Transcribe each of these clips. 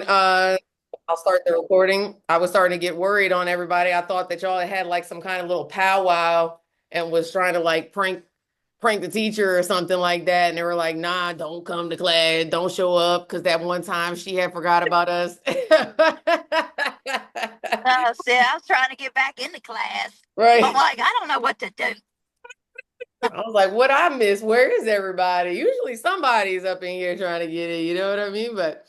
I'll start the recording. I was starting to get worried on everybody. I thought that y'all had like some kind of little powwow and was trying to like prank the teacher or something like that. And they were like, nah, don't come to class, don't show up, because that one time she had forgot about us. See, I was trying to get back into class. I'm Right. like, I don't know what to do. I was like, what I miss? Where is everybody? Usually somebody's up in here trying to get it, you know what I mean? But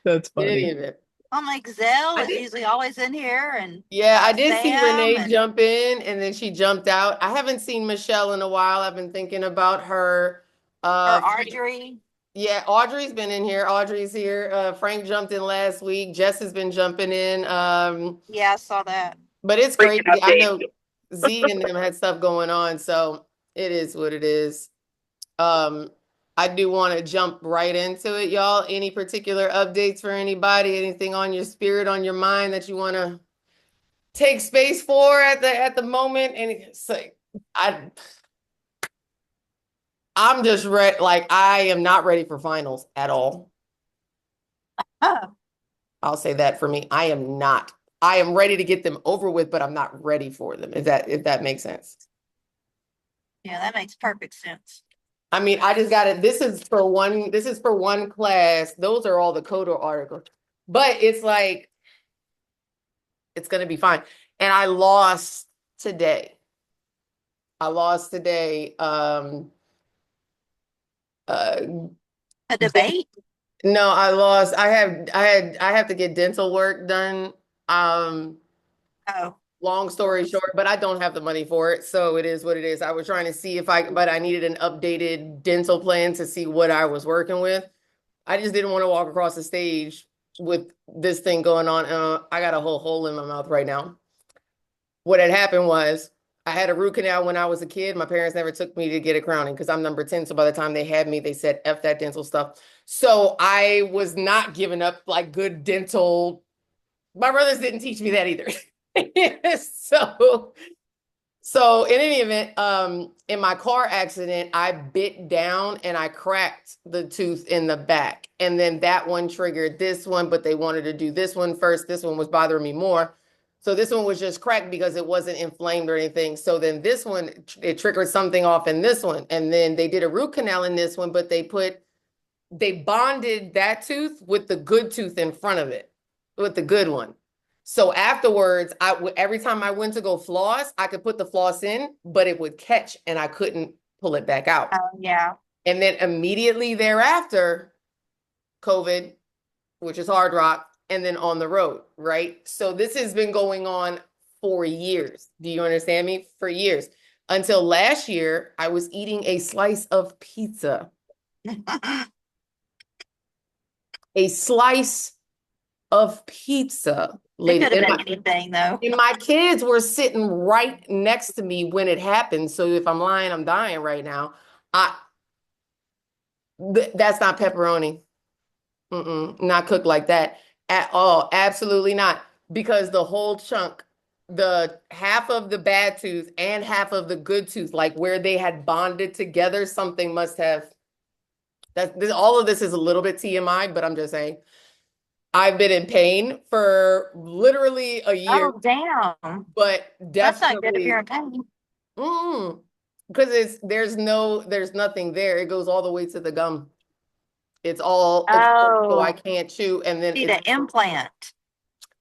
That's in any funny. event. I'm like, Zell I is did usually always in here, and Yeah, I did see Sam, Renee and jump in and then she jumped out. I haven't seen Michelle in a while. I've been thinking about her. or Frank, Audrey. yeah, Audrey's been in here. Audrey's here. Frank jumped in last week. Jess has been jumping in. Yeah, I saw that. But it's Freaking crazy. I update. know Z and them had stuff going on, so it is what it is. Um, I do want to jump right into it, y'all. Any particular updates for anybody? Anything on your spirit, on your mind that you want to take space for at the moment? And it's like I I'm just ready. Like I am not ready for finals at all. Oh, I'll say that for me. I am not. I am ready to get them over with, but I'm not ready for them. If that makes sense. yeah, that makes perfect sense. I mean, I just got it. This is for one class. Those are all the Coda articles. But it's like it's gonna be fine. And I lost today. I lost today. Uh A debate? No, I lost. I have to get dental work done. Um, Oh, long story short, but I don't have the money for it, so it is what it is. I was trying to see but I needed an updated dental plan to see what I was working with. I just didn't want to walk across the stage with this thing going on. I got a whole hole in my mouth right now. What had happened was I had a root canal when I was a kid. My parents never took me to get a crowning because I'm number 10. So by the time they had me, they said, F that dental stuff. So I was not giving up like good dental. My brothers didn't teach me that either. so so in any event, in my car accident, I bit down and I cracked the tooth in the back. And then that one triggered this one, but they wanted to do this one first. This one was bothering me more. So this one was just cracked because it wasn't inflamed or anything. So then this one, it triggered something off in this one. And then they did a root canal in this one, but they bonded that tooth with the good tooth in front of it, with the good one. So afterwards, every time I went to go floss, I could put the floss in, but it would catch and I couldn't pull it back out. oh, yeah. And then immediately thereafter, COVID, which is hard rock, and then on the road, right? So this has been going on for years. Do you understand me? For years. Until last year, I was eating a slice of pizza, a slice of pizza, It lady. could have been anything, though. And my kids were sitting right next to me when it happened. So if I'm lying, I'm dying right now. I that's not pepperoni. Not cooked like that at all. Absolutely not. Because the whole chunk, the half of the bad tooth and half of the good tooth, like where they had bonded together, something must have. All of this is a little bit TMI, but I'm just saying. I've been in pain for literally a year, Oh, damn. but That's not good if you're definitely, in pain. because there's nothing there. It goes all the way to the gum. It's so I Oh, can't chew, and then need an implant.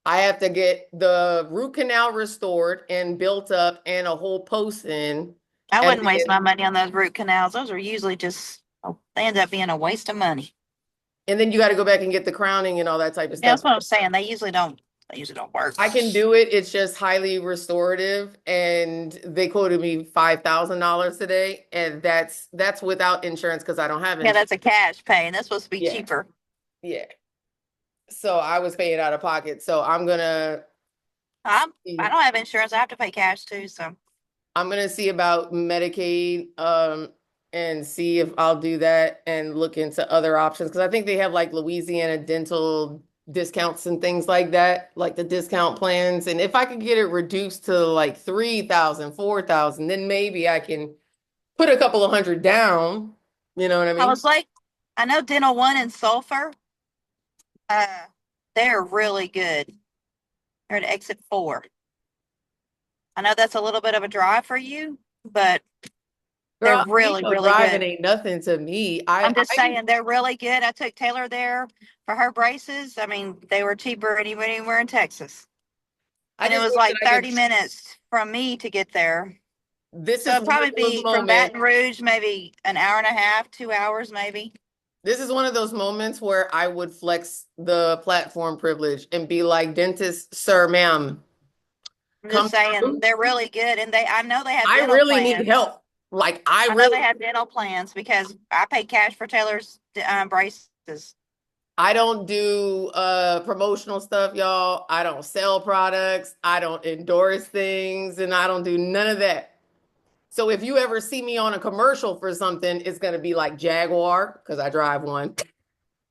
I have to get the root canal restored and built up and a whole post in, I and wouldn't waste then my money on those root canals. Those are usually just, oh, they end up being a waste of money. you got to go back and get the crowning and all that type of Yeah, stuff. that's what I'm saying. They usually don't work. I can do it. It's just highly restorative, and they quoted me $5,000 today, and that's without insurance because I don't have Yeah, insurance. that's a cash pay, and that's supposed to be Yeah, cheaper. yeah. So I was paying out of pocket. So I don't have insurance. I have to pay cash too. So I'm gonna see about Medicaid, and see if I'll do that and look into other options because I think they have like Louisiana dental discounts and things like that, like the discount plans. And if I could get it reduced to like 3,000, 4,000, then maybe I can put a couple of hundred down. You know what I I mean? was like, I know Dental One in Sulphur. Uh, They're really good. They're at exit 4. I know that's a little bit of a drive for you, but they're Girl, you really, know, really driving good. ain't nothing to me. I'm just saying they're really good. I took Taylor there for her braces. I mean, they were cheaper anywhere in Texas. I And it just was wish that like I could. 30 minutes from me to get there. This So is it'd one of probably those be from moments. Baton Rouge, maybe an hour and a half, 2 hours, maybe. This is one of those moments where I would flex the platform privilege and be like, dentist, sir, ma'am, I'm come just saying through. they're really good. And I know they have I dental really need plans. help. Like, I I know they really, have dental plans because I paid cash for Taylor's braces. I don't do promotional stuff, y'all. I don't sell products. I don't endorse things, and I don't do none of that. So if you ever see me on a commercial for something, it's gonna be like Jaguar, because I drive one.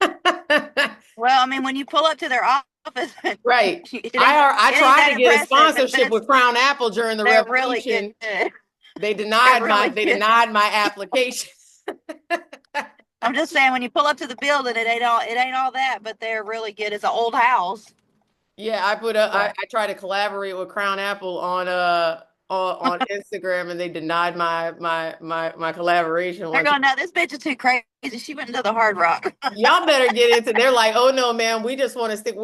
Well, I mean, when you pull up to their office, Right. it I ain't tried that to get a impressive, but sponsorship with Crown Apple during the they're really good. revolution. They're They really good. denied my application. I'm just saying, when you pull up to the building, it ain't all that, but they're really good. It's an old house. Yeah, But I tried to collaborate with Crown Apple on Instagram, and they denied my collaboration they're once. going, no, this bitch is too crazy. She went into the Hard Rock. Y'all better get into. They're like, oh no, man, we just want to stick.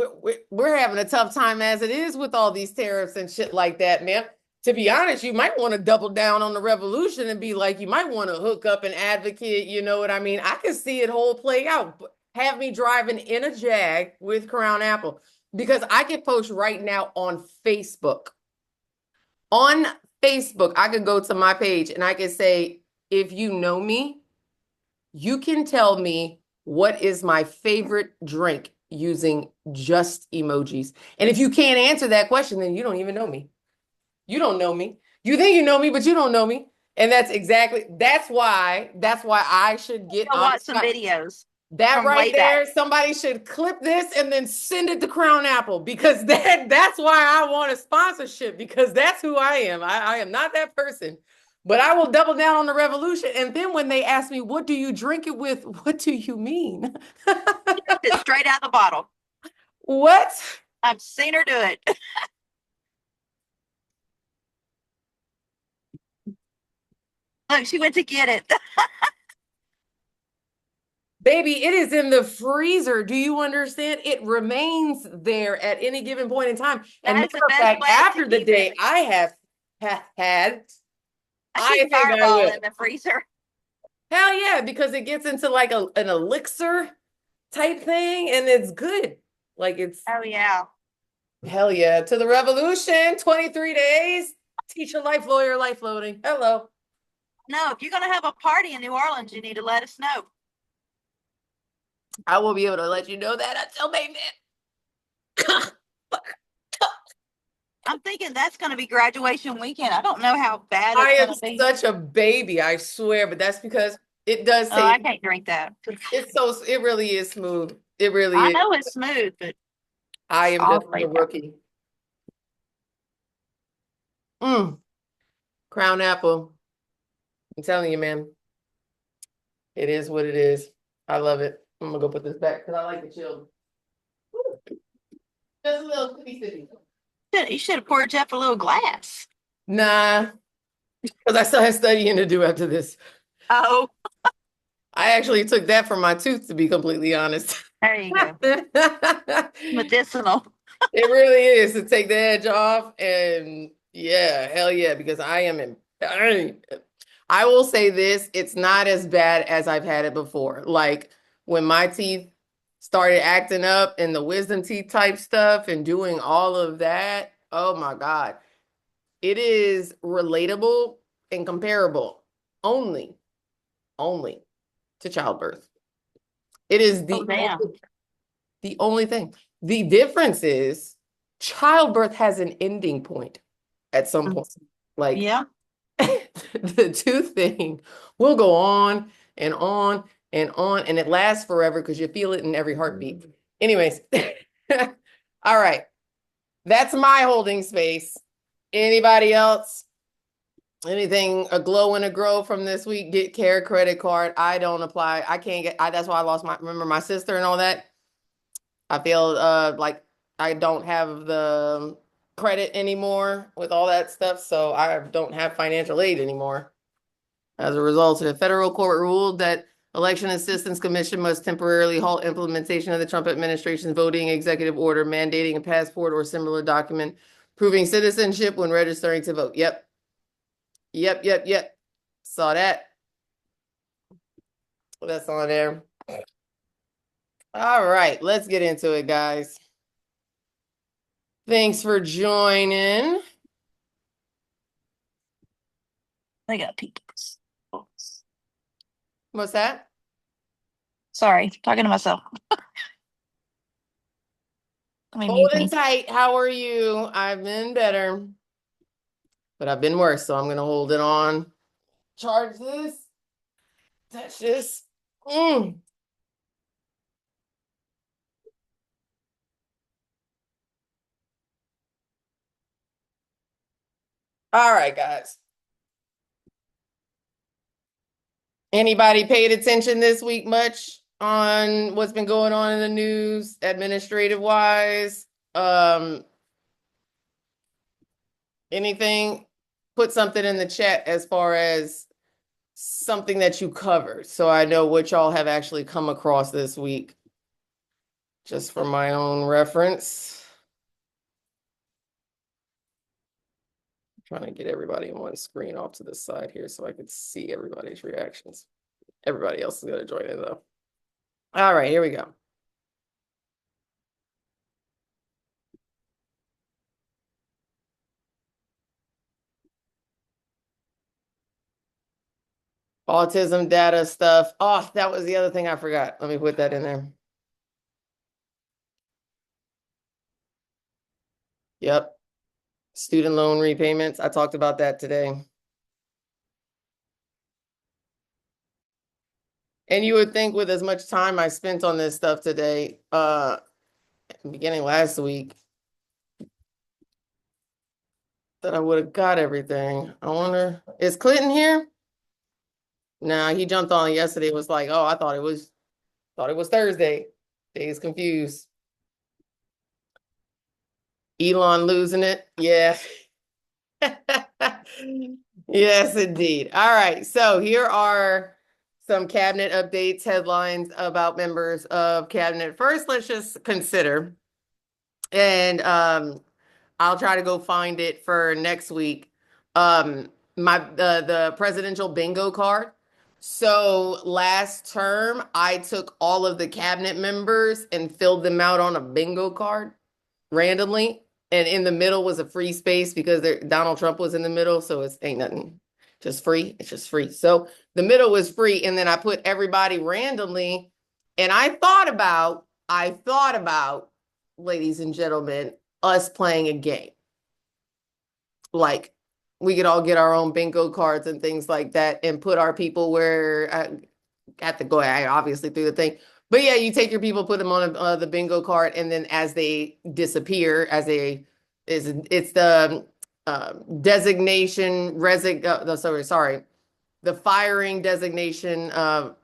We're having a tough time as it is with all these tariffs and shit like that, man. To be honest, you might want to double down on the revolution and be like, you might want to hook up and advocate. You know what I mean? I can see it whole play out. Have me driving in a Jag with Crown Apple because I could post right now on Facebook. On Facebook, I could go to my page and I could say, if you know me, you can tell me what is my favorite drink using just emojis. And if you can't answer that question, then you don't even know me. You don't know me. You think you know me, but you don't know me. And that's why I should get Go on watch some videos that from right way back. there. Somebody should clip this and then send it to Crown Apple because that's why I want a sponsorship because that's who I am. I am not that person. But I will double down on the revolution. And then when they ask me, what do you drink it with? What do you mean? It's straight out the bottle. What? I've seen her do it. Look, she went to get it. Baby, it is in the freezer. Do you understand? It remains there at any given point in time. And That is the matter of best fact, way to after the keep it. day I have had, I I keep think I Fireball will. in the freezer. Hell yeah, because it gets into like an elixir type thing and it's good. Like it's Oh yeah. hell yeah. To the revolution, 23 days. Teacher, life lawyer, life loading. Hello. No, if you're gonna have a party in New Orleans, you need to let us know. I will be able to let you know that until May 5th. I'm thinking that's gonna be graduation weekend. I don't know how bad I it's am gonna be. such a baby, I swear, but that's because it does Oh, say I can't drink that. it really is smooth. It really I is. know it's smooth, but I it's am just a awfully bad. rookie. Crown Apple. I'm telling you, man. It is what it is. I love it. I'm gonna go put this back because I like it chilled. Just a little sippy sippy. You should have poured Jeff a little glass. Nah, because I still have studying to do after this. Oh, I actually took that for my tooth, to be completely honest. there you go. It Medicinal. really is to take the edge off. And yeah, hell yeah, because I will say this, it's not as bad as I've had it before. Like when my teeth started acting up and the wisdom teeth type stuff and doing all of that. Oh my God. It is relatable and comparable only, only to childbirth. It is Oh damn. the only thing. The difference is childbirth has an ending point at some point. Like Yeah. the tooth thing will go on and on and on, and it lasts forever because you feel it in every heartbeat. Anyways, all right. That's my holding space. Anybody else? Anything a glow and a grow from this week? Get care credit card. I don't apply. I can't get. That's why I lost my. Remember my sister and all that. I feel like I don't have the credit anymore with all that stuff, so I don't have financial aid anymore. As a result, the federal court ruled that Election Assistance Commission must temporarily halt implementation of the Trump administration's voting executive order mandating a passport or similar document proving citizenship when registering to vote. Yep. Yep, yep, yep. Saw that. That's on there. All right, let's get into it, guys. Thanks for joining. I got peeps. What's that? Sorry, talking to myself. Let me mute Holding me. tight. How are you? I've been better, but I've been worse, so I'm gonna hold it on. Charge this. Touch this. Mm. All right, guys. Anybody paid attention this week much on what's been going on in the news, administrative wise? Anything? Put something in the chat as far as something that you covered, so I know what y'all have actually come across this week, just for my own reference. Trying to get everybody on one screen off to the side here so I could see everybody's reactions. Everybody else is going to join in though. All right, here we go. Autism data stuff. Oh, that was the other thing I forgot. Let me put that in there. Yep. Student loan repayments. I talked about that today. And you would think with as much time I spent on this stuff today, beginning last week, that I would have got everything. I wonder, is Clinton here? Nah, he jumped on yesterday. It was like, oh, I thought it was Thursday. Days confused. Elon losing it. Yeah. Yes, indeed. All right. So here are some cabinet updates, headlines about members of cabinet. First, let's just consider, and I'll try to go find it for next week. The presidential bingo card. So last term, I took all of the cabinet members and filled them out on a bingo card randomly, and in the middle was a free space because Donald Trump was in the middle, so it's ain't nothing, just free. It's just free. So the middle was free, and then I put everybody randomly, and I thought about, ladies and gentlemen, us playing a game. Like we could all get our own bingo cards and things like that, and put our people where I have to go obviously through the thing. But yeah, you take your people, put them on the bingo card, and then as they disappear, it's the designation sorry, the firing designation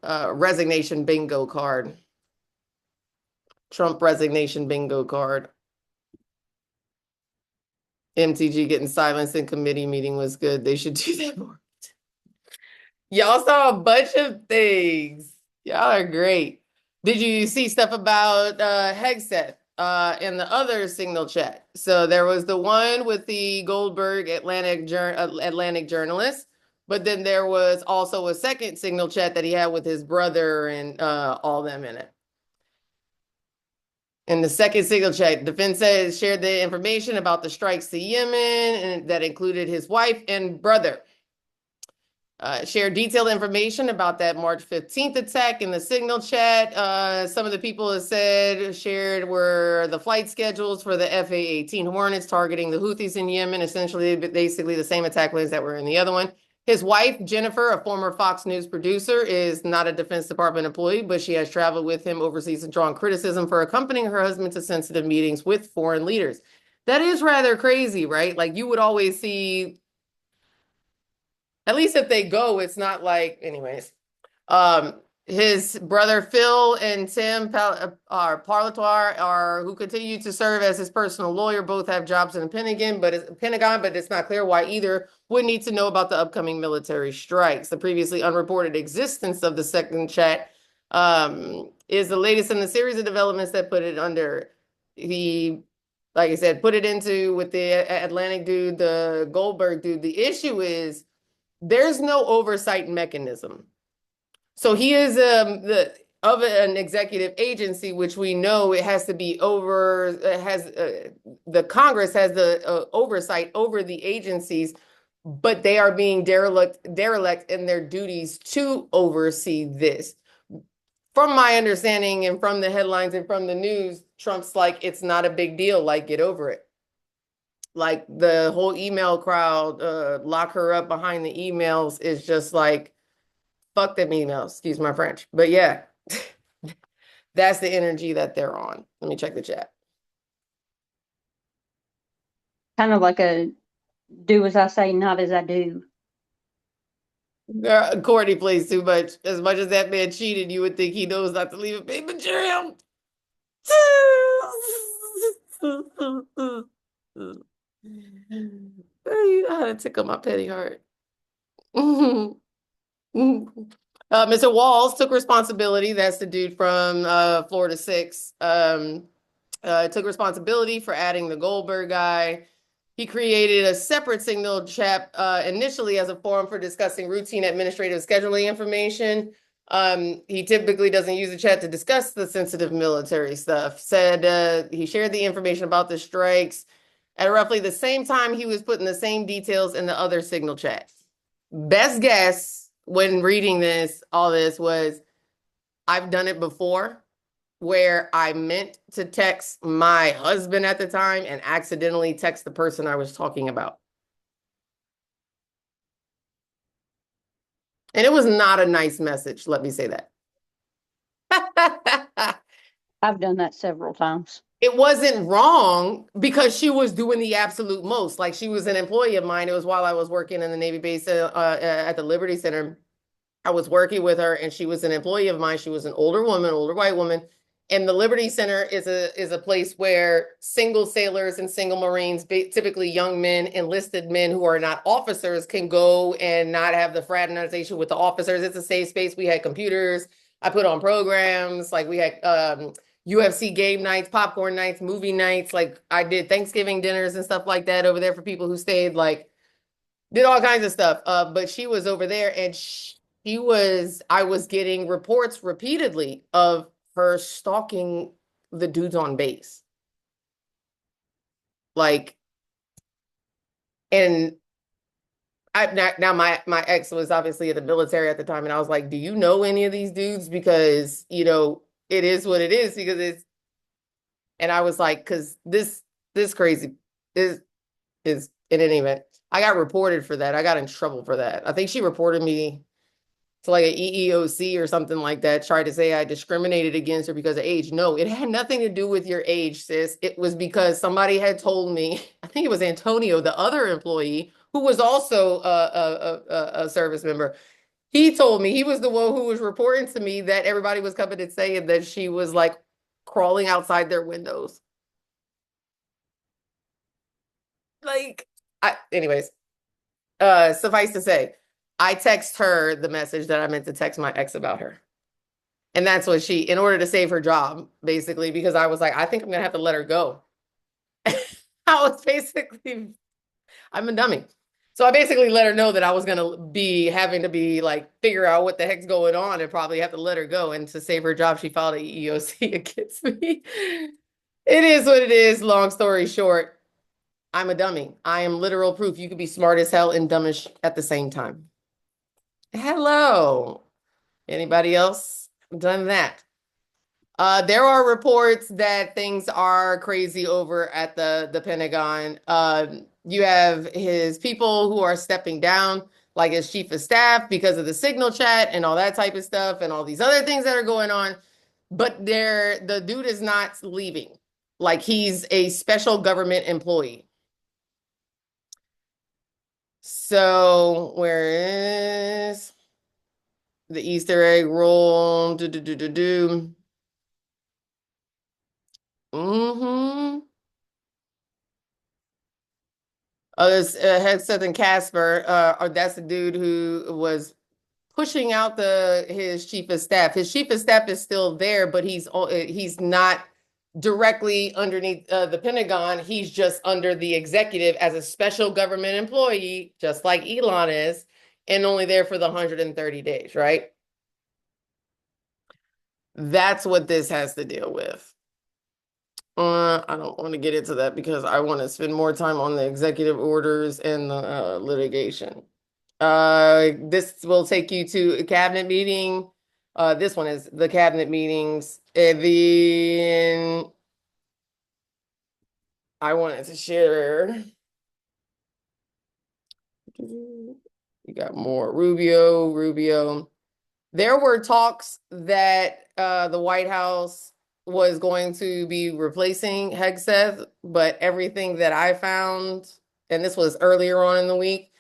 resignation bingo card, Trump resignation bingo card. MTG getting silenced in committee meeting was good. They should do that more. Y'all saw a bunch of things. Y'all are great. Did you see stuff about Hegseth in the other signal chat? So there was the one with the Goldberg Atlantic journalist, but then there was also a second signal chat that he had with his brother and all them in it. In the second signal chat, defense says shared the information about the strikes to Yemen, and that included his wife and brother. Share detailed information about that March 15th attack in the signal chat. Some of the people have shared were the flight schedules for the FA-18 Hornets targeting the Houthis in Yemen, essentially basically the same attack lanes that were in the other one. His wife, Jennifer, a former Fox News producer, is not a Defense Department employee, but she has traveled with him overseas and drawn criticism for accompanying her husband to sensitive meetings with foreign leaders. That is rather crazy, right? Like you would always see, at least if they go, it's not like, anyways. his brother Phil and Tim Parlatoire are who continue to serve as his personal lawyer. Both have jobs in the Pentagon, but it's not clear why either would need to know about the upcoming military strikes. The previously unreported existence of the second chat is the latest in the series of developments that put it under the, like I said, put it into with the Atlantic dude, the Goldberg dude. The issue is there's no oversight mechanism. So he is the of an executive agency, which we know it has to be over. It has the Congress has the oversight over the agencies, but they are being derelict in their duties to oversee this. From my understanding and from the headlines and from the news, Trump's like, it's not a big deal. Like, get over it. Like the whole email crowd, lock her up behind the emails is just like, fuck them emails, excuse my French. But yeah, that's the energy that they're on. Let me check the chat. Kind of like a do as I say, not as I do. Girl, Courtney plays too much. As much as that man cheated, you would think he knows not to leave a paper trail. You know how to tickle my petty heart. Mr. Walls took responsibility. That's the dude from Florida 6. Took responsibility for adding the Goldberg guy. He created a separate Signal chat initially as a forum for discussing routine administrative scheduling information. He typically doesn't use the chat to discuss the sensitive military stuff. Said he shared the information about the strikes at roughly the same time he was putting the same details in the other Signal chat. Best guess when reading this, all this was, I've done it before where I meant to text my husband at the time and accidentally text the person I was talking about. And it was not a nice message, let me say that. I've done that several times. It wasn't wrong because she was doing the absolute most. Like she was an employee of mine. It was while I was working in the Navy base at the Liberty Center. I was working with her and she was an employee of mine. She was an older woman, older white woman. And the Liberty Center is a place where single sailors and single Marines, typically young men, enlisted men who are not officers, can go and not have the fraternization with the officers. It's a safe space. We had computers. I put on programs. Like we had UFC game nights, popcorn nights, movie nights. Like I did Thanksgiving dinners and stuff like that over there for people who stayed. Like did all kinds of stuff. But she was over there and I was getting reports repeatedly of her stalking the dudes on base. Like, and now my ex was obviously in the military at the time, and I was like, do you know any of these dudes? Because, it is what it is because and I was like, because this crazy is in any event. I got reported for that. I got in trouble for that. I think she reported me to like an EEOC or something like that, tried to say I discriminated against her because of age. No, it had nothing to do with your age, sis. It was because somebody had told me, I think it was Antonio, the other employee, who was also a service member. He told me he was the one who was reporting to me that everybody was coming and saying that she was like crawling outside their windows. Like, anyways, suffice to say, I text her the message that I meant to text my ex about her. And that's what in order to save her job, basically, because I was like, I think I'm gonna have to let her go. I was basically, I'm a dummy. So I basically let her know that I was gonna be having to be like figure out what the heck's going on and probably have to let her go. And to save her job, she filed a EEOC against me. It is what it is. Long story short, I'm a dummy. I am literal proof you could be smart as hell and dumbish at the same time. Hello. Anybody else done that? There are reports that things are crazy over at the Pentagon. You have his people who are stepping down, like his chief of staff, because of the signal chat and all that type of stuff, and all these other things that are going on. But the dude is not leaving. Like he's a special government employee. So where is The Easter egg roll. Do, do, do, do, do. Mm-hmm. Oh, there's Hegseth and Casper. That's the dude who was pushing out his chief of staff. His chief of staff is still there, but he's not directly underneath the Pentagon. He's just under the executive as a special government employee, just like Elon is, and only there for the 130 days, right? That's what this has to deal with. I don't want to get into that because I want to spend more time on the executive orders and the litigation. This will take you to a cabinet meeting. This one is the cabinet meetings. And then I wanted to share. You got more Rubio. There were talks that the White House was going to be replacing Hegseth, but everything that I found, and this was earlier on in the week,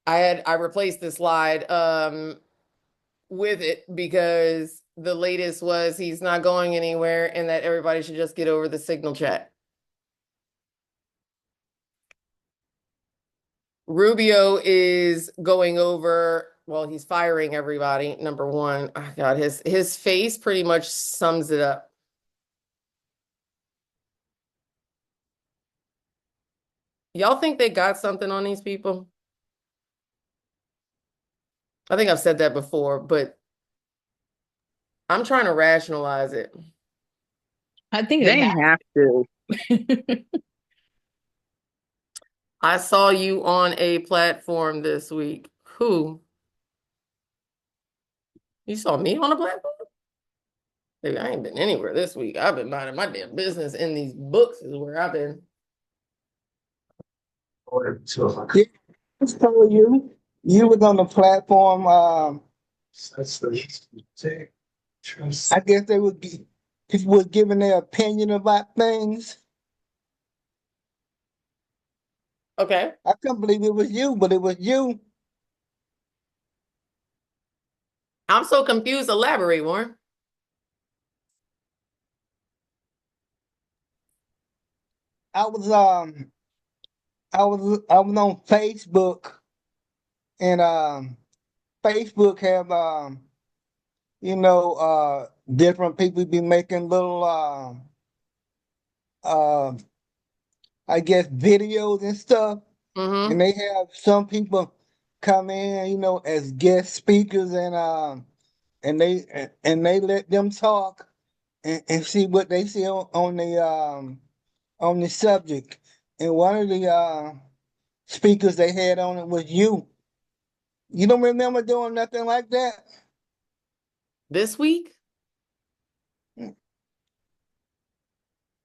I replaced the slide with it because the latest was he's not going anywhere and that everybody should just get over the signal chat. Rubio is going over, well, he's firing everybody, number one. Oh, God, his face pretty much sums it up. Y'all think they got something on these people? I think I've said that before, but I'm trying to rationalize it. I think They have to. I saw you on a platform this week. Who? You saw me on a platform? Baby, I ain't been anywhere this week. I've been minding my damn business in these books is where I've been. Yeah, I told you you was on the platform. I guess they would people were giving their opinion about things. Okay. I couldn't believe it was you, but it was you. I'm so confused. Elaborate, Warren. I was um I was on Facebook, and Facebook have different people be making little uh I guess videos and stuff. Mm-hmm. And they have some people come in, as guest speakers, and they let them talk and see what they see on the subject. And one of the speakers they had on it was you. You don't remember doing nothing like that? This week? It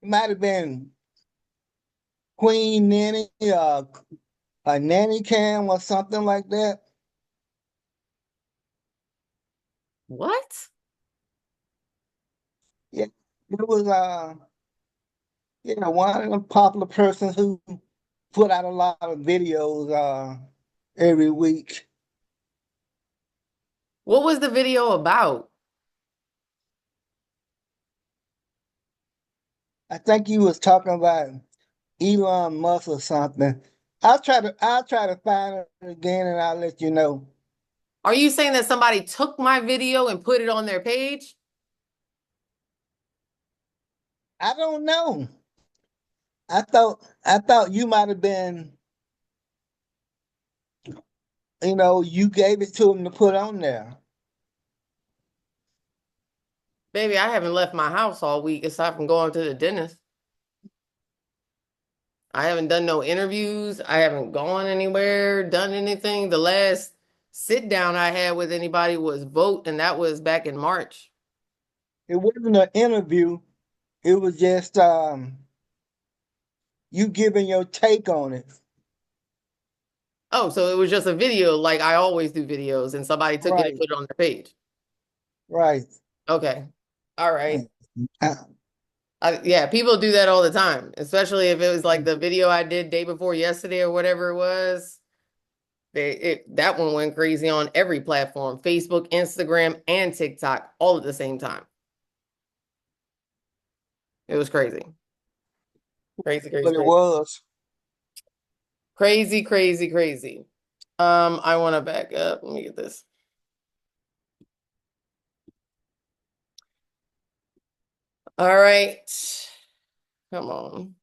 might have been Queen Nanny, a nanny cam or something like that. What? Yeah, it was one of the popular persons who put out a lot of videos every week. What was the video about? I think he was talking about Elon Musk or something. I'll try to find it again and I'll let you know. Are you saying that somebody took my video and put it on their page? I don't know. I thought you might have been, you gave it to him to put on there. Baby, I haven't left my house all week aside from going to the dentist. I haven't done no interviews. I haven't gone anywhere, done anything. The last sit down I had with anybody was vote, and that was back in March. It wasn't an interview. It was just you giving your take on it. Oh, so it was just a video, like I always do videos, and somebody took it and Right, put it on their page. right. Okay. All right. Uh, Yeah, people do that all the time, especially if it was like the video I did day before yesterday or whatever it was. That one went crazy on every platform, Facebook, Instagram, and TikTok, all at the same time. It was crazy. Crazy, crazy, But it crazy. was. Crazy, crazy, crazy. I want to back up. Let me get this. All right. Come on.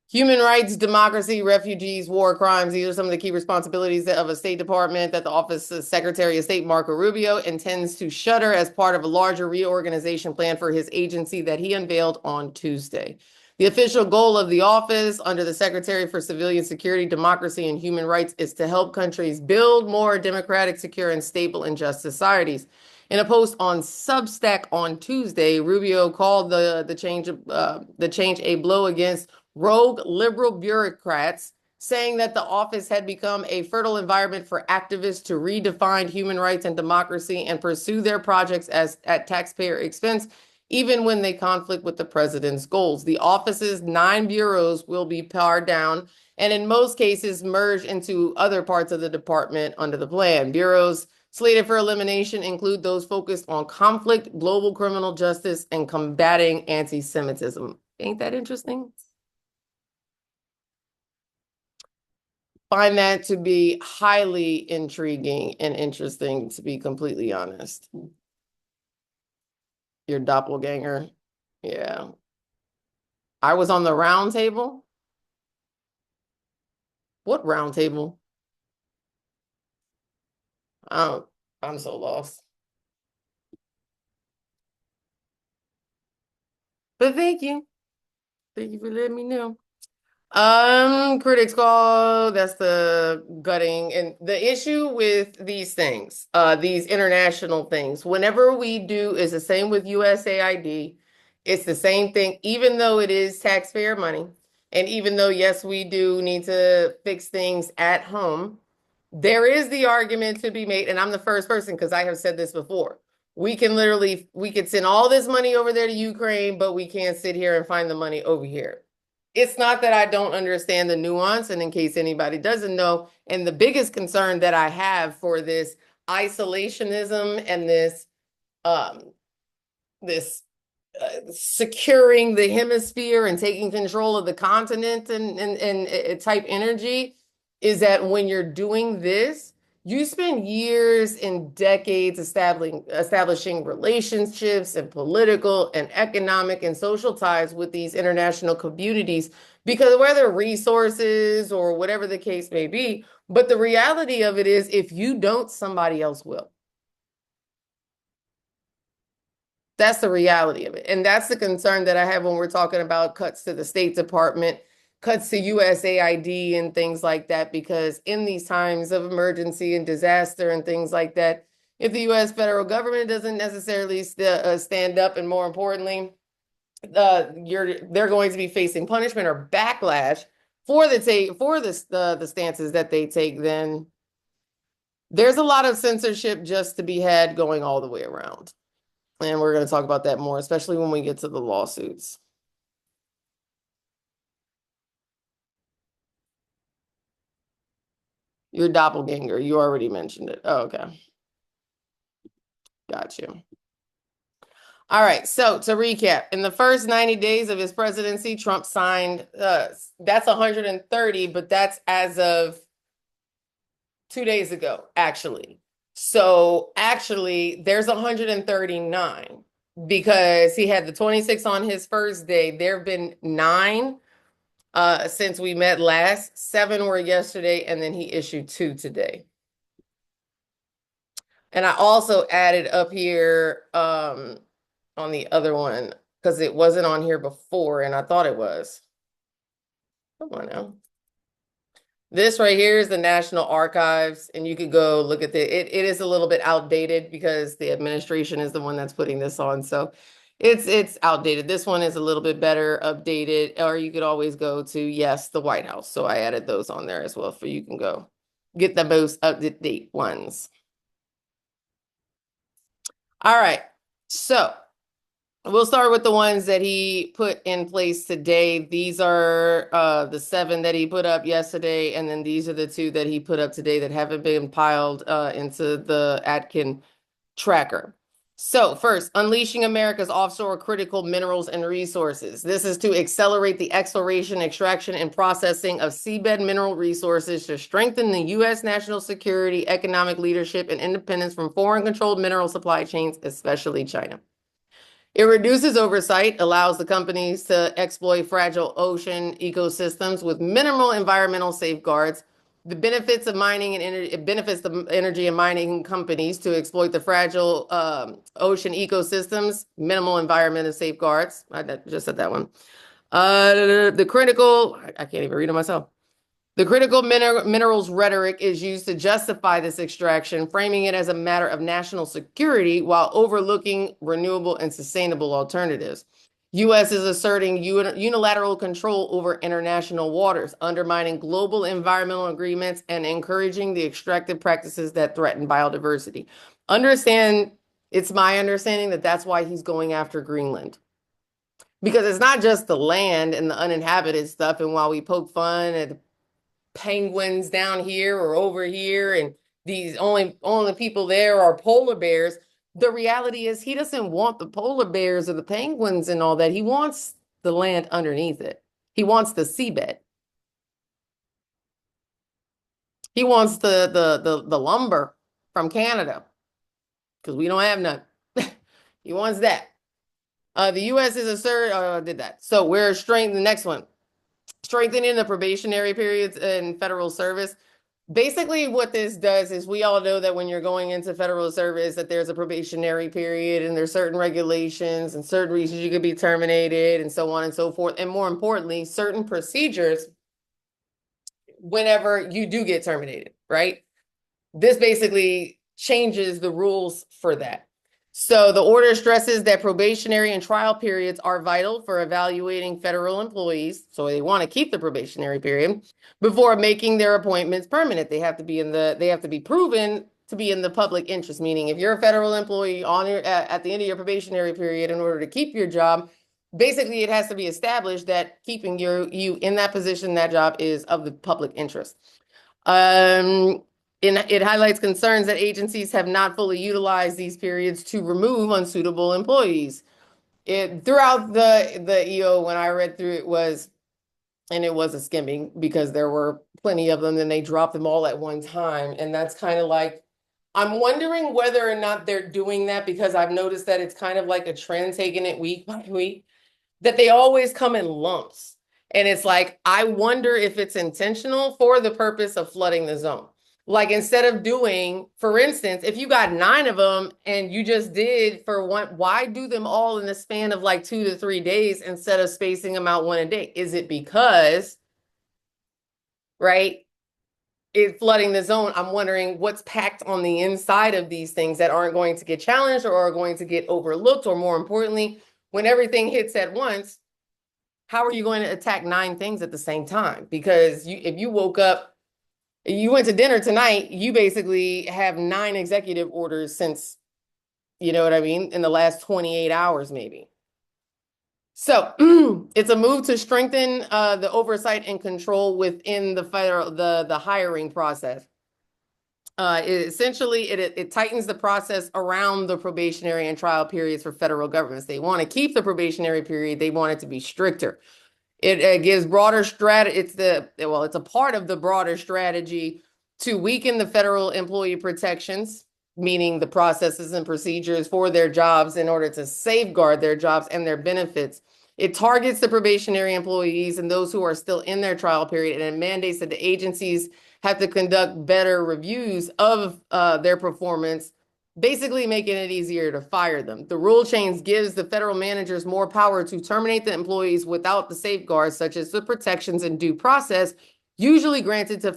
Human rights, democracy, refugees, war crimes. These are some of the key responsibilities of a State Department that the Office of Secretary of State Marco Rubio intends to shutter as part of a larger reorganization plan for his agency that he unveiled on Tuesday. The official goal of the office under the Secretary for Civilian Security, Democracy, and Human Rights is to help countries build more democratic, secure, and stable and just societies. In a post on Substack on Tuesday, Rubio called the change a blow against rogue liberal bureaucrats, saying that the office had become a fertile environment for activists to redefine human rights and democracy and pursue their projects at taxpayer expense, even when they conflict with the president's goals. The office's 9 bureaus will be pared down and in most cases merged into other parts of the department under the plan. Bureaus slated for elimination include those focused on conflict, global criminal justice, and combating anti-Semitism. Ain't that interesting? Find that to be highly intriguing and interesting, to be completely honest. Your doppelganger. Yeah. I was on the round table. What round table? Oh, I'm so lost. But thank you. Thank you for letting me know. Critics call, that's the gutting. And the issue with these things, these international things, whenever we do is the same with USAID. It's the same thing, even though it is taxpayer money. And even though, yes, we do need to fix things at home, there is the argument to be made, and I'm the first person because I have said this before. We could send all this money over there to Ukraine, but we can't sit here and find the money over here. It's not that I don't understand the nuance, and in case anybody doesn't know, and the biggest concern that I have for this isolationism and this securing the hemisphere and taking control of the continent and type energy is that when you're doing this, you spend years and decades establishing relationships and political and economic and social ties with these international communities because whether resources or whatever the case may be, but the reality of it is if you don't, somebody else will. That's the reality of it. And that's the concern that I have when we're talking about cuts to the State Department, cuts to USAID and things like that, because in these times of emergency and disaster and things like that, if the US federal government doesn't necessarily stand up, and more importantly, they're going to be facing punishment or backlash for the stances that they take, then there's a lot of censorship just to be had going all the way around. And we're going to talk about that more, especially when we get to the lawsuits. Your doppelganger, you already mentioned it. Oh, okay. Got you. All right, so to recap, in the first 90 days of his presidency, Trump signed, that's 130, but that's as of 2 days ago, actually. So actually, there's 139 because he had the 26 on his first day. There have been 9 since we met last. 7 were yesterday, and then he issued 2 today. And I also added up here on the other one because it wasn't on here before, and I thought it was. Come on now. This right here is the National Archives, and you could go look at it is a little bit outdated because the administration is the one that's putting this on. So it's outdated. This one is a little bit better updated, or you could always go to, yes, the White House. So I added those on there as well for you can go get the most up-to-date ones. All right. So We'll start with the ones that he put in place today. These are the 7 that he put up yesterday, and then these are the 2 that he put up today that haven't been piled into the Atkin tracker. So first, unleashing America's offshore critical minerals and resources. This is to accelerate the exploration, extraction, and processing of seabed mineral resources to strengthen the U.S. national security, economic leadership, and independence from foreign-controlled mineral supply chains, especially China. It reduces oversight, allows the companies to exploit fragile ocean ecosystems with minimal environmental safeguards. The benefits of mining and it benefits the energy and mining companies to exploit the fragile ocean ecosystems, minimal environmental safeguards. I just said that one. The critical, I can't even read it myself. The critical minerals rhetoric is used to justify this extraction, framing it as a matter of national security while overlooking renewable and sustainable alternatives. U.S. is asserting unilateral control over international waters, undermining global environmental agreements and encouraging the extractive practices that threaten biodiversity. It's my understanding that that's why he's going after Greenland. Because it's not just the land and the uninhabited stuff, and while we poke fun at penguins down here or over here, and these only people there are polar bears. The reality is he doesn't want the polar bears or the penguins and all that. He wants the land underneath it. He wants the seabed. He wants the lumber from Canada because we don't have none. He wants that. The U.S. is did that. So we're strengthening the next one. Strengthening the probationary periods in federal service. Basically, what this does is we all know that when you're going into federal service, that there's a probationary period and there's certain regulations and certain reasons you could be terminated and so on and so forth. And more importantly, certain procedures whenever you do get terminated, right? This basically changes the rules for that. So the order stresses that probationary and trial periods are vital for evaluating federal employees. So they want to keep the probationary period before making their appointments permanent. They have to be proven to be in the public interest, meaning if you're a federal employee at the end of your probationary period, in order to keep your job, basically it has to be established that keeping you in that position, that job is of the public interest. It highlights concerns that agencies have not fully utilized these periods to remove unsuitable employees. Throughout the EO, when I read through it was a skimming because there were plenty of them and they dropped them all at one time. And that's kind of like, I'm wondering whether or not they're doing that because I've noticed that it's kind of like a trend, taking it week by week, that they always come in lumps. And it's like, I wonder if it's intentional for the purpose of flooding the zone. Like instead of doing, for instance, if you got 9 of them and you just did for one, why do them all in the span of like 2 to 3 days instead of spacing them out one a day? Is it because, right, it's flooding the zone? I'm wondering what's packed on the inside of these things that aren't going to get challenged or are going to get overlooked, or more importantly, when everything hits at once, how are you going to attack 9 things at the same time? Because if you woke up, you went to dinner tonight, you basically have 9 executive orders since, you know what I mean, in the last 28 hours, maybe. So it's a move to strengthen the oversight and control within the federal, the hiring process. It tightens the process around the probationary and trial periods for federal governments. They want to keep the probationary period. They want it to be stricter. It gives broader strategy. It's a part of the broader strategy to weaken the federal employee protections, meaning the processes and procedures for their jobs in order to safeguard their jobs and their benefits. It targets the probationary employees and those who are still in their trial period, and it mandates that the agencies have to conduct better reviews of their performance, basically making it easier to fire them. The rule change gives the federal managers more power to terminate the employees without the safeguards, such as the protections and due process, usually granted to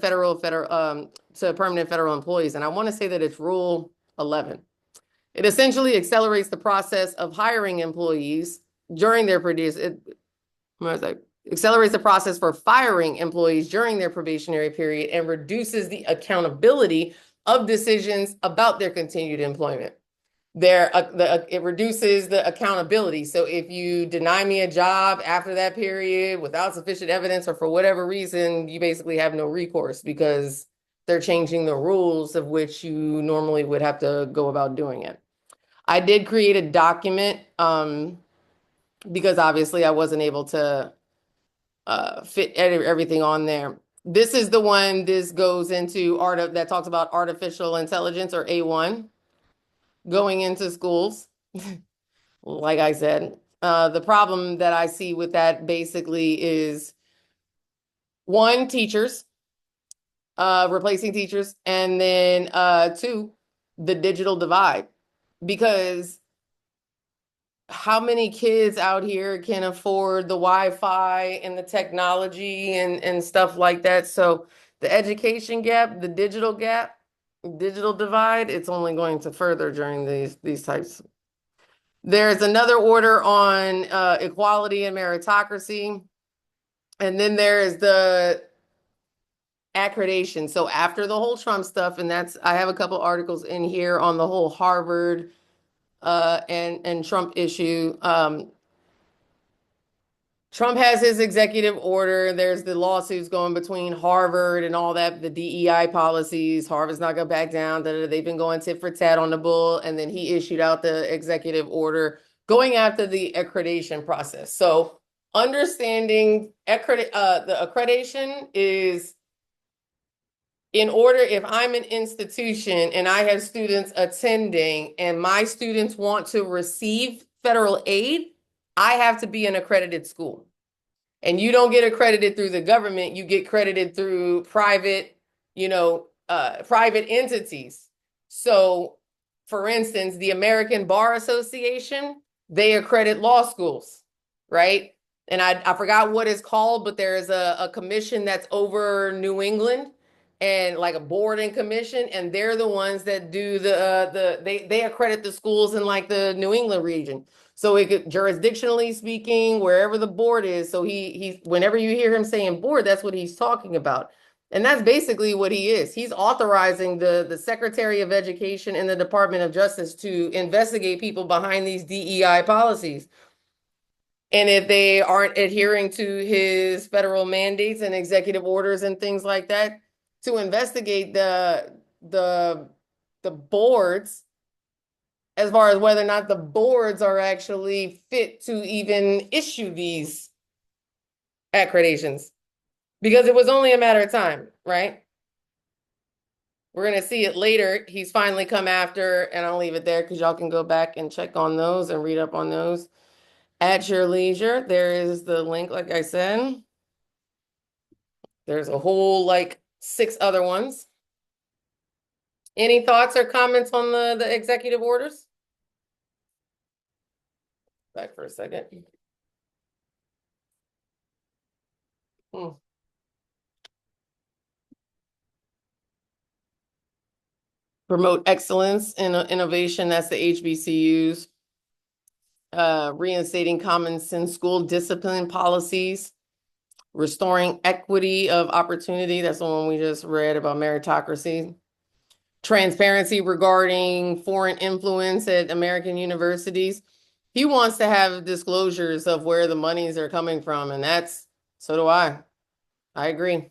permanent federal employees. And I want to say that it's Rule 11. It essentially accelerates the process of hiring employees during their accelerates the process for firing employees during their probationary period and reduces the accountability of decisions about their continued employment. it reduces the accountability. So if you deny me a job after that period without sufficient evidence or for whatever reason, you basically have no recourse because they're changing the rules of which you normally would have to go about doing it. I did create a document because obviously I wasn't able to fit everything on there. This is the one, this goes into that talks about artificial intelligence, or A1, going into schools. Like I said, the problem that I see with that basically is one, teachers, replacing teachers, and then two, the digital divide. Because how many kids out here can afford the Wi-Fi and the technology and stuff like that? So the education gap, the digital gap, digital divide, it's only going to further during these types. There's another order on equality and meritocracy. And then there is the accreditation. So after the whole Trump stuff, and I have a couple articles in here on the whole Harvard and Trump issue. Trump has his executive order. There's the lawsuits going between Harvard and all that, the DEI policies. Harvard's not going to back down. They've been going tit for tat on the bull. And then he issued out the executive order going after the accreditation process. So understanding the accreditation is in order, if I'm an institution and I have students attending and my students want to receive federal aid, I have to be an accredited school. And you don't get accredited through the government, you get credited through private entities. So, for instance, the American Bar Association, they accredit law schools, right? And I forgot what it's called, but there is a commission that's over New England, and like a board and commission, and they're the ones that do they accredit the schools in like the New England region. So it could, jurisdictionally speaking, wherever the board is. So he whenever you hear him saying board, that's what he's talking about. And that's basically what he is. He's authorizing the Secretary of Education and the Department of Justice to investigate people behind these DEI policies. And if they aren't adhering to his federal mandates and executive orders and things like that, to investigate the boards as far as whether or not the boards are actually fit to even issue these accreditations. Because it was only a matter of time, right? We're going to see it later. He's finally come after, and I'll leave it there because y'all can go back and check on those and read up on those at your leisure. There is the link, like I said. There's a whole like 6 other ones. Any thoughts or comments on the executive orders? Back for a second. Promote excellence in innovation, that's the HBCUs. Reinstating common sense school discipline policies. Restoring equity of opportunity, that's the one we just read about meritocracy. Transparency regarding foreign influence at American universities. He wants to have disclosures of where the monies are coming from, and so do I. I agree.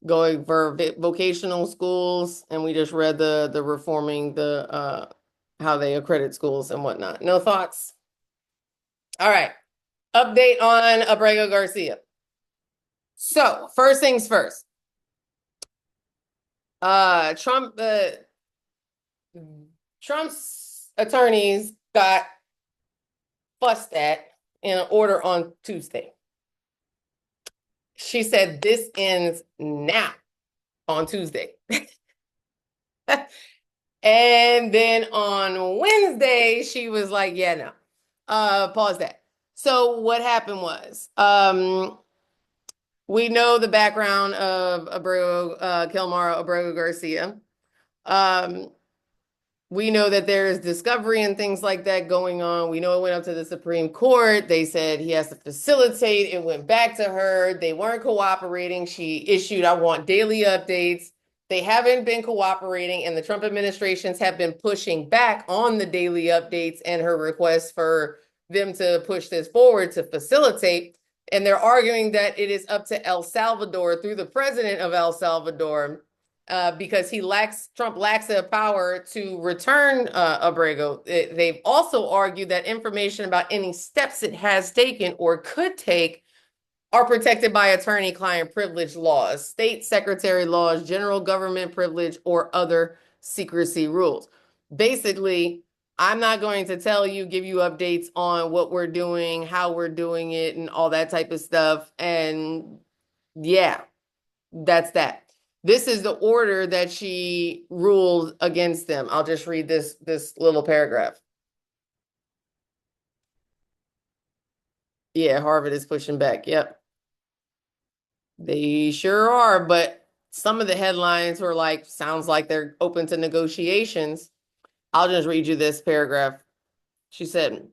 Going for vocational schools, and we just read the reforming how they accredit schools and whatnot. No thoughts? All right. Update on Abrego Garcia. So first things first. Trump's attorneys got fussed at in an order on Tuesday. She said this ends now on Tuesday. And then on Wednesday, she was like, yeah, no. Pause that. So what happened was, we know the background of Abrego, Kelmara Abrego Garcia. We know that there's discovery and things like that going on. We know it went up to the Supreme Court. They said he has to facilitate. It went back to her. They weren't cooperating. She issued, I want daily updates. They haven't been cooperating, and the Trump administrations have been pushing back on the daily updates and her request for them to push this forward to facilitate. And they're arguing that it is up to El Salvador through the president of El Salvador, because Trump lacks the power to return Abrego. They've also argued that information about any steps it has taken or could take are protected by attorney-client privilege laws, state secretary laws, general government privilege, or other secrecy rules. Basically, I'm not going to tell you, give you updates on what we're doing, how we're doing it, and all that type of stuff. And yeah, that's that. This is the order that she ruled against them. I'll just read this little paragraph. Yeah, Harvard is pushing back. Yep. They sure are, but some of the headlines were like, sounds like they're open to negotiations. I'll just read you this paragraph. She said,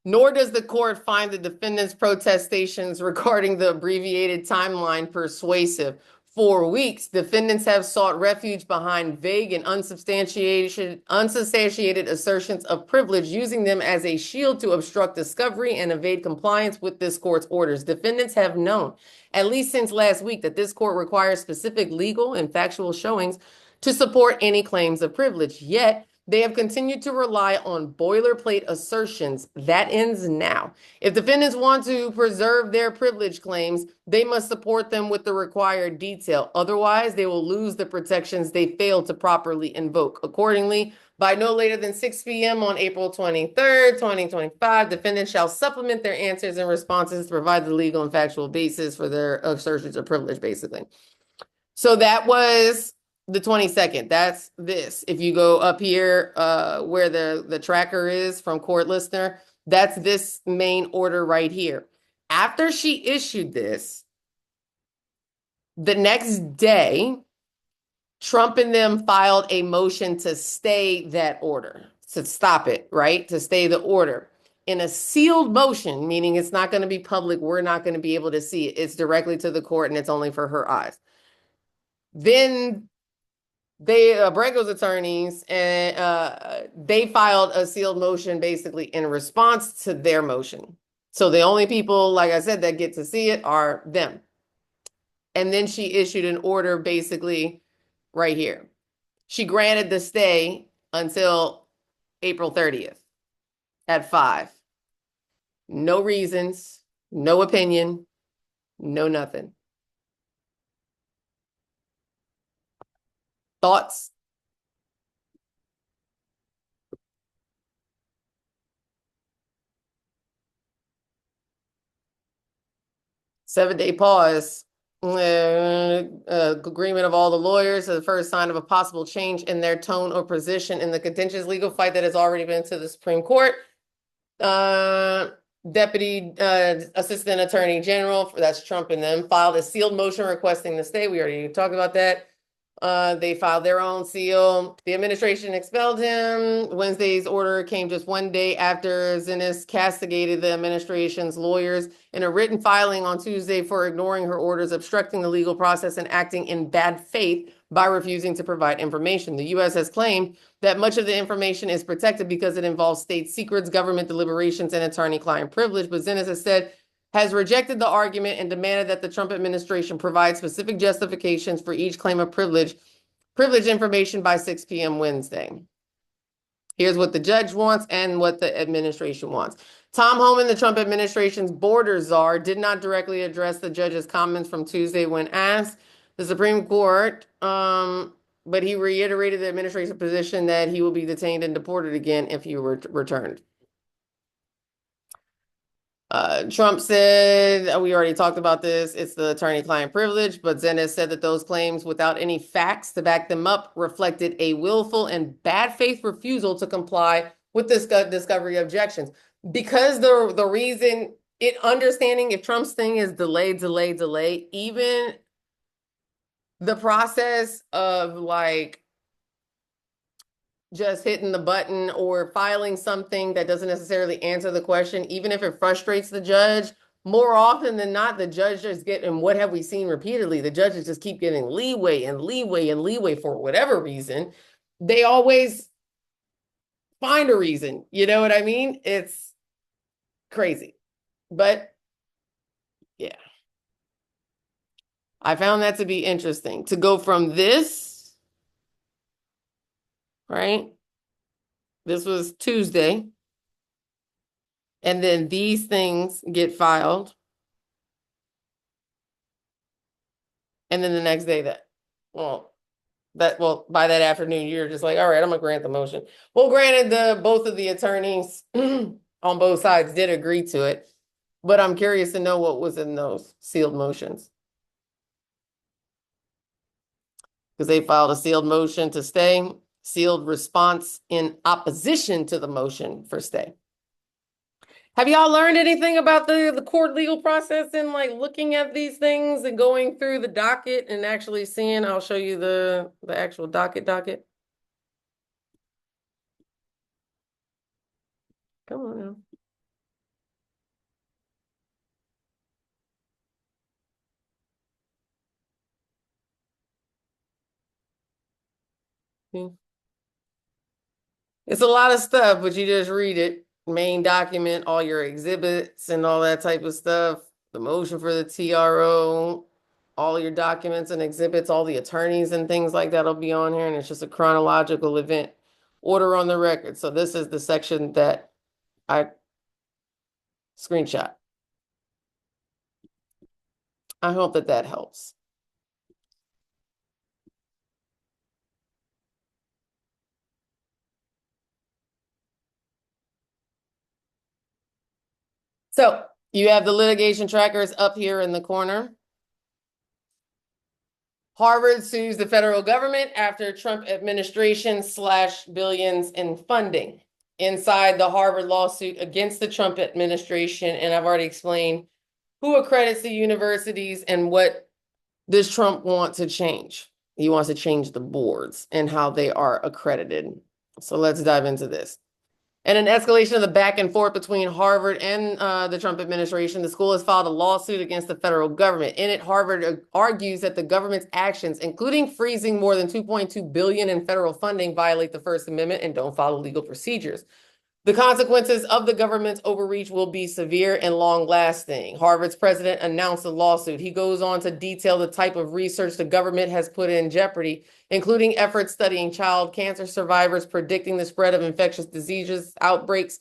nor does the court find the defendant's protestations regarding the abbreviated timeline persuasive. For weeks, defendants have sought refuge behind vague and unsubstantiated assertions of privilege, using them as a shield to obstruct discovery and evade compliance with this court's orders. Defendants have known, at least since last week, that this court requires specific legal and factual showings to support any claims of privilege. Yet, they have continued to rely on boilerplate assertions. That ends now. If defendants want to preserve their privilege claims, they must support them with the required detail. Otherwise, they will lose the protections they failed to properly invoke. Accordingly, by no later than 6 p.m. on April 23rd, 2025, defendants shall supplement their answers and responses to provide the legal and factual basis for their assertions of privilege, basically. So that was the 22nd. That's this. If you go up here where the tracker is from court listener, that's this main order right here. After she issued this, the next day, Trump and them filed a motion to stay that order, to stop it, right? To stay the order in a sealed motion, meaning it's not going to be public. We're not going to be able to see it. It's directly to the court and it's only for her eyes. Then Abrego's attorneys, and they filed a sealed motion basically in response to their motion. So the only people, like I said, that get to see it are them. And then she issued an order basically right here. She granted the stay until April 30th at 5. No reasons, no opinion, no nothing. Thoughts? Seven-day pause. Agreement of all the lawyers, the first sign of a possible change in their tone or position in the contentious legal fight that has already been to the Supreme Court. Deputy Assistant Attorney General, that's Trump and them, filed a sealed motion requesting the stay. We already talked about that. They filed their own seal. The administration expelled him. Wednesday's order came just one day after Zinnes castigated the administration's lawyers in a written filing on Tuesday for ignoring her orders, obstructing the legal process, and acting in bad faith by refusing to provide information. The U.S. has claimed that much of the information is protected because it involves state secrets, government deliberations, and attorney-client privilege, but Zinnes has rejected the argument and demanded that the Trump administration provide specific justifications for each claim of privilege information by 6 p.m. Wednesday. Here's what the judge wants and what the administration wants. Tom Homan, the Trump administration's border czar, did not directly address the judge's comments from Tuesday when asked. The Supreme Court, but he reiterated the administration's position that he will be detained and deported again if he were returned. Trump said, we already talked about this, it's the attorney-client privilege, but Zinnes said that those claims, without any facts to back them up, reflected a willful and bad faith refusal to comply with discovery objections. Because the reason, understanding if Trump's thing is delay, even the process of like just hitting the button or filing something that doesn't necessarily answer the question, even if it frustrates the judge more often than not, the judge just get, and what have we seen repeatedly? The judges just keep getting leeway and leeway and leeway for whatever reason. They always find a reason. You know what I mean? It's crazy. But yeah. I found that to be interesting. To go from this, right? This was Tuesday. And then these things get filed. And then the next day well, by that afternoon, you're just like, all right, I'm gonna grant the motion. Well, granted, both of the attorneys on both sides did agree to it, but I'm curious to know what was in those sealed motions. Because they filed a sealed motion to stay, sealed response in opposition to the motion for stay. Have y'all learned anything about the court legal process and like looking at these things and going through the docket and actually seeing, I'll show you the actual docket. Come on now. It's a lot of stuff, but you just read it. Main document, all your exhibits and all that type of stuff. The motion for the TRO, all your documents and exhibits, all the attorneys and things like that will be on here. And it's just a chronological event order on the record. So this is the section that I screenshot. I hope that helps. So you have the litigation trackers up here in the corner. Harvard sues the federal government after Trump administration slashed billions in funding. Inside the Harvard lawsuit against the Trump administration, and I've already explained who accredits the universities and what does Trump want to change. He wants to change the boards and how they are accredited. So let's dive into this. And an escalation of the back and forth between Harvard and the Trump administration, the school has filed a lawsuit against the federal government. In it, Harvard argues that the government's actions, including freezing more than $2.2 billion in federal funding, violate the First Amendment and don't follow legal procedures. The consequences of the government's overreach will be severe and long-lasting. Harvard's president announced the lawsuit. He goes on to detail the type of research the government has put in jeopardy, including efforts studying child cancer survivors, predicting the spread of infectious diseases outbreaks,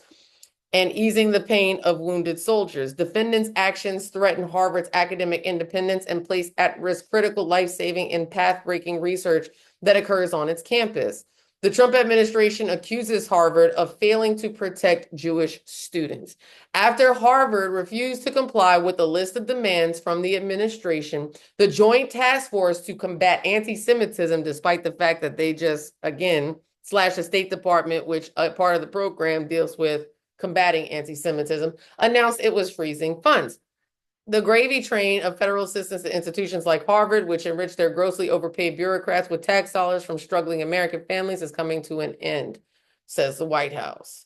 and easing the pain of wounded soldiers. Defendants' actions threaten Harvard's academic independence and place at risk critical life-saving and path-breaking research that occurs on its campus. The Trump administration accuses Harvard of failing to protect Jewish students. After Harvard refused to comply with the list of demands from the administration, the Joint Task Force to Combat Anti-Semitism, despite the fact that they just, again, slashed the State Department, which part of the program deals with combating anti-Semitism, announced it was freezing funds. The gravy train of federal assistance to institutions like Harvard, which enrich their grossly overpaid bureaucrats with tax dollars from struggling American families, is coming to an end, says the White House.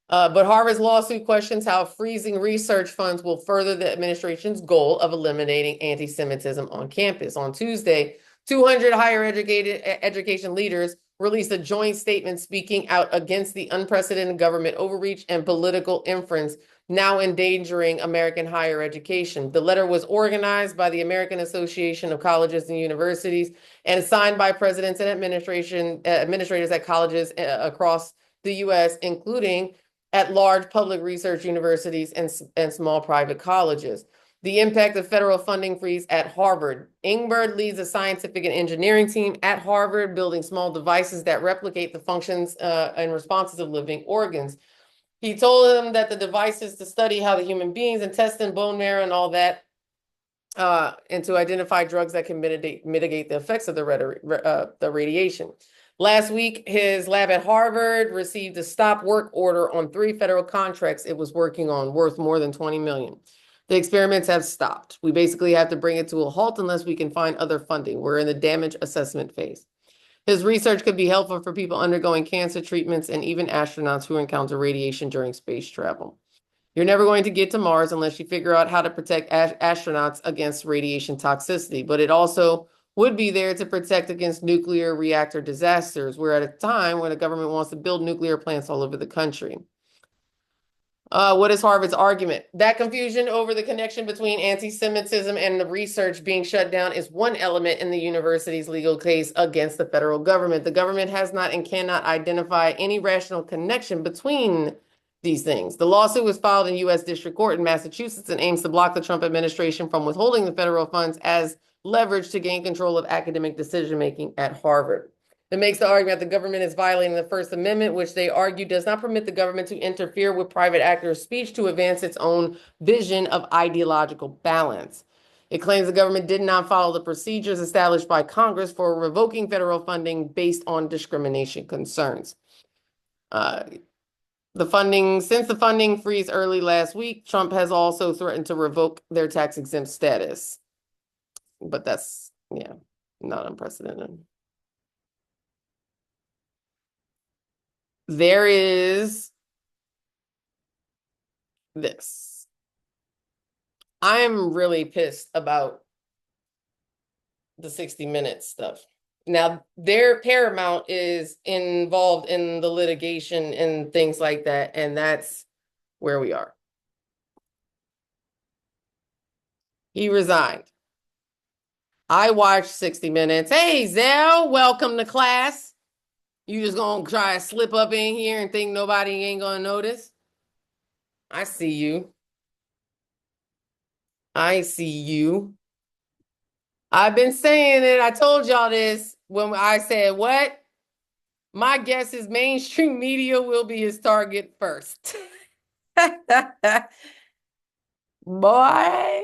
But Harvard's lawsuit questions how freezing research funds will further the administration's goal of eliminating anti-Semitism on campus. On Tuesday, 200 higher education leaders released a joint statement speaking out against the unprecedented government overreach and political inference now endangering American higher education. The letter was organized by the American Association of Colleges and Universities and signed by presidents and administrators at colleges across the U.S., including at large public research universities and small private colleges. The impact of federal funding freeze at Harvard. Ingberg leads a scientific and engineering team at Harvard, building small devices that replicate the functions and responses of living organs. He told them that the devices to study how the human beings, intestine, bone marrow, and all that, and to identify drugs that can mitigate the effects of the radiation. Last week, his lab at Harvard received a stop work order on 3 federal contracts it was working on, worth more than $20 million. The experiments have stopped. We basically have to bring it to a halt unless we can find other funding. We're in the damage assessment phase. His research could be helpful for people undergoing cancer treatments and even astronauts who encounter radiation during space travel. You're never going to get to Mars unless you figure out how to protect astronauts against radiation toxicity, but it also would be there to protect against nuclear reactor disasters. We're at a time when the government wants to build nuclear plants all over the country. What is Harvard's argument? That confusion over the connection between anti-Semitism and the research being shut down is one element in the university's legal case against the federal government. The government has not and cannot identify any rational connection between these things. The lawsuit was filed in U.S. District Court in Massachusetts and aims to block the Trump administration from withholding the federal funds as leverage to gain control of academic decision-making at Harvard. It makes the argument that the government is violating the First Amendment, which they argue does not permit the government to interfere with private actors' speech to advance its own vision of ideological balance. It claims the government did not follow the procedures established by Congress for revoking federal funding based on discrimination concerns. Since the funding freeze early last week, Trump has also threatened to revoke their tax-exempt status. But that's, yeah, not unprecedented. There is this. I'm really pissed about the 60 Minutes stuff. Now, their Paramount is involved in the litigation and things like that, and that's where we are. He resigned. I watched 60 Minutes. Hey, Zell, welcome to class. You just gonna try to slip up in here and think nobody ain't gonna notice? I see you. I see you. I've been saying it. I told y'all this when I said, what? My guess is mainstream media will be his target first. Boy.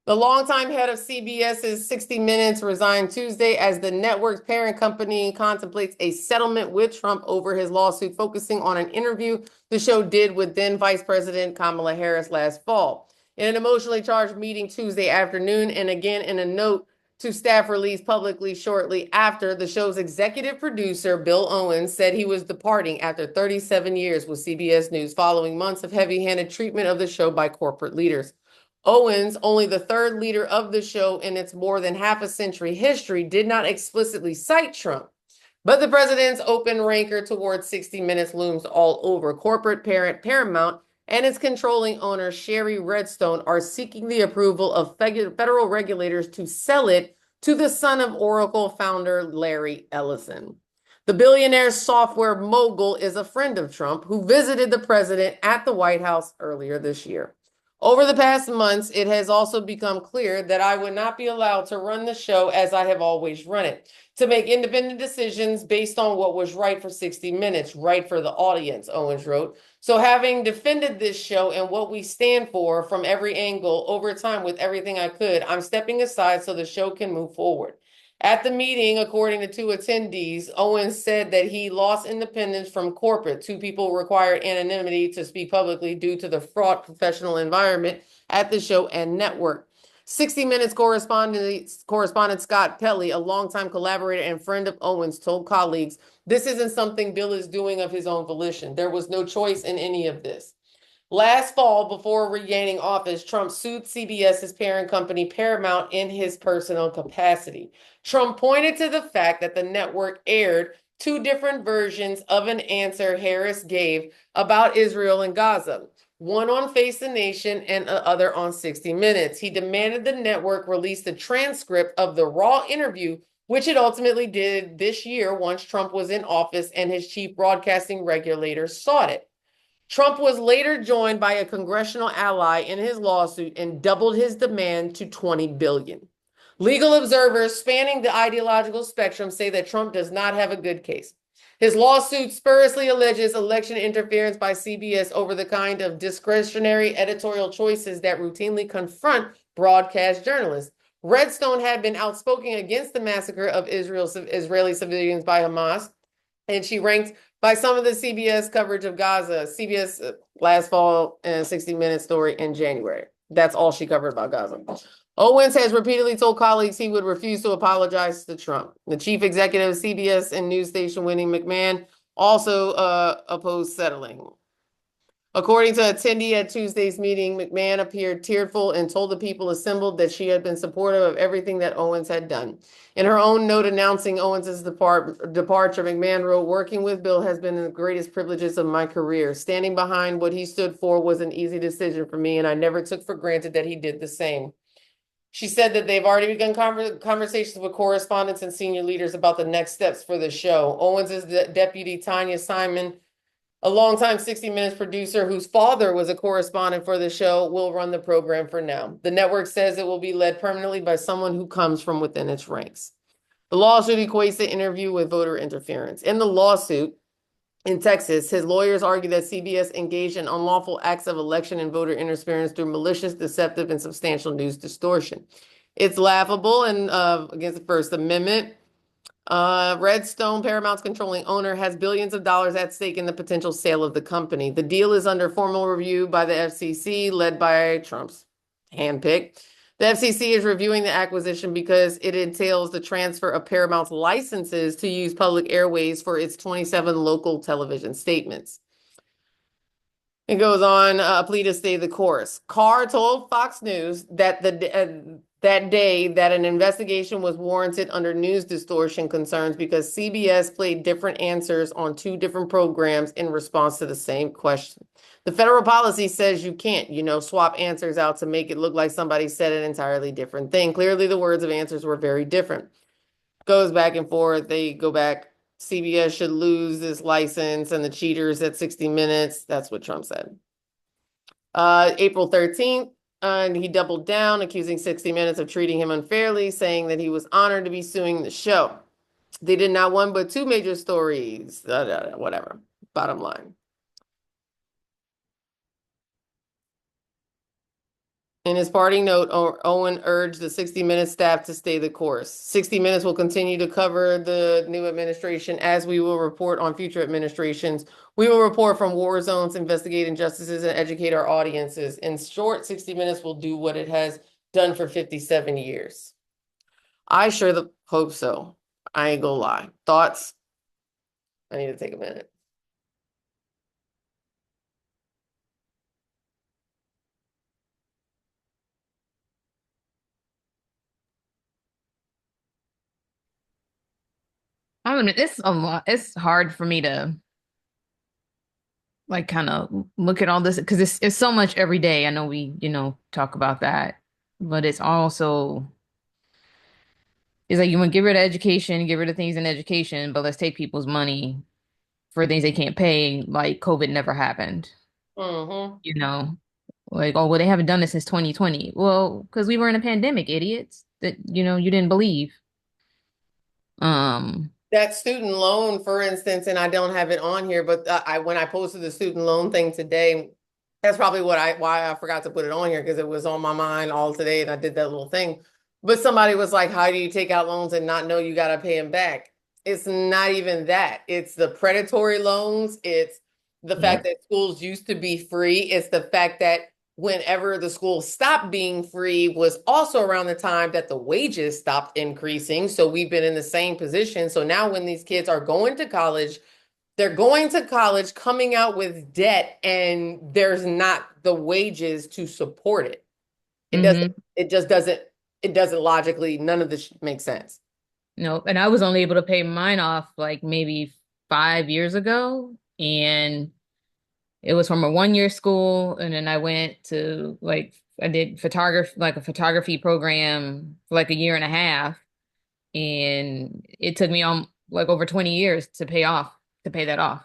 The longtime head of CBS's 60 Minutes resigned Tuesday as the network's parent company contemplates a settlement with Trump over his lawsuit, focusing on an interview the show did with then Vice President Kamala Harris last fall. In an emotionally charged meeting Tuesday afternoon, and again in a note to staff released publicly shortly after, the show's executive producer, Bill Owens, said he was departing after 37 years with CBS News following months of heavy-handed treatment of the show by corporate leaders. Owens, only the third leader of the show in its more than half a century history, did not explicitly cite Trump. But the president's open rancor towards 60 Minutes looms all over. Corporate parent Paramount and its controlling owner, Sherry Redstone, are seeking the approval of federal regulators to sell it to the son of Oracle founder Larry Ellison. The billionaire software mogul is a friend of Trump who visited the president at the White House earlier this year. Over the past months, it has also become clear that I would not be allowed to run the show as I have always run it, to make independent decisions based on what was right for 60 Minutes, right for the audience, Owens wrote. So having defended this show and what we stand for from every angle over time with everything I could, I'm stepping aside so the show can move forward. At the meeting, according to two attendees, Owens said that he lost independence from corporate. Two people required anonymity to speak publicly due to the fraught professional environment at the show and network. 60 Minutes correspondent Scott Pelley, a longtime collaborator and friend of Owens, told colleagues, "This isn't something Bill is doing of his own volition. There was no choice in any of this." Last fall, before regaining office, Trump sued CBS's parent company Paramount in his personal capacity. Trump pointed to the fact that the network aired two different versions of an answer Harris gave about Israel and Gaza, one on Face the Nation and the other on 60 Minutes. He demanded the network release the transcript of the raw interview, which it ultimately did this year once Trump was in office and his chief broadcasting regulator sought it. Trump was later joined by a congressional ally in his lawsuit and doubled his demand to $20 billion. Legal observers spanning the ideological spectrum say that Trump does not have a good case. His lawsuit spuriously alleges election interference by CBS over the kind of discretionary editorial choices that routinely confront broadcast journalists. Redstone had been outspoken against the massacre of Israeli civilians by Hamas, and she ranked by some of the CBS coverage of Gaza. CBS last fall and 60 Minutes story in January. That's all she covered about Gaza. Owens has repeatedly told colleagues he would refuse to apologize to Trump. The chief executive of CBS and news station Winnie McMahon also opposed settling. According to attendee at Tuesday's meeting, McMahon appeared tearful and told the people assembled that she had been supportive of everything that Owens had done. In her own note announcing Owens's departure, McMahon wrote, "Working with Bill has been the greatest privileges of my career. Standing behind what he stood for was an easy decision for me, and I never took for granted that he did the same." She said that they've already begun conversations with correspondents and senior leaders about the next steps for the show. Owens's deputy, Tanya Simon, a longtime 60 Minutes producer whose father was a correspondent for the show, will run the program for now. The network says it will be led permanently by someone who comes from within its ranks. The lawsuit equates the interview with voter interference. In the lawsuit in Texas, his lawyers argue that CBS engaged in unlawful acts of election and voter interference through malicious, deceptive, and substantial news distortion. It's laughable and against the First Amendment. Redstone, Paramount's controlling owner, has billions of dollars at stake in the potential sale of the company. The deal is under formal review by the FCC, led by Trump's handpick. The FCC is reviewing the acquisition because it entails the transfer of Paramount's licenses to use public airways for its 27 local television statements. It goes on, a plea to stay the course. Carr told Fox News that that day that an investigation was warranted under news distortion concerns because CBS played different answers on two different programs in response to the same question. The federal policy says you can't, swap answers out to make it look like somebody said an entirely different thing. Clearly, the words of answers were very different. Goes back and forth. They go back. CBS should lose this license and the cheaters at 60 Minutes. That's what Trump said. April 13th, and he doubled down, accusing 60 Minutes of treating him unfairly, saying that he was honored to be suing the show. They did not one but two major stories. Whatever. Bottom line. In his parting note, Owen urged the 60 Minutes staff to stay the course. 60 Minutes will continue to cover the new administration as we will report on future administrations. We will report from war zones, investigate injustices, and educate our audiences. In short, 60 Minutes will do what it has done for 57 years. I sure hope so. I ain't gonna lie. Thoughts? I need to take a minute. I mean, it's a lot. It's hard for me to like kind of look at all this because it's so much every day. I know we, talk about that, but it's also it's like you want to get rid of education, get rid of things in education, but let's take people's money for things they can't pay, like COVID never happened. Mm-hmm. Like, oh, well, they haven't done this since 2020. Well, because we were in a pandemic, idiots, that, you didn't believe. Um, That student loan, for instance, and I don't have it on here, but when I posted the student loan thing today, that's probably why I forgot to put it on here because it was on my mind all today and I did that little thing. But somebody was like, "How do you take out loans and not know you got to pay them back?" It's not even that. It's the predatory loans. It's the fact yep. that schools used to be free. It's the fact that whenever the school stopped being free was also around the time that the wages stopped increasing. So we've been in the same position. So now when these kids are going to college, they're going to college, coming out with debt, and there's not the wages to support it. Mm-hmm. It doesn't logically, none of this makes sense. No, and I was only able to pay mine off like maybe 5 years ago, and it was from a 1 year school, and then I went to like I did photography, like a photography program for like a year and a half, and it took me on like over 20 years to pay that off.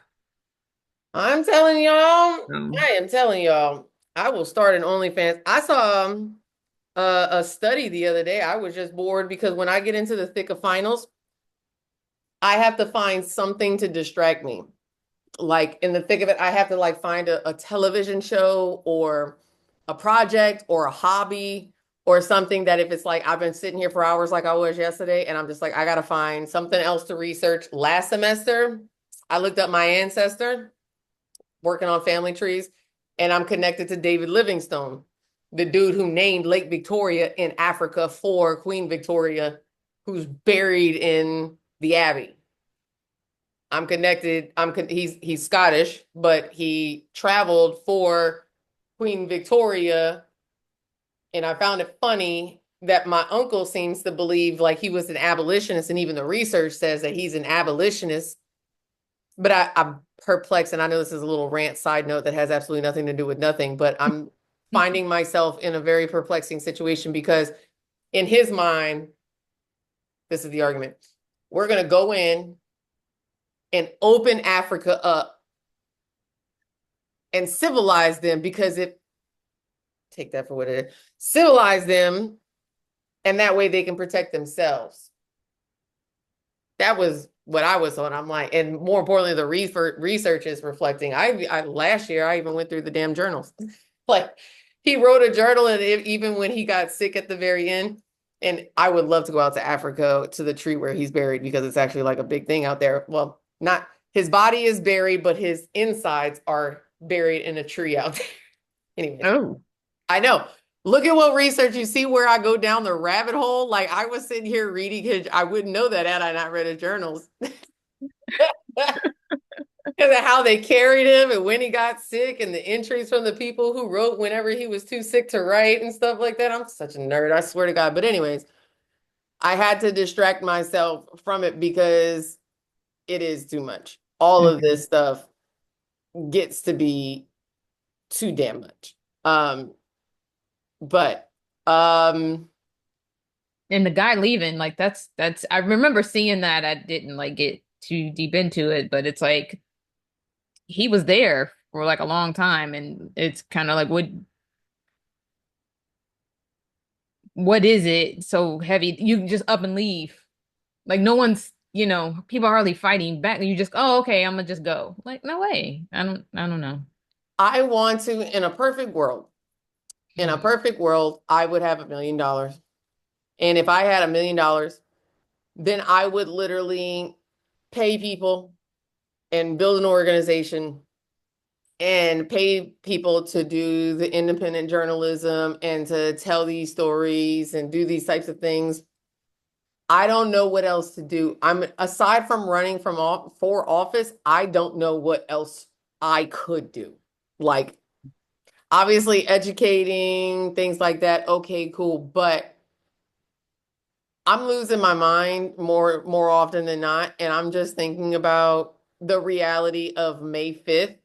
I'm telling y'all, Um, I am telling y'all, I will start an OnlyFans. I saw a study the other day. I was just bored because when I get into the thick of finals, I have to find something to distract me. Like in the thick of it, I have to like find a television show or a project or a hobby or something that if it's like I've been sitting here for hours like I was yesterday and I'm just like, I gotta find something else to research. Last semester, I looked up my ancestor, working on family trees, and I'm connected to David Livingstone, the dude who named Lake Victoria in Africa for Queen Victoria, who's buried in the Abbey. I'm connected. He's Scottish, but he traveled for Queen Victoria. And I found it funny that my uncle seems to believe like he was an abolitionist, and even the research says that he's an abolitionist. But I'm perplexed, and I know this is a little rant side note that has absolutely nothing to do with nothing, but I'm finding myself in a very perplexing situation because in his mind, this is the argument. We're going to go in and open Africa up and civilize them because take that for what it is, civilize them, and that way they can protect themselves. That was what I was on. I'm like, and more importantly, the research is reflecting. I last year I even went through the damn journals. Like he wrote a journal, and even when he got sick at the very end, and I would love to go out to Africa to the tree where he's buried because it's actually like a big thing out there. Well, not his body is buried, but his insides are buried in a tree out there. Anyways, Oh. I know. Look at what research you see where I go down the rabbit hole. Like I was sitting here reading because I wouldn't know that had I not read his journals. Because of how they carried him and when he got sick and the entries from the people who wrote whenever he was too sick to write and stuff like that. I'm such a nerd, I swear to God. But anyways, I had to distract myself from it because it is too much. All of this stuff gets to be too damn much. But And the guy leaving, like that's I remember seeing that. I didn't like get too deep into it, but it's like he was there for like a long time, and it's kind of like what is it so heavy? You just up and leave. Like no one's, people are hardly fighting back. You just, oh, okay, I'm gonna just go. Like, no way. I don't know. I want to, in a perfect world, I would have $1 million. And if I had $1 million, then I would literally pay people and build an organization and pay people to do the independent journalism and to tell these stories and do these types of things. I don't know what else to do. I'm aside from running for office, I don't know what else I could do. Like obviously educating, things like that. Okay, cool. But I'm losing my mind more often than not. And I'm just thinking about the reality of May 5th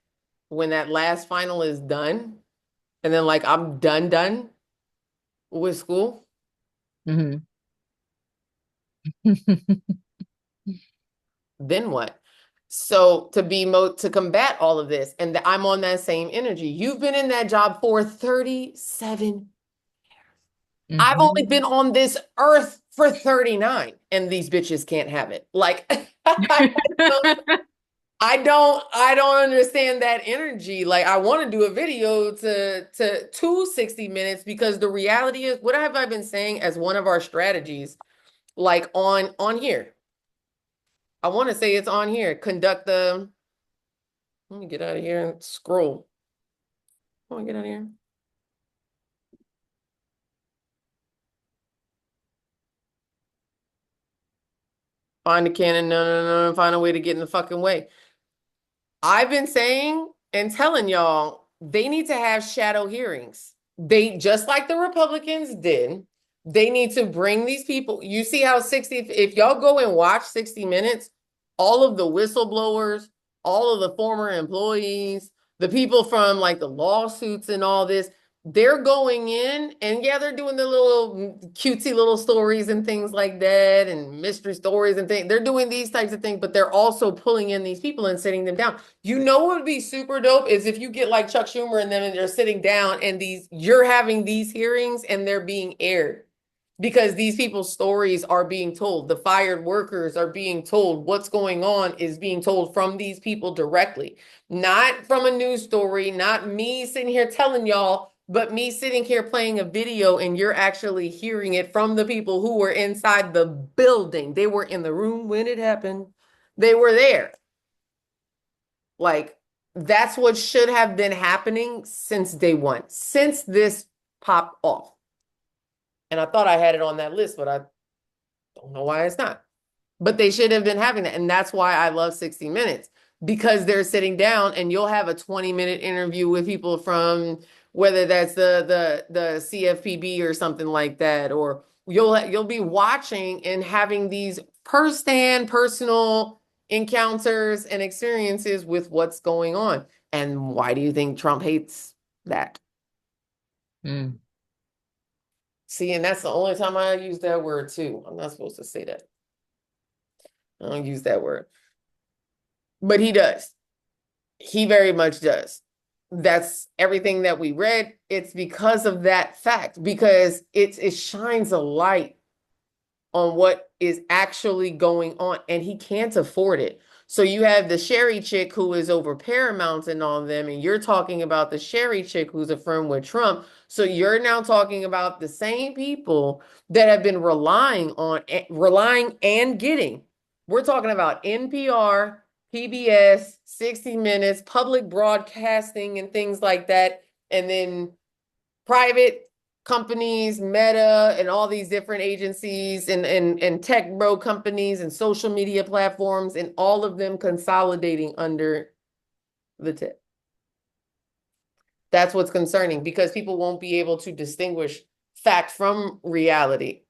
when that last final is done. And then like I'm done with school. Hmm. Then what? So to combat all of this, and I'm on that same energy. You've been in that job for 37. I've only been on this earth for 39, and these bitches can't have it. Like I don't understand that energy. Like I want to do a video to 60 minutes because the reality is, what have I been saying as one of our strategies, like on here? I want to say it's on here. Let me get out of here and scroll. I want to get out of here. Find the cannon. No. Find a way to get in the fucking way. I've been saying and telling y'all they need to have shadow hearings. They just like the Republicans did. They need to bring these people. You see how 60, if y'all go and watch 60 Minutes, all of the whistleblowers, all of the former employees, the people from like the lawsuits and all this, they're going in and yeah, they're doing the little cutesy little stories and things like that and mystery stories and things. They're doing these types of things, but they're also pulling in these people and sitting them down. You know what would be super dope is if you get like Chuck Schumer and them and they're sitting down and you're having these hearings and they're being aired because these people's stories are being told. The fired workers are being told. What's going on is being told from these people directly, not from a news story, not me sitting here telling y'all, but me sitting here playing a video and you're actually hearing it from the people who were inside the building. They were in the room when it happened. They were there. Like, that's what should have been happening since day one, since this popped off. And I thought I had it on that list, but I don't know why it's not. But they should have been having that. And that's why I love 60 Minutes, because they're sitting down and you'll have a 20-minute interview with people from whether that's the CFPB or something like that, or you'll be watching and having these firsthand personal encounters and experiences with what's going on. And why do you think Trump hates that? Mm. See, and that's the only time I use that word too. I'm not supposed to say that. I don't use that word. But he does. He very much does. That's everything that we read. It's because of that fact, because it shines a light on what is actually going on, and he can't afford it. So you have the Sherry chick who is over Paramount and all of them, and you're talking about the Sherry chick who's a friend with Trump. So you're now talking about the same people that have been relying and getting. We're talking about NPR, PBS, 60 Minutes, public broadcasting, and things like that, and then private companies, Meta, and all these different agencies and tech bro companies and social media platforms, and all of them consolidating under the tip. That's what's concerning, because people won't be able to distinguish fact from reality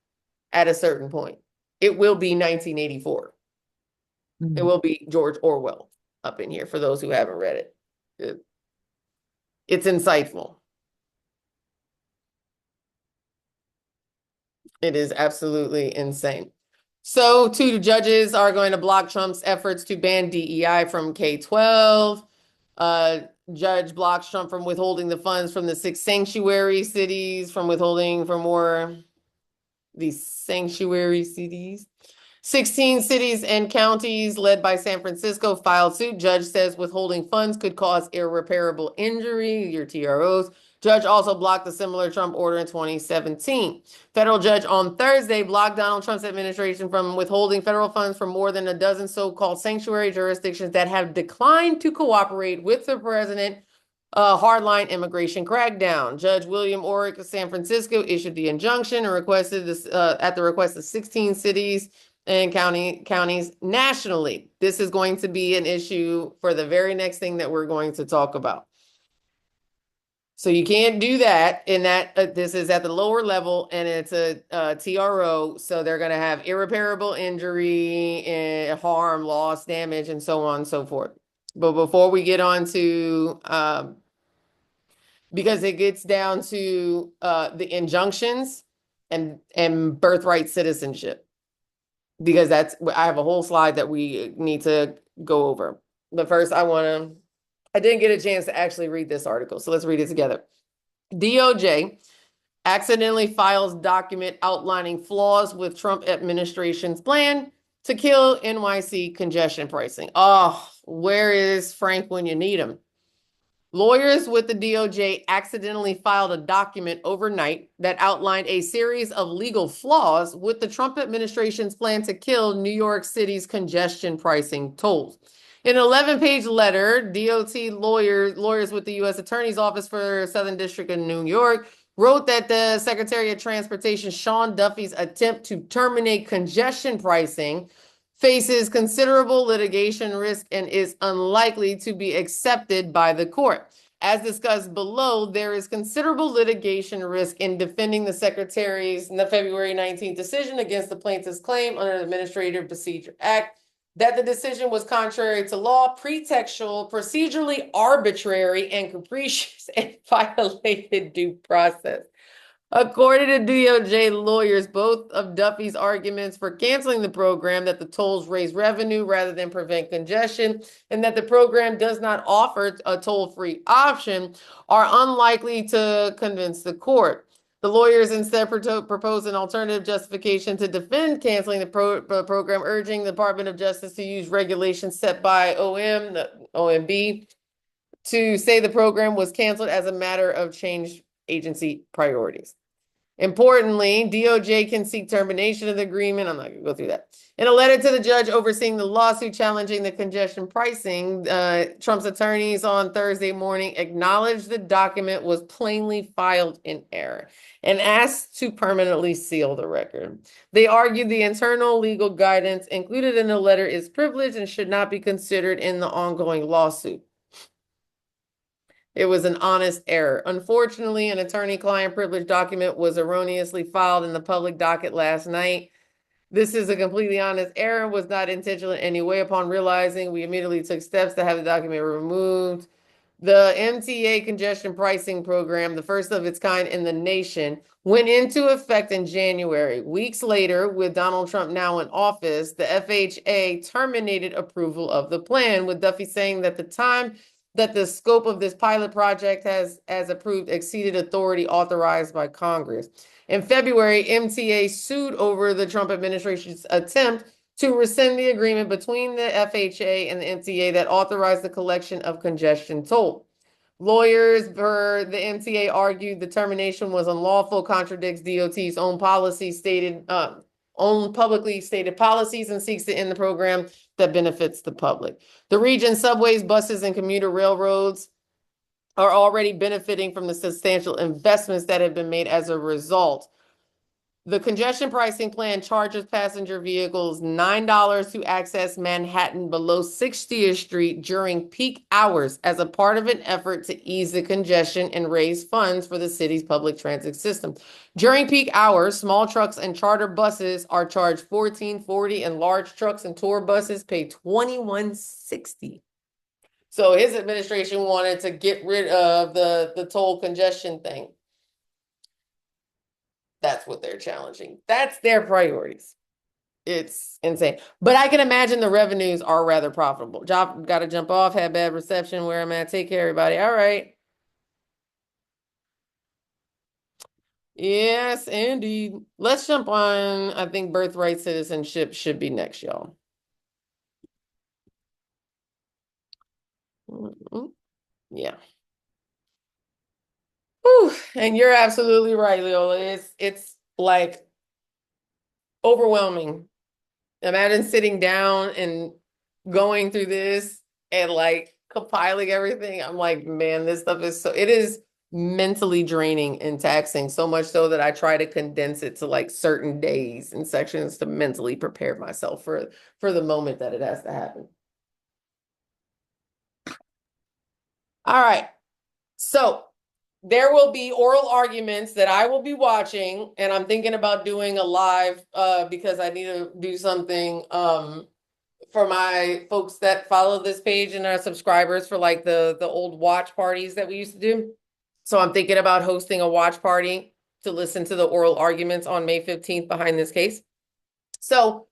at a certain point. It will be 1984. It will be George Orwell up in here for those who haven't read it. It's insightful. It is absolutely insane. So, two judges are going to block Trump's efforts to ban DEI from K-12. Judge blocks Trump from withholding the funds from the 6 sanctuary cities, from withholding for more these sanctuary cities. 16 cities and counties led by San Francisco filed suit. Judge says withholding funds could cause irreparable injury, your TROs. Judge also blocked a similar Trump order in 2017. Federal judge on Thursday blocked Donald Trump's administration from withholding federal funds from more than a dozen so-called sanctuary jurisdictions that have declined to cooperate with the president hardline immigration crackdown. Judge William Orrick of San Francisco issued the injunction and requested this at the request of 16 cities and counties nationally. This is going to be an issue for the very next thing that we're going to talk about. So you can't do that in that this is at the lower level and it's a TRO. So they're going to have irreparable injury and harm, loss, damage, and so on and so forth. But before we get on to, because it gets down to the injunctions and birthright citizenship, because I have a whole slide that we need to go over. But first I didn't get a chance to actually read this article, so let's read it together. DOJ accidentally files document outlining flaws with Trump administration's plan to kill NYC congestion pricing. Oh, where is Frank when you need him? Lawyers with the DOJ accidentally filed a document overnight that outlined a series of legal flaws with the Trump administration's plan to kill New York City's congestion pricing tolls. In an 11-page letter, DOT lawyers with the U.S. Attorney's Office for Southern District of New York wrote that the Secretary of Transportation, Sean Duffy's attempt to terminate congestion pricing faces considerable litigation risk and is unlikely to be accepted by the court. As discussed below, there is considerable litigation risk in defending the Secretary's February 19th decision against the plaintiff's claim under the Administrative Procedure Act that the decision was contrary to law, pretextual, procedurally arbitrary, and capricious, and violated due process. According to DOJ lawyers, both of Duffy's arguments for canceling the program, that the tolls raise revenue rather than prevent congestion, and that the program does not offer a toll-free option, are unlikely to convince the court. The lawyers instead propose an alternative justification to defend canceling the program, urging the Department of Justice to use regulations set by the OMB, to say the program was canceled as a matter of changed agency priorities. Importantly, DOJ can seek termination of the agreement. I'm not going to go through that. In a letter to the judge overseeing the lawsuit challenging the congestion pricing, Trump's attorneys on Thursday morning acknowledged the document was plainly filed in error and asked to permanently seal the record. They argued the internal legal guidance included in the letter is privileged and should not be considered in the ongoing lawsuit. It was an honest error. Unfortunately, an attorney-client privilege document was erroneously filed in the public docket last night. This is a completely honest error, was not intentional in any way. Upon realizing, we immediately took steps to have the document removed. The MTA congestion pricing program, the first of its kind in the nation, went into effect in January. Weeks later, with Donald Trump now in office, the FHA terminated approval of the plan, with Duffy saying that the time that the scope of this pilot project has, as approved, exceeded authority authorized by Congress. In February, MTA sued over the Trump administration's attempt to rescind the agreement between the FHA and the MTA that authorized the collection of congestion toll. Lawyers for the MTA argued the termination was unlawful, contradicts DOT's own policy stated, own publicly stated policies, and seeks to end the program that benefits the public. The region's subways, buses, and commuter railroads are already benefiting from the substantial investments that have been made as a result. The congestion pricing plan charges passenger vehicles $9 to access Manhattan below 60th Street during peak hours as a part of an effort to ease the congestion and raise funds for the city's public transit system. During peak hours, small trucks and charter buses are charged $14.40 and large trucks and tour buses pay $21.60. So his administration wanted to get rid of the toll congestion thing. That's what they're challenging. That's their priorities. It's insane. But I can imagine the revenues are rather profitable. Job got to jump off, had bad reception where I'm at. Take care, everybody. All right. Yes, indeed. Let's jump on. I think birthright citizenship should be next, y'all. Yeah. Whew. And you're absolutely right, Leola. It's like overwhelming. Imagine sitting down and going through this and like compiling everything. I'm like, man, this stuff is it is mentally draining and taxing, so much so that I try to condense it to like certain days and sections to mentally prepare myself for the moment that it has to happen. All right. So there will be oral arguments that I will be watching, and I'm thinking about doing a live because I need to do something for my folks that follow this page and are subscribers for like the old watch parties that we used to do. So I'm thinking about hosting a watch party to listen to the oral arguments on May 15th behind this case. So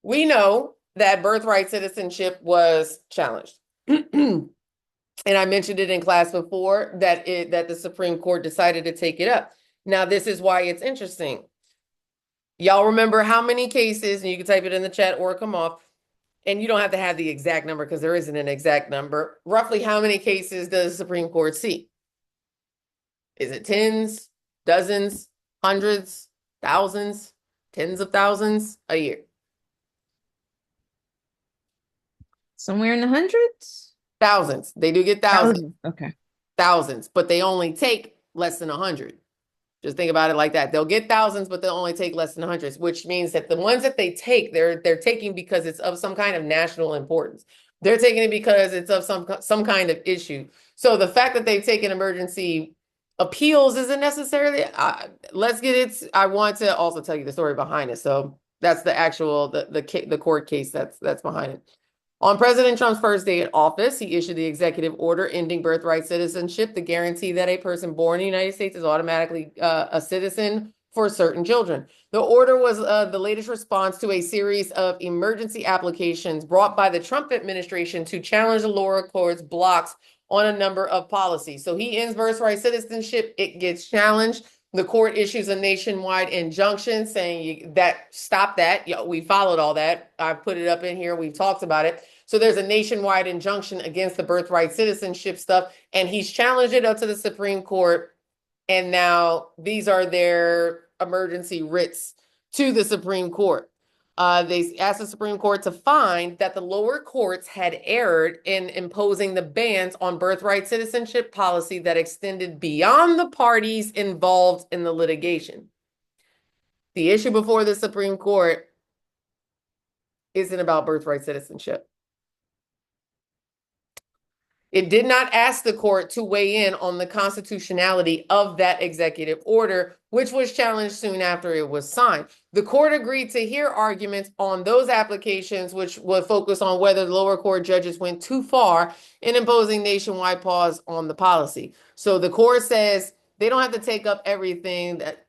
we know that birthright citizenship was challenged. And I mentioned it in class before that the Supreme Court decided to take it up. Now, this is why it's interesting. Y'all remember how many cases, and you can type it in the chat or come off, and you don't have to have the exact number because there isn't an exact number. Roughly how many cases does the Supreme Court see? Is it tens, dozens, hundreds, thousands, tens of thousands a year? Somewhere in the hundreds? Thousands. They do get thousands. Okay. Thousands, but they only take less than 100. Just think about it like that. They'll get thousands, but they'll only take less than hundreds, which means that the ones that they take, they're taking because it's of some kind of national importance. They're taking it because it's of some kind of issue. So the fact that they've taken emergency appeals isn't necessarily. Let's get it. I want to also tell you the story behind it. So that's the actual the court case that's behind it. On President Trump's first day in office, he issued the executive order ending birthright citizenship, the guarantee that a person born in the United States is automatically a citizen for certain children. The order was the latest response to a series of emergency applications brought by the Trump administration to challenge the lower court's blocks on a number of policies. So he ends birthright citizenship, it gets challenged. The court issues a nationwide injunction saying that stop that. We followed all that. I put it up in here. We've talked about it. So there's a nationwide injunction against the birthright citizenship stuff, and he's challenged it up to the Supreme Court. And now these are their emergency writs to the Supreme Court. They asked the Supreme Court to find that the lower courts had erred in imposing the bans on birthright citizenship policy that extended beyond the parties involved in the litigation. The issue before the Supreme Court isn't about birthright citizenship. It did not ask the court to weigh in on the constitutionality of that executive order, which was challenged soon after it was signed. The court agreed to hear arguments on those applications, which would focus on whether the lower court judges went too far in imposing nationwide pause on the policy. So the court says they don't have to take up everything that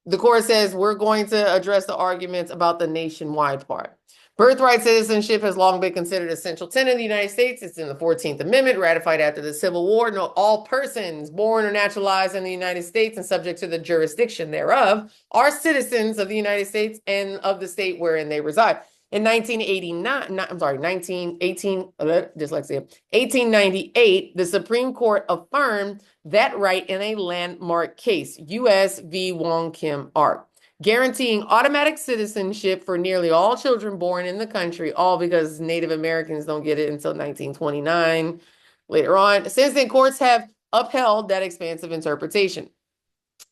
the court says we're going to address the arguments about the nationwide part. Birthright citizenship has long been considered an essential tenet of the United States. It's in the 14th Amendment, ratified after the Civil War. No, all persons born or naturalized in the United States and subject to the jurisdiction thereof are citizens of the United States and of the state wherein they reside. In 1898, the Supreme Court affirmed that right in a landmark case, U.S. v. Wong Kim Ark, guaranteeing automatic citizenship for nearly all children born in the country, all because Native Americans don't get it until 1929. Later on, since then, courts have upheld that expansive interpretation.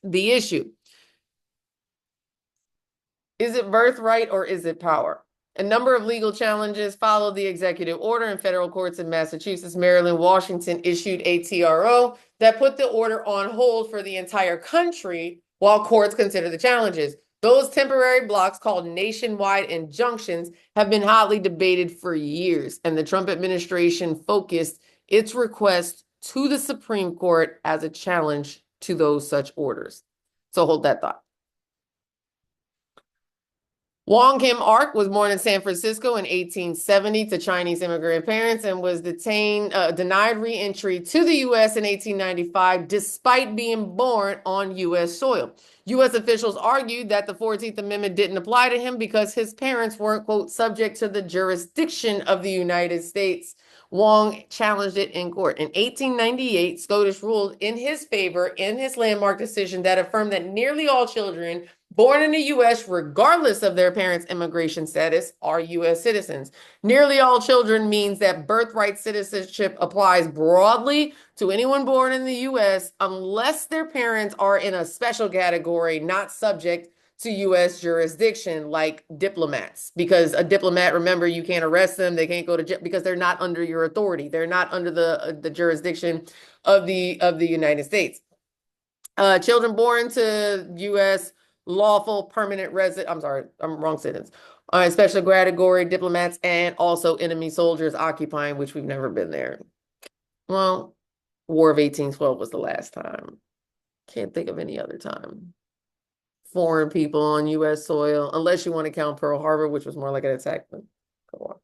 The issue, is it birthright or is it power? A number of legal challenges followed the executive order, and federal courts in Massachusetts, Maryland, Washington issued a TRO that put the order on hold for the entire country while courts consider the challenges. Those temporary blocks, called nationwide injunctions, have been hotly debated for years, and the Trump administration focused its request to the Supreme Court as a challenge to those such orders. So hold that thought. Wong Kim Ark was born in San Francisco in 1870 to Chinese immigrant parents and was denied re-entry to the U.S. in 1895 despite being born on U.S. soil. U.S. officials argued that the 14th Amendment didn't apply to him because his parents weren't, quote, subject to the jurisdiction of the United States. Wong challenged it in court. In 1898, SCOTUS ruled in his favor in his landmark decision that affirmed that nearly all children born in the U.S., regardless of their parents' immigration status, are U.S. citizens. Nearly all children means that birthright citizenship applies broadly to anyone born in the U.S. unless their parents are in a special category not subject to U.S. jurisdiction, like diplomats. Because a diplomat, remember, you can't arrest them, they can't go to jail because they're not under your authority. They're not under the jurisdiction of the United States. Children born to U.S. lawful permanent resident, I'm sorry, I'm wrong sentence. Special category diplomats and also enemy soldiers occupying, which we've never been there. Well, War of 1812 was the last time. Can't think of any other time. Foreign people on U.S. soil, unless you want to count Pearl Harbor, which was more like an attack. But go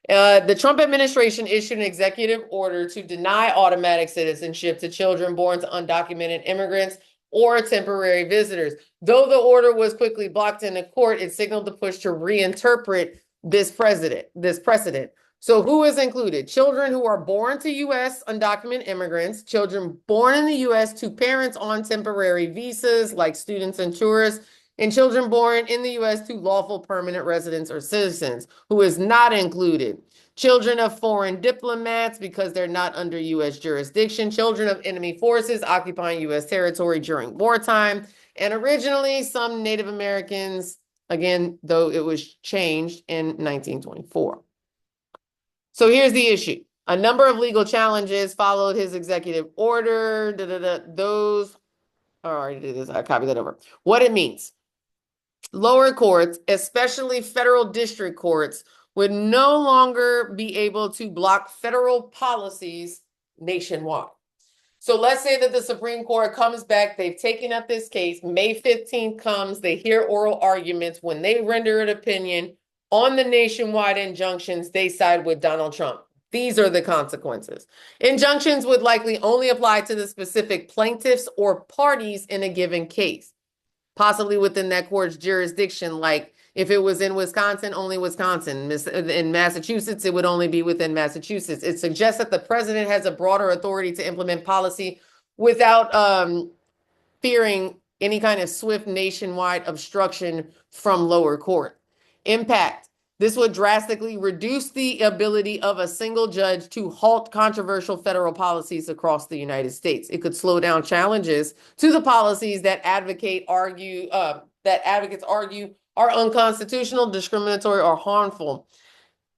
on. The Trump administration issued an executive order to deny automatic citizenship to children born to undocumented immigrants or temporary visitors. Though the order was quickly blocked in the court, it signaled the push to reinterpret this precedent. So who is included? Children who are born to U.S. undocumented immigrants, children born in the U.S. to parents on temporary visas like students and tourists, and children born in the U.S. to lawful permanent residents or citizens. Who is not included? Children of foreign diplomats because they're not under U.S. jurisdiction, children of enemy forces occupying U.S. territory during wartime, and originally some Native Americans, again, though it was changed in 1924. So here's the issue. A number of legal challenges followed his executive order. Those, I already did this, I copied that over. What it means. Lower courts, especially federal district courts, would no longer be able to block federal policies nationwide. So let's say that the Supreme Court comes back, they've taken up this case, May 15th comes, they hear oral arguments. When they render an opinion on the nationwide injunctions, they side with Donald Trump. These are the consequences. Injunctions would likely only apply to the specific plaintiffs or parties in a given case, possibly within that court's jurisdiction. Like if it was in Wisconsin, only Wisconsin. In Massachusetts, it would only be within Massachusetts. It suggests that the president has a broader authority to implement policy without fearing any kind of swift nationwide obstruction from lower court. Impact. This would drastically reduce the ability of a single judge to halt controversial federal policies across the United States. It could slow down challenges to the policies that advocates argue are unconstitutional, discriminatory, or harmful.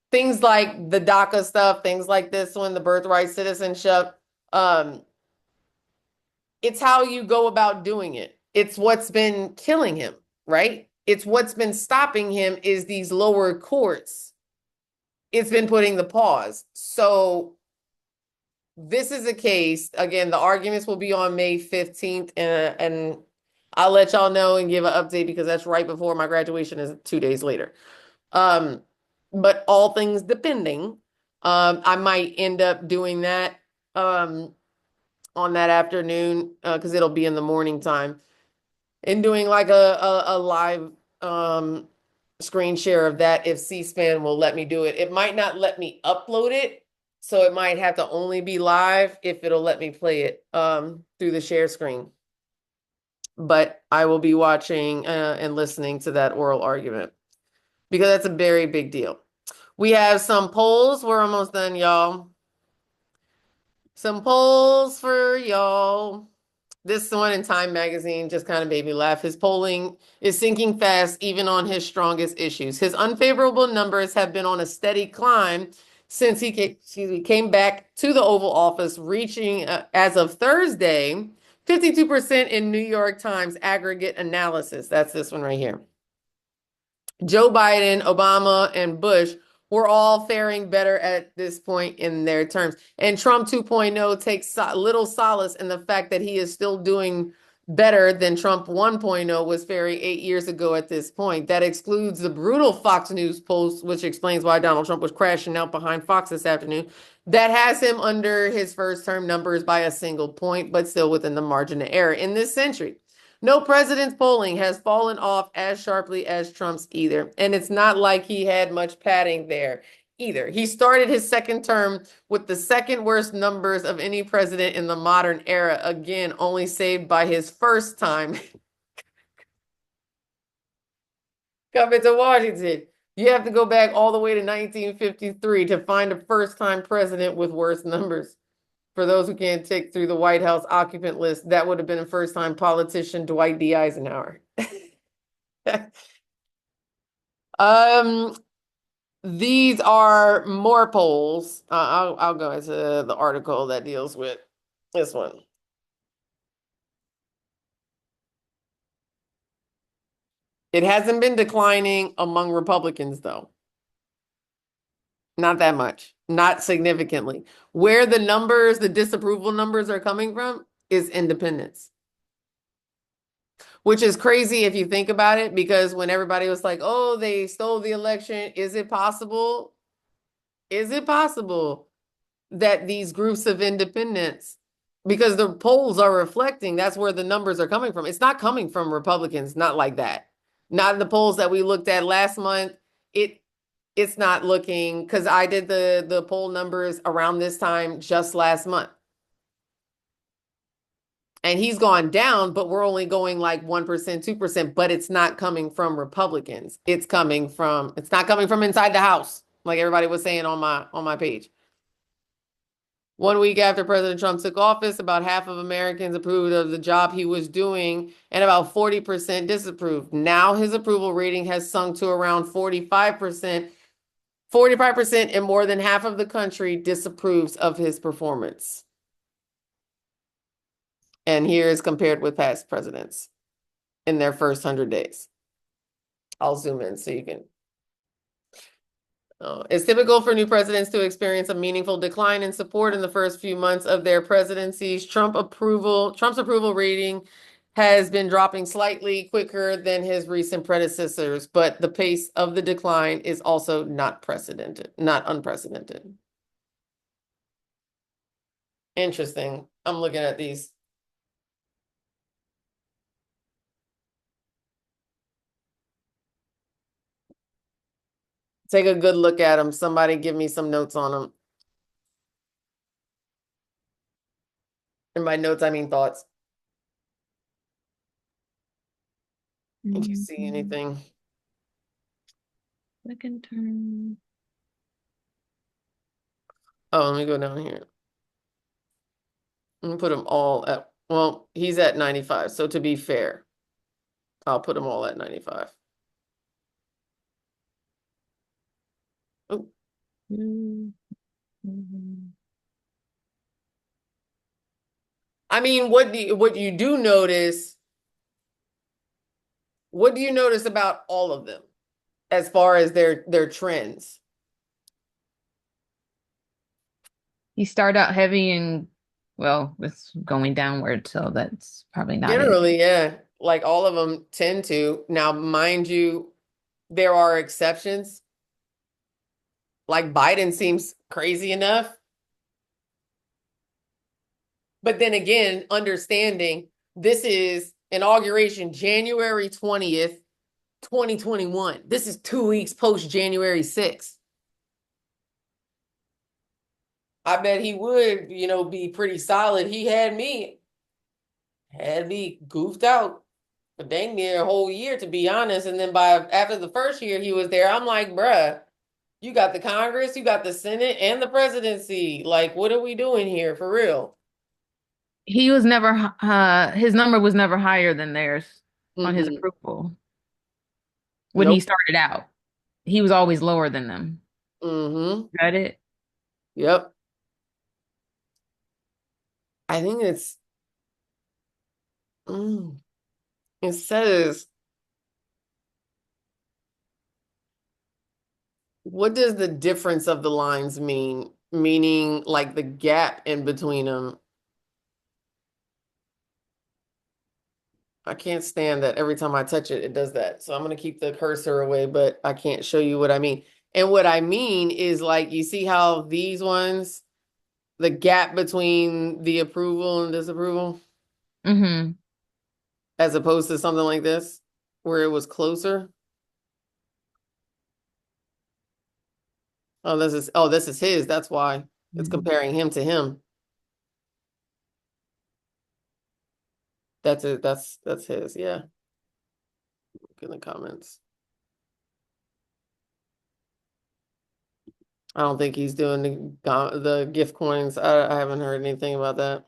Things like the DACA stuff, things like this one, the birthright citizenship. It's how you go about doing it. It's what's been killing him, right? It's what's been stopping him is these lower courts. It's been putting the pause. So this is a case, again, the arguments will be on May 15th, and I'll let y'all know and give an update because that's right before my graduation is 2 days later. But all things depending, I might end up doing that on that afternoon because it'll be in the morning time and doing like a live screen share of that if C-SPAN will let me do it. It might not let me upload it, so it might have to only be live if it'll let me play it through the share screen. But I will be watching and listening to that oral argument because that's a very big deal. We have some polls. We're almost done, y'all. Some polls for y'all. This one in Time Magazine just kind of made me laugh. His polling is sinking fast, even on his strongest issues. His unfavorable numbers have been on a steady climb since he came back to the Oval Office, reaching, as of Thursday, 52% in New York Times aggregate analysis. That's this one right here. Joe Biden, Obama, and Bush were all faring better at this point in their terms. And Trump 2.0 takes little solace in the fact that he is still doing better than Trump 1.0 was faring 8 years ago at this point. That excludes the brutal Fox News post, which explains why Donald Trump was crashing out behind Fox this afternoon. That has him under his first term numbers by a single point, but still within the margin of error in this century. No president's polling has fallen off as sharply as Trump's either. And it's not like he had much padding there either. He started his second term with the second worst numbers of any president in the modern era, again, only saved by his first time coming to Washington. You have to go back all the way to 1953 to find a first-time president with worse numbers. For those who can't tick through the White House occupant list, that would have been a first-time politician, Dwight D. Eisenhower. These are more polls. I'll go into the article that deals with this one. It hasn't been declining among Republicans, though. Not that much, not significantly. Where the numbers, the disapproval numbers are coming from is independents. Which is crazy if you think about it, because when everybody was like, oh, they stole the election, is it possible? Is it possible that these groups of independents, because the polls are reflecting, that's where the numbers are coming from. It's not coming from Republicans, not like that. Not in the polls that we looked at last month. It's not looking, because I did the poll numbers around this time just last month. And he's gone down, but we're only going like 1%, 2%, but it's not coming from Republicans. It's not coming from inside the house, like everybody was saying on my page. 1 week after President Trump took office, about half of Americans approved of the job he was doing, and about 40% disapproved. Now his approval rating has sunk to around 45%. 45% and more than half of the country disapproves of his performance. And here is compared with past presidents in their first 100 days. I'll zoom in so you can. It's typical for new presidents to experience a meaningful decline in support in the first few months of their presidencies. Trump's approval rating has been dropping slightly quicker than his recent predecessors, but the pace of the decline is also not unprecedented. Interesting. I'm looking at these. Take a good look at them. Somebody give me some notes on them. And by notes, I mean thoughts. Did you see anything? Second term. Oh, let me go down here. I'm gonna put them all at, well, he's at 95. So to be fair, I'll put them all at 95. Oh, Mm, mhm. I mean, what you do notice, what do you notice about all of them as far as their trends? You start out heavy and well, it's going downward, so that's probably not it. Generally, yeah, like all of them tend to. Now, mind you, there are exceptions. Like Biden seems crazy enough. But then again, understanding this is inauguration January 20th, 2021. This is 2 weeks post January 6th. I bet he would, be pretty solid. He had me goofed out for dang near a whole year, to be honest. And then after the first year he was there, I'm like, bruh, you got the Congress, you got the Senate, and the presidency. Like, what are we doing here for real? He was never his number was never higher than theirs on his Mm-mm. approval when he Nope. started out. He was always lower than them. Mm-hmm. Got it? Yep. I think mm, it says, what does the difference of the lines mean? Meaning like the gap in between them. I can't stand that every time I touch it, it does that. So I'm going to keep the cursor away, but I can't show you what I mean. And what I mean is like, you see how these ones, the gap between the approval and disapproval, Mm-hmm. as opposed to something like this, where it was closer. Oh, this is his. That's why it's comparing him to him. That's it. That's his. Yeah. Look in the comments. I don't think he's doing the gift coins. I haven't heard anything about that.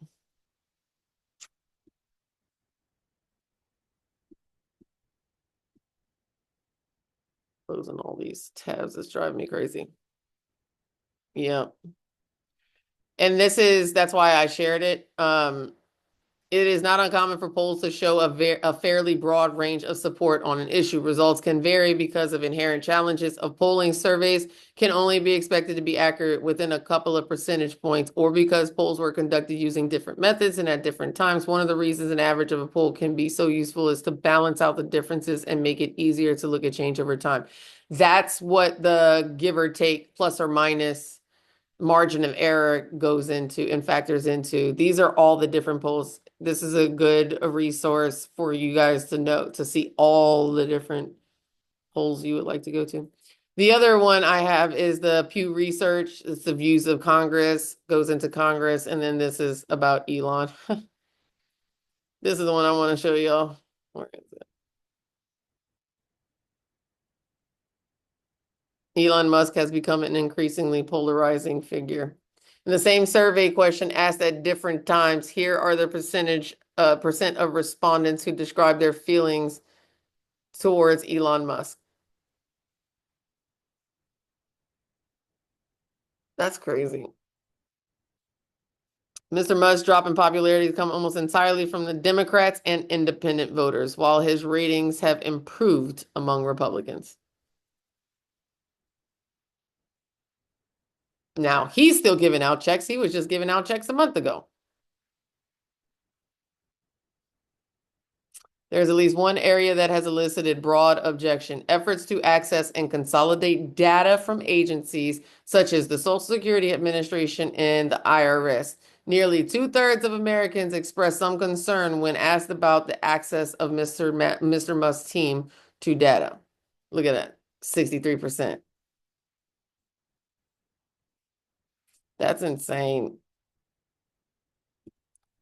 Closing all these tabs is driving me crazy. Yeah. And that's why I shared it. It is not uncommon for polls to show a fairly broad range of support on an issue. Results can vary because of inherent challenges of polling. Surveys can only be expected to be accurate within a couple of percentage points, or because polls were conducted using different methods and at different times. One of the reasons an average of a poll can be so useful is to balance out the differences and make it easier to look at change over time. That's what the give or take, plus or minus margin of error goes into and factors into. These are all the different polls. This is a good resource for you guys to know, to see all the different polls you would like to go to. The other one I have is the Pew Research. It's the views of Congress, goes into Congress, and then this is about Elon. This is the one I want to show y'all. Where is it? Elon Musk has become an increasingly polarizing figure. In the same survey question asked at different times, here are the percent of respondents who describe their feelings towards Elon Musk. That's crazy. Mr. Musk's drop in popularity has come almost entirely from the Democrats and independent voters, while his ratings have improved among Republicans. Now, he's still giving out checks. He was just giving out checks a month ago. There's at least one area that has elicited broad objection: efforts to access and consolidate data from agencies such as the Social Security Administration and the IRS. Nearly 2/3 of Americans expressed some concern when asked about the access of Mr. Musk's team to data. Look at that, 63%. That's insane.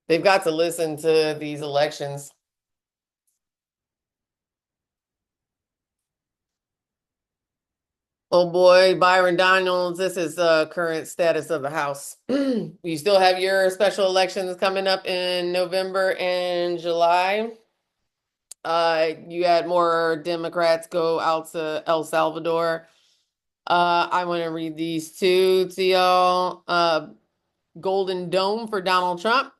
They've got to listen to these elections. Oh boy, Byron Donalds, this is the current status of the House. You still have your special elections coming up in November and July. You had more Democrats go out to El Salvador. I want to read these two to y'all. Golden Dome for Donald Trump.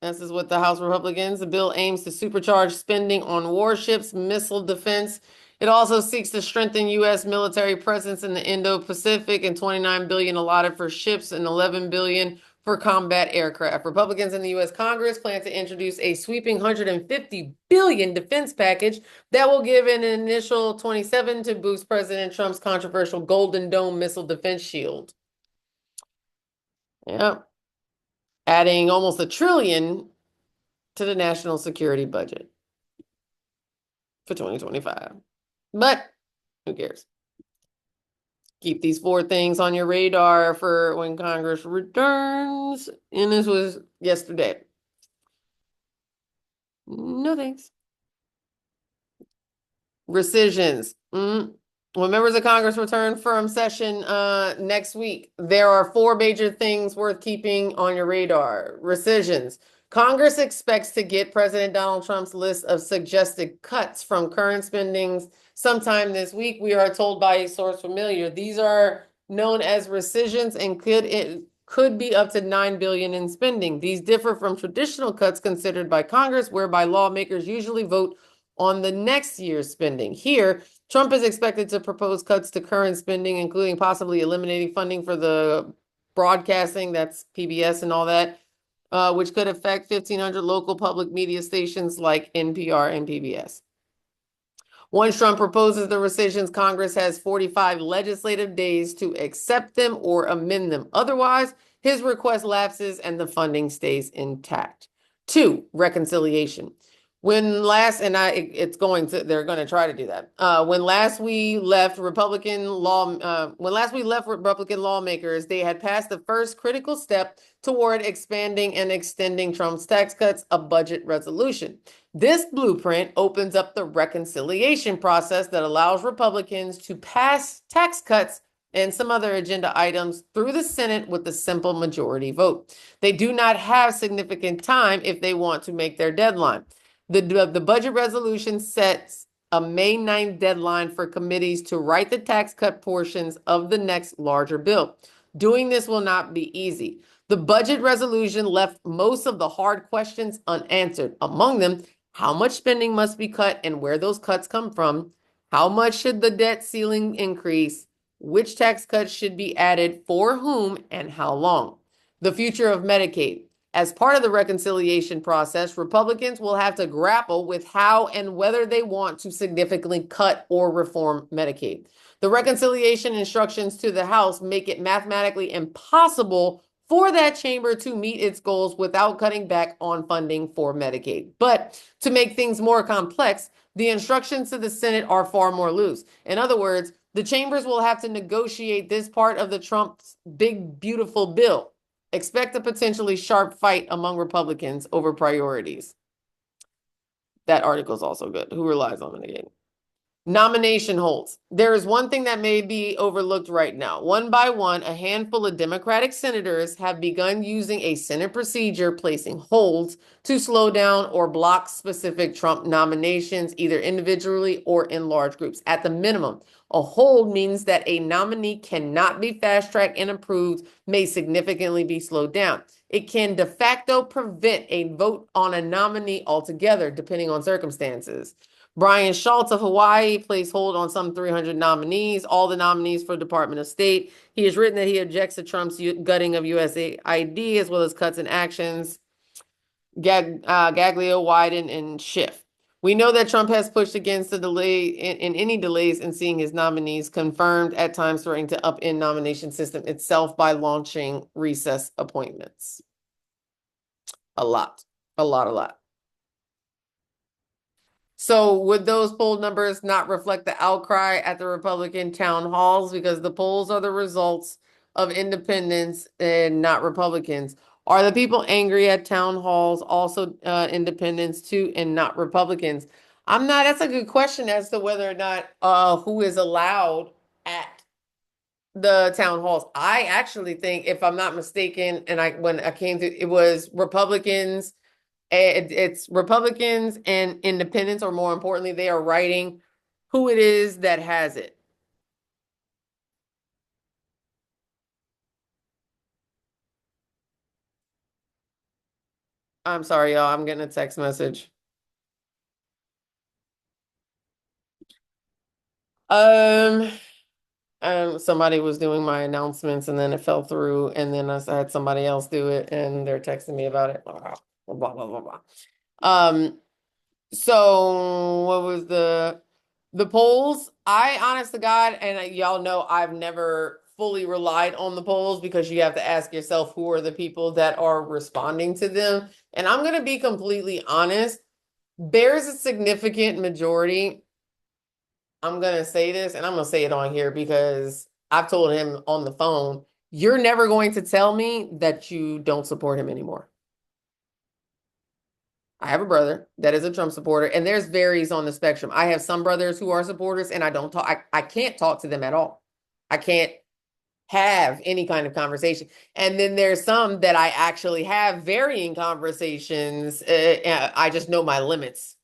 This is what the House Republicans. The bill aims to supercharge spending on warships, missile defense. It also seeks to strengthen U.S. military presence in the Indo-Pacific and 29 billion allotted for ships and 11 billion for combat aircraft. Republicans in the U.S. Congress plan to introduce a sweeping 150 billion defense package that will give an initial 27 to boost President Trump's controversial Golden Dome missile defense shield. Yeah. Adding almost $1 trillion to the national security budget for 2025. But who cares? Keep these 4 things on your radar for when Congress returns. And this was yesterday. No thanks. Rescissions. When members of Congress return from session next week, there are 4 major things worth keeping on your radar. Rescissions. Congress expects to get President Donald Trump's list of suggested cuts from current spendings sometime this week. We are told by a source familiar. These are known as rescissions and could be up to $9 billion in spending. These differ from traditional cuts considered by Congress, whereby lawmakers usually vote on the next year's spending. Here, Trump is expected to propose cuts to current spending, including possibly eliminating funding for the broadcasting, that's PBS and all that, which could affect 1,500 local public media stations like NPR and PBS. Once Trump proposes the rescissions, Congress has 45 legislative days to accept them or amend them. Otherwise, his request lapses and the funding stays intact. 2, reconciliation. When last, and they're going to try to do that. When last we left Republican lawmakers, they had passed the first critical step toward expanding and extending Trump's tax cuts, a budget resolution. This blueprint opens up the reconciliation process that allows Republicans to pass tax cuts and some other agenda items through the Senate with a simple majority vote. They do not have significant time if they want to make their deadline. The budget resolution sets a May 9th deadline for committees to write the tax cut portions of the next larger bill. Doing this will not be easy. The budget resolution left most of the hard questions unanswered. Among them, how much spending must be cut and where those cuts come from? How much should the debt ceiling increase? Which tax cuts should be added for whom and how long? The future of Medicaid. As part of the reconciliation process, Republicans will have to grapple with how and whether they want to significantly cut or reform Medicaid. The reconciliation instructions to the House make it mathematically impossible for that chamber to meet its goals without cutting back on funding for Medicaid. But to make things more complex, the instructions to the Senate are far more loose. In other words, the chambers will have to negotiate this part of the Trump's big, beautiful bill. Expect a potentially sharp fight among Republicans over priorities. That article is also good. Who relies on it again? Nomination holds. There is one thing that may be overlooked right now. One by one, a handful of Democratic senators have begun using a Senate procedure placing holds to slow down or block specific Trump nominations, either individually or in large groups. At the minimum, a hold means that a nominee cannot be fast-tracked and approved, may significantly be slowed down. It can de facto prevent a vote on a nominee altogether, depending on circumstances. Brian Schultz of Hawaii placed hold on some 300 nominees, all the nominees for Department of State. He has written that he objects to Trump's gutting of USAID as well as cuts in actions. Gaglio, Wyden, and Schiff. We know that Trump has pushed against the delay in any delays in seeing his nominees confirmed, at times threatening to upend nomination system itself by launching recess appointments. A lot. So would those poll numbers not reflect the outcry at the Republican town halls? Because the polls are the results of independents and not Republicans. Are the people angry at town halls also independents too and not Republicans? That's a good question as to whether or not who is allowed at the town halls. I actually think, if I'm not mistaken, and when I came to, it was Republicans, and it's Republicans and independents, or more importantly, they are writing who it is that has it. I'm sorry, y'all. I'm getting a text message. Um, somebody was doing my announcements and then it fell through, and then I had somebody else do it and they're texting me about it. Blah, blah, blah, blah, blah. So what was the polls? I, honest to God, and y'all know I've never fully relied on the polls, because you have to ask yourself who are the people that are responding to them. And I'm gonna be completely honest, there's a significant majority. I'm gonna say this, and I'm gonna say it on here because I've told him on the phone, you're never going to tell me that you don't support him anymore. I have a brother that is a Trump supporter, and there's varies on the spectrum. I have some brothers who are supporters, and I don't talk, I can't talk to them at all. I can't have any kind of conversation. And then there's some that I actually have varying conversations. I just know my limits.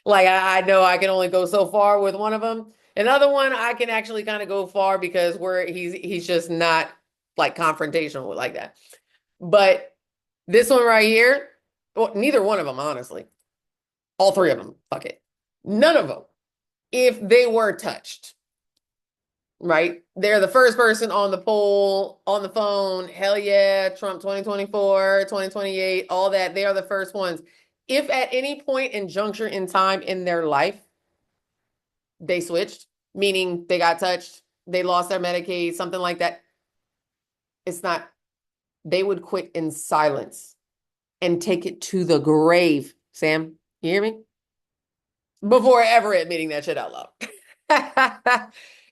Like I know I can only go so far with one of them. Another one I can actually kind of go far, because he's just not like confrontational like that. But this one right here, well, neither one of them, honestly. All three of them, fuck it. None of them, if they were touched, right? They're the first person on the poll, on the phone. Hell yeah, Trump 2024, 2028, all that. They are the first ones. If at any point in juncture in time in their life, they switched, meaning they got touched, they lost their Medicaid, something like that, it's not, they would quit in silence and take it to the grave. Sam, you hear me? Before ever admitting that shit out loud.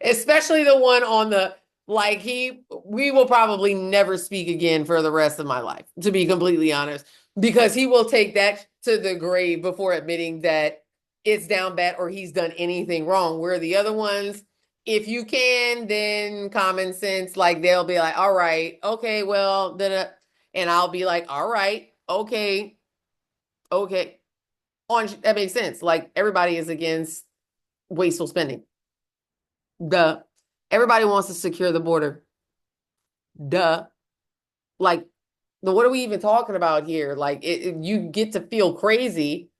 Especially the one on the, like, we will probably never speak again for the rest of my life, to be completely honest, because he will take that to the grave before admitting that it's down bad or he's done anything wrong. Where the other ones, if you can, then common sense, like they'll be like, all right, okay, well, and I'll be like, all right, okay, okay. That makes sense. Like, everybody is against wasteful spending. Duh. Everybody wants to secure the border. Duh. Like, what are we even talking about here? Like, you get to feel crazy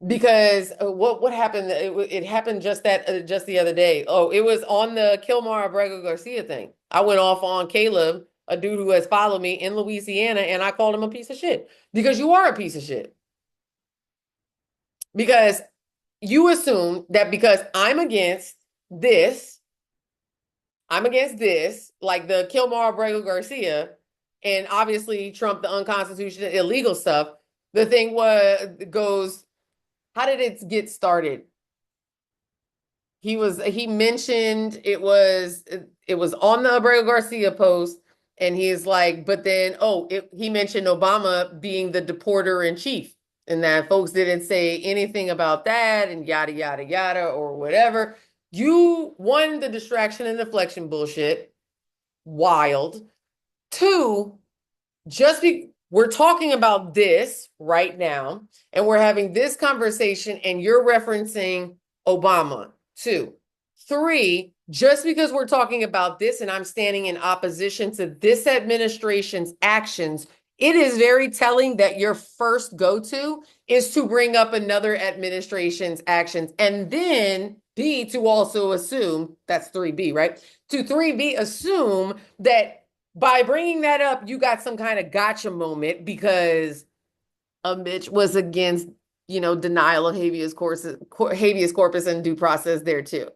because what happened? It happened just the other day. Oh, it was on the Kilmar Abrego Garcia thing. I went off on Caleb, a dude who has followed me in Louisiana, and I called him a piece of shit, because you are a piece of shit. Because you assume that because I'm against this, like the Kilmar Abrego Garcia, and obviously Trump, the unconstitutional, illegal stuff. The thing goes, how did it get started? He mentioned it was on the Abrego Garcia post, and he's like, but then he mentioned Obama being the deporter in chief, and that folks didn't say anything about that, and yada yada yada or whatever. You won the distraction and deflection bullshit. Wild. Two, we're talking about this right now, and we're having this conversation, and you're referencing Obama. Two. Three, just because we're talking about this and I'm standing in opposition to this administration's actions, it is very telling that your first go-to is to bring up another administration's actions, and then B, to also assume, that's 3B, right? To 3B, assume that by bringing that up, you got some kind of gotcha moment because a bitch was against, denial of habeas corpus and due process there too.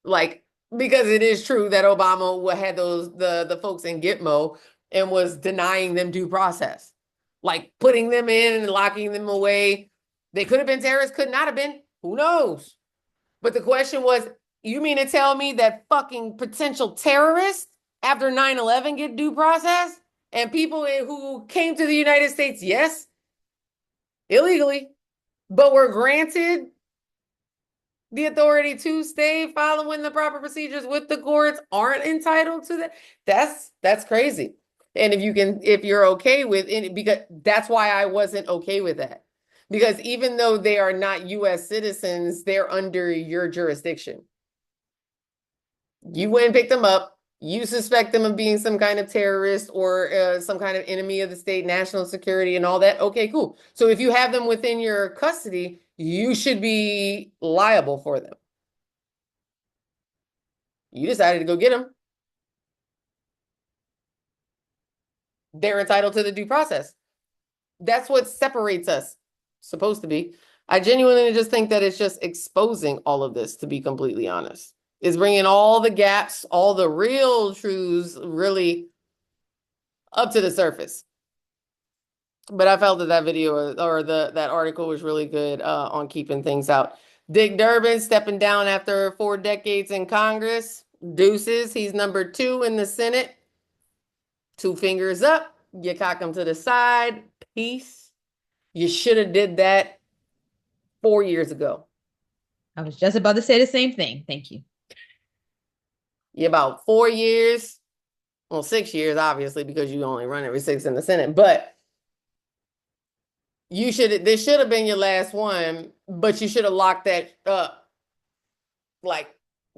Like, because it is true that Obama had the folks in Gitmo and was denying them due process, like putting them in and locking them away. They could have been terrorists, could not have been. Who knows? But the question was, you mean to tell me that fucking potential terrorists after 9/11 get due process? And people who came to the United States, yes, illegally, but were granted the authority to stay following the proper procedures with the courts aren't entitled to that. That's crazy. And if you're okay with it, because that's why I wasn't okay with that. Because even though they are not US citizens, they're under your jurisdiction. You went and picked them up. You suspect them of being some kind of terrorist or some kind of enemy of the state, national security, and all that. Okay, cool. So if you have them within your custody, you should be liable for them. You decided to go get them. They're entitled to the due process. That's what separates us, supposed to be. I genuinely just think that it's just exposing all of this, to be completely honest. It's bringing all the gaps, all the real truths really up to the surface. But I felt that that video or that article was really good on keeping things out. Dick Durbin stepping down after 4 decades in Congress. Deuces, he's number 2 in the Senate. 2 fingers up. You cock him to the side. Peace. You should have did that 4 years ago. I was just about to say the same thing. Thank you. You about 4 years. Well, 6 years, obviously, because you only run every 6 in the Senate. But this should have been your last one, but you should have locked that up. Like,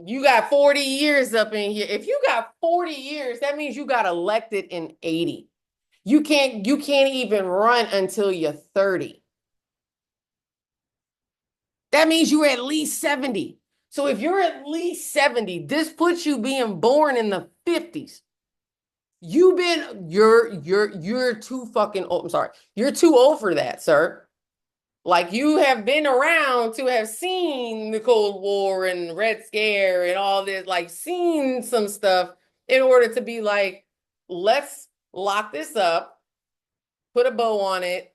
you got 40 years up in here. If you got 40 years, that means you got elected in 80. You can't even run until you're 30. That means you're at least 70. So if you're at least 70, this puts you being born in the 50s. You're too fucking old. I'm sorry. You're too old for that, sir. Like, you have been around to have seen the Cold War and Red Scare and all this, like, seen some stuff in order to be like, let's lock this up, put a bow on it,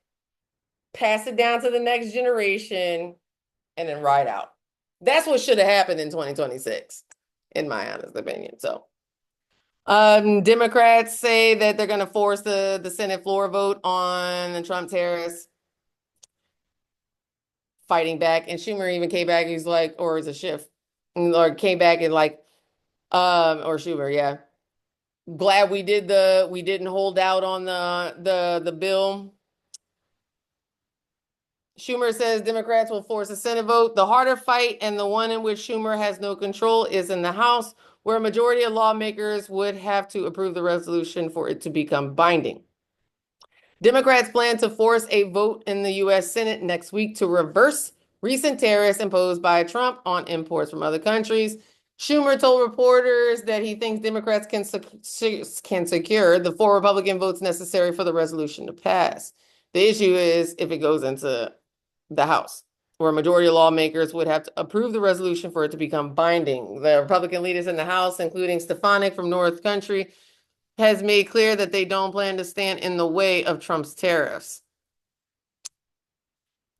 pass it down to the next generation, and then ride out. That's what should have happened in 2026, in my honest opinion. So, Democrats say that they're going to force the Senate floor vote on the Trump tariffs, fighting back. And Schumer even came back. He's like, or is it Schiff? Or came back and like, or Schumer, yeah. Glad we didn't hold out on the bill. Schumer says Democrats will force a Senate vote. The harder fight, and the one in which Schumer has no control, is in the House, where a majority of lawmakers would have to approve the resolution for it to become binding. Democrats plan to force a vote in the U.S. Senate next week to reverse recent tariffs imposed by Trump on imports from other countries. Schumer told reporters that he thinks Democrats can secure the 4 Republican votes necessary for the resolution to pass. The issue is if it goes into the House, where a majority of lawmakers would have to approve the resolution for it to become binding. The Republican leaders in the House, including Stefanik from North Country, has made clear that they don't plan to stand in the way of Trump's tariffs.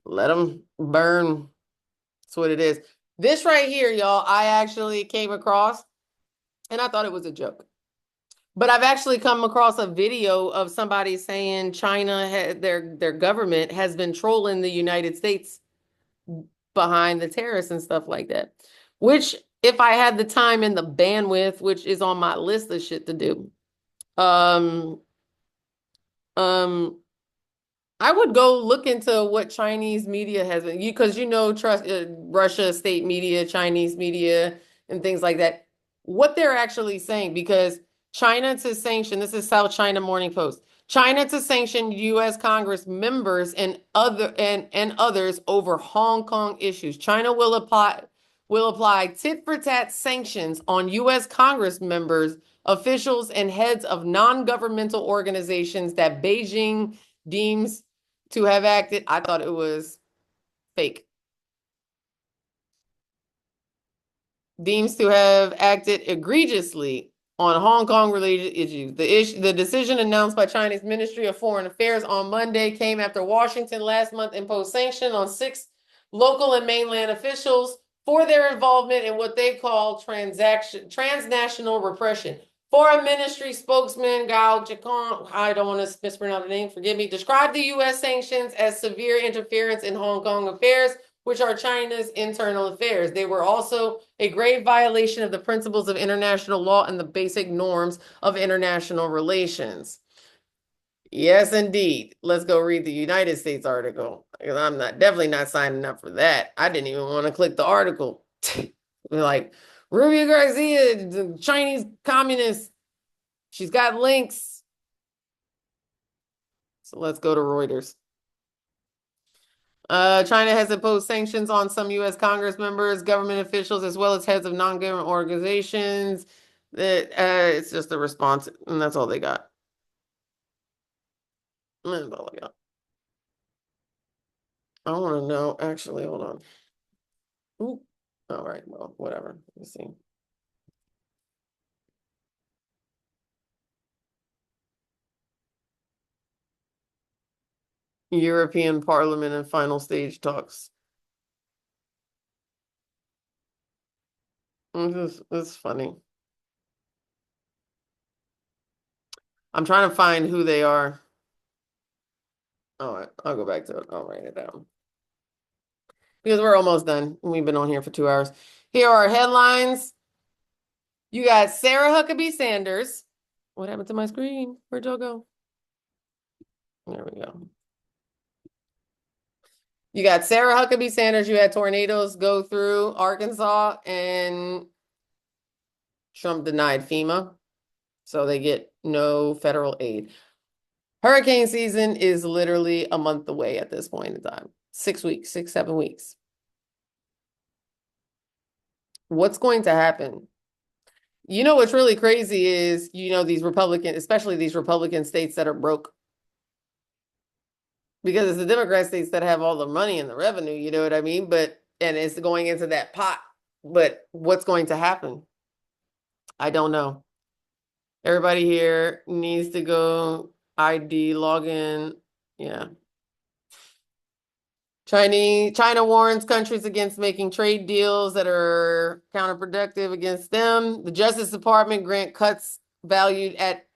Let them burn. That's what it is. This right here, y'all, I actually came across, and I thought it was a joke. But I've actually come across a video of somebody saying China, their government has been trolling the United States behind the tariffs and stuff like that. Which, if I had the time and the bandwidth, which is on my list of shit to do, um, I would go look into what Chinese media has been, because trust Russia state media, Chinese media, and things like that. What they're actually saying, because China to sanction, this is South China Morning Post. China to sanction U.S. Congress members and others over Hong Kong issues. China will apply tit-for-tat sanctions on U.S. Congress members, officials, and heads of non-governmental organizations that Beijing deems to have acted. I thought it was fake. Deems to have acted egregiously on Hong Kong related issues. The decision announced by China's Ministry of Foreign Affairs on Monday came after Washington last month imposed sanctions on 6 local and mainland officials for their involvement in what they call transnational repression. Foreign Ministry spokesman Gao Jikon, I don't want to mispronounce the name, forgive me, described the U.S. sanctions as severe interference in Hong Kong affairs, which are China's internal affairs. They were also a grave violation of the principles of international law and the basic norms of international relations. Yes, indeed. Let's go read the United States article. Because I'm definitely not signing up for that. I didn't even want to click the article. Like, Rubio Garcia, the Chinese communist. She's got links. So let's go to Reuters. China has imposed sanctions on some U.S. Congress members, government officials, as well as heads of non-government organizations. That it's just a response, and that's all they got. That's all I got. I want to know. Actually, hold on. Ooh. All right. Well, whatever. Let's see. European Parliament and final stage talks. This is funny. I'm trying to find who they are. All right, I'll go back to it. I'll write it down. Because we're almost done. We've been on here for 2 hours. Here are headlines. You got Sarah Huckabee Sanders. What happened to my screen? Where'd y'all go? There we go. You got Sarah Huckabee Sanders. You had tornadoes go through Arkansas, and Trump denied FEMA. So they get no federal aid. Hurricane season is literally a month away at this point in time. 6 weeks, 6, 7 weeks. What's going to happen? You know what's really crazy is, these Republican, especially these Republican states that are broke. Because it's the Democrat states that have all the money and the revenue, you know what I mean? And it's going into that pot. But what's going to happen? I don't know. Everybody here needs to go ID, log in. Yeah. China warns countries against making trade deals that are counterproductive against them. The Justice Department grant cuts valued at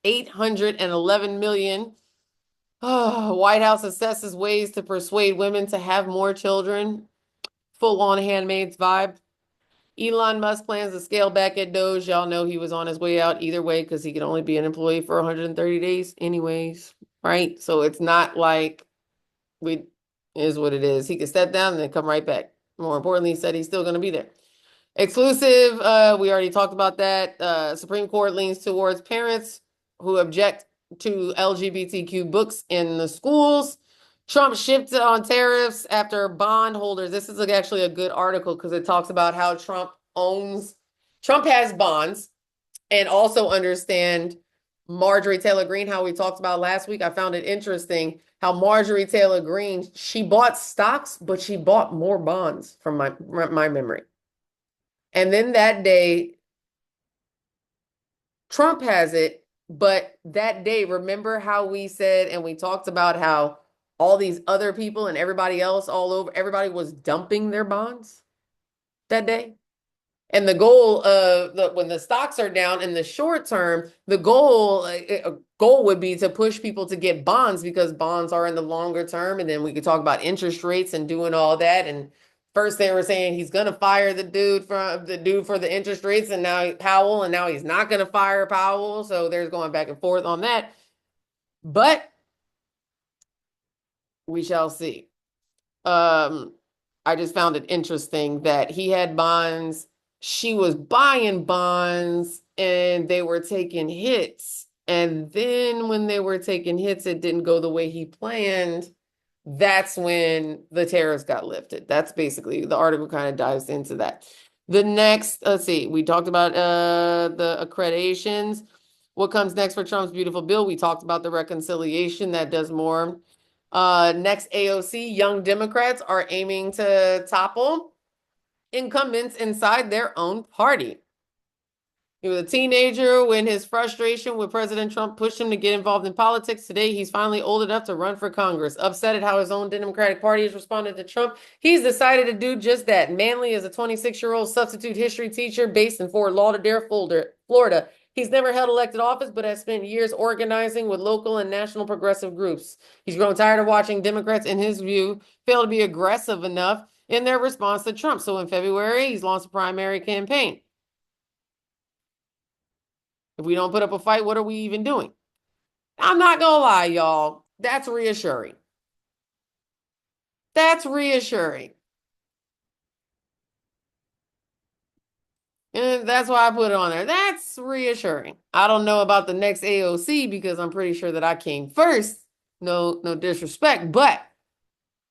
$811 million. Oh, White House assesses ways to persuade women to have more children. Full-on Handmaid's vibe. Elon Musk plans to scale back at Doge. Y'all know he was on his way out either way because he can only be an employee for 130 days anyways, right? So it's not like is what it is. He could step down and then come right back. More importantly, he said he's still going to be there. Exclusive, we already talked about that. Supreme Court leans towards parents who object to LGBTQ books in the schools. Trump shifted on tariffs after bondholders. This is actually a good article because it talks about how Trump has bonds, and also understand Marjorie Taylor Greene, how we talked about last week. I found it interesting how Marjorie Taylor Greene, she bought stocks, but she bought more bonds from my memory. And then that day, Trump has it, but that day, remember how we said, and we talked about how all these other people and everybody else all over, everybody was dumping their bonds that day? And the goal of when the stocks are down in the short term, the goal would be to push people to get bonds because bonds are in the longer term. And then we could talk about interest rates and doing all that. And first they were saying he's going to fire the dude for the interest rates, and now Powell, and now he's not going to fire Powell. So there's going back and forth on that. But we shall see. I just found it interesting that he had bonds. She was buying bonds and they were taking hits. And then when they were taking hits, it didn't go the way he planned. That's when the tariffs got lifted. That's basically the article kind of dives into that. The next, let's see, we talked about the accreditations. What comes next for Trump's beautiful bill? We talked about the reconciliation that does more. Next AOC, young Democrats are aiming to topple incumbents inside their own party. He was a teenager when his frustration with President Trump pushed him to get involved in politics. Today, he's finally old enough to run for Congress. Upset at how his own Democratic Party has responded to Trump, he's decided to do just that. Manley is a 26-year-old substitute history teacher based in Fort Lauderdale, Florida. He's never held elected office, but has spent years organizing with local and national progressive groups. He's grown tired of watching Democrats, in his view, fail to be aggressive enough in their response to Trump. So in February, he's launched a primary campaign. If we don't put up a fight, what are we even doing? I'm not gonna lie, y'all. That's reassuring. That's reassuring. And that's why I put it on there. That's reassuring. I don't know about the next AOC because I'm pretty sure that I came first. No, no disrespect, but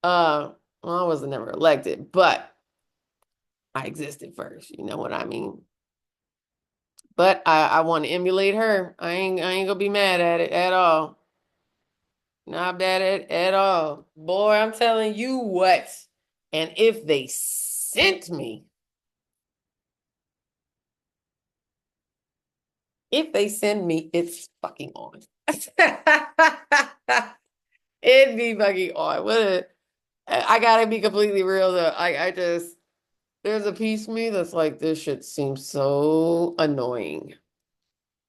well, I wasn't never elected, but I existed first. You know what I mean? But I want to emulate her. I ain't gonna be mad at it at all. Not bad at all. Boy, I'm telling you what. And if they sent me, if they send me, it's fucking on. It'd be fucking on. I gotta be completely real though. I just there's a piece of me that's like, this shit seems so annoying.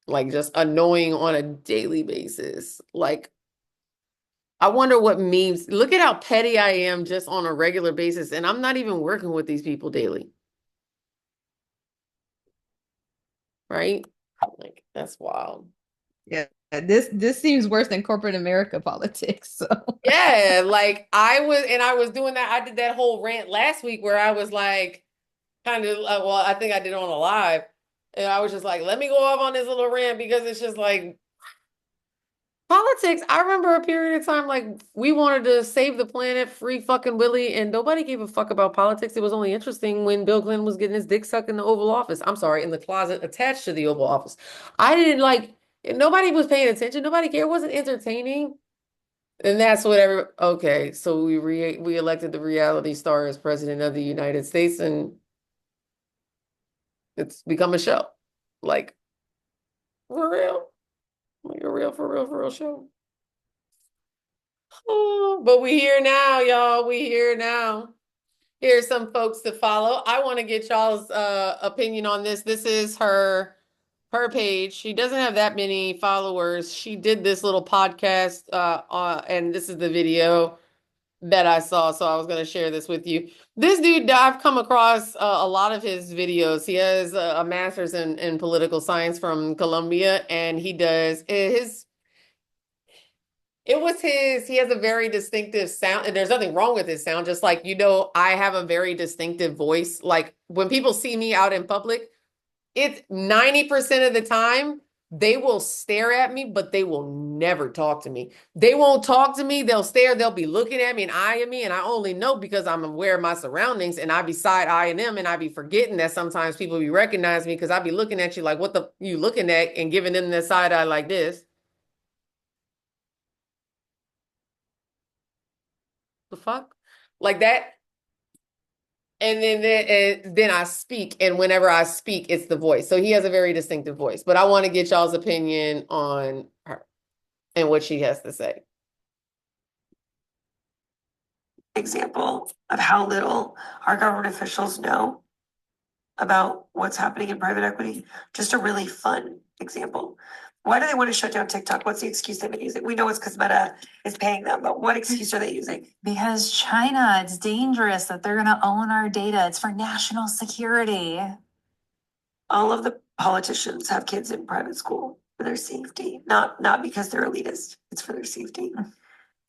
Like just annoying on a daily basis. Like I wonder what memes. Look at how petty I am just on a regular basis, and I'm not even working with these people daily, right? Like that's wild. Yeah, this seems worse than corporate America politics. So Yeah, like I was doing that. I did that whole rant last week where I was like, kind of, well, I think I did it on a live, and I was just like, let me go off on this little rant because it's just like politics. I remember a period of time like we wanted to save the planet, free fucking Willie, and nobody gave a fuck about politics. It was only interesting when Bill Clinton was getting his dick sucked in the Oval Office. I'm sorry, in the closet attached to the Oval Office. I didn't like, nobody was paying attention. Nobody cared. It wasn't entertaining. And that's what okay, so we elected the reality star as president of the United States, and it's become a show. Like, for real. Like a real, for real show. Oh, but we here now, y'all. We here now. Here's some folks to follow. I want to get y'all's opinion on this. This is her page. She doesn't have that many followers. She did this little podcast and this is the video that I saw, so I was going to share this with you. This dude, I've come across a lot of his videos. He has a master's in political science from Columbia, and he does he has a very distinctive sound, and there's nothing wrong with his sound. Just like, I have a very distinctive voice. Like when people see me out in public, it's 90% of the time they will stare at me, but they will never talk to me. They won't talk to me. They'll stare. They'll be looking at me and eyeing me. And I only know because I'm aware of my surroundings, and I be side eyeing them, and I be forgetting that sometimes people be recognizing me because I be looking at you like, what the you looking at, and giving them the side eye like this. The fuck? Like that. And then I speak, and whenever I speak, it's the voice. So he has a very distinctive voice. But I want to get y'all's opinion on her and what she has to say. Example of how little our government officials know about what's happening in private equity. Just a really fun example. Why do they want to shut down TikTok? What's the excuse they've been using? We know it's because Meta is paying them, but what excuse are they using? Because China, it's dangerous that they're going to own our data. It's for national security. All of the politicians have kids in private school for their safety, not because they're elitist. It's for their safety.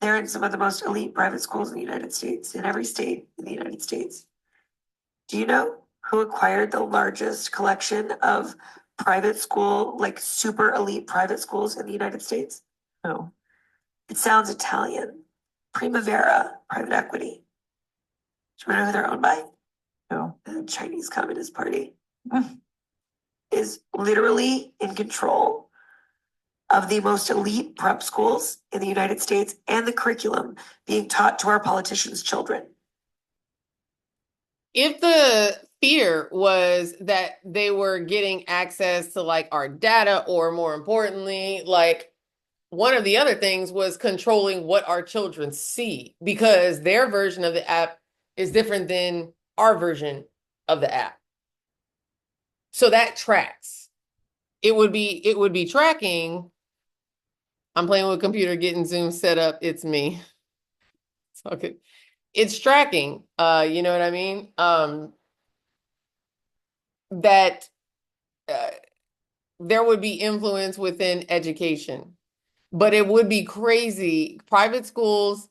They're in some of the most elite private schools in the United States, in every state in the United States. Do you know who acquired the largest collection of private school, like super elite private schools in the United States? Who? It sounds Italian. Primavera Private Equity. Do you know who they're owned by? Who? The Chinese Communist Party is literally in control of the most elite prep schools in the United States and the curriculum being taught to our politicians' children. If the fear was that they were getting access to like our data, or more importantly, like one of the other things was controlling what our children see, because their version of the app is different than our version of the app. So that tracks. It would be tracking. I'm playing with a computer, getting Zoom set up. It's me. It's all good. it's tracking, you know what I mean? That uh, there would be influence within education, but it would be crazy. Private schools,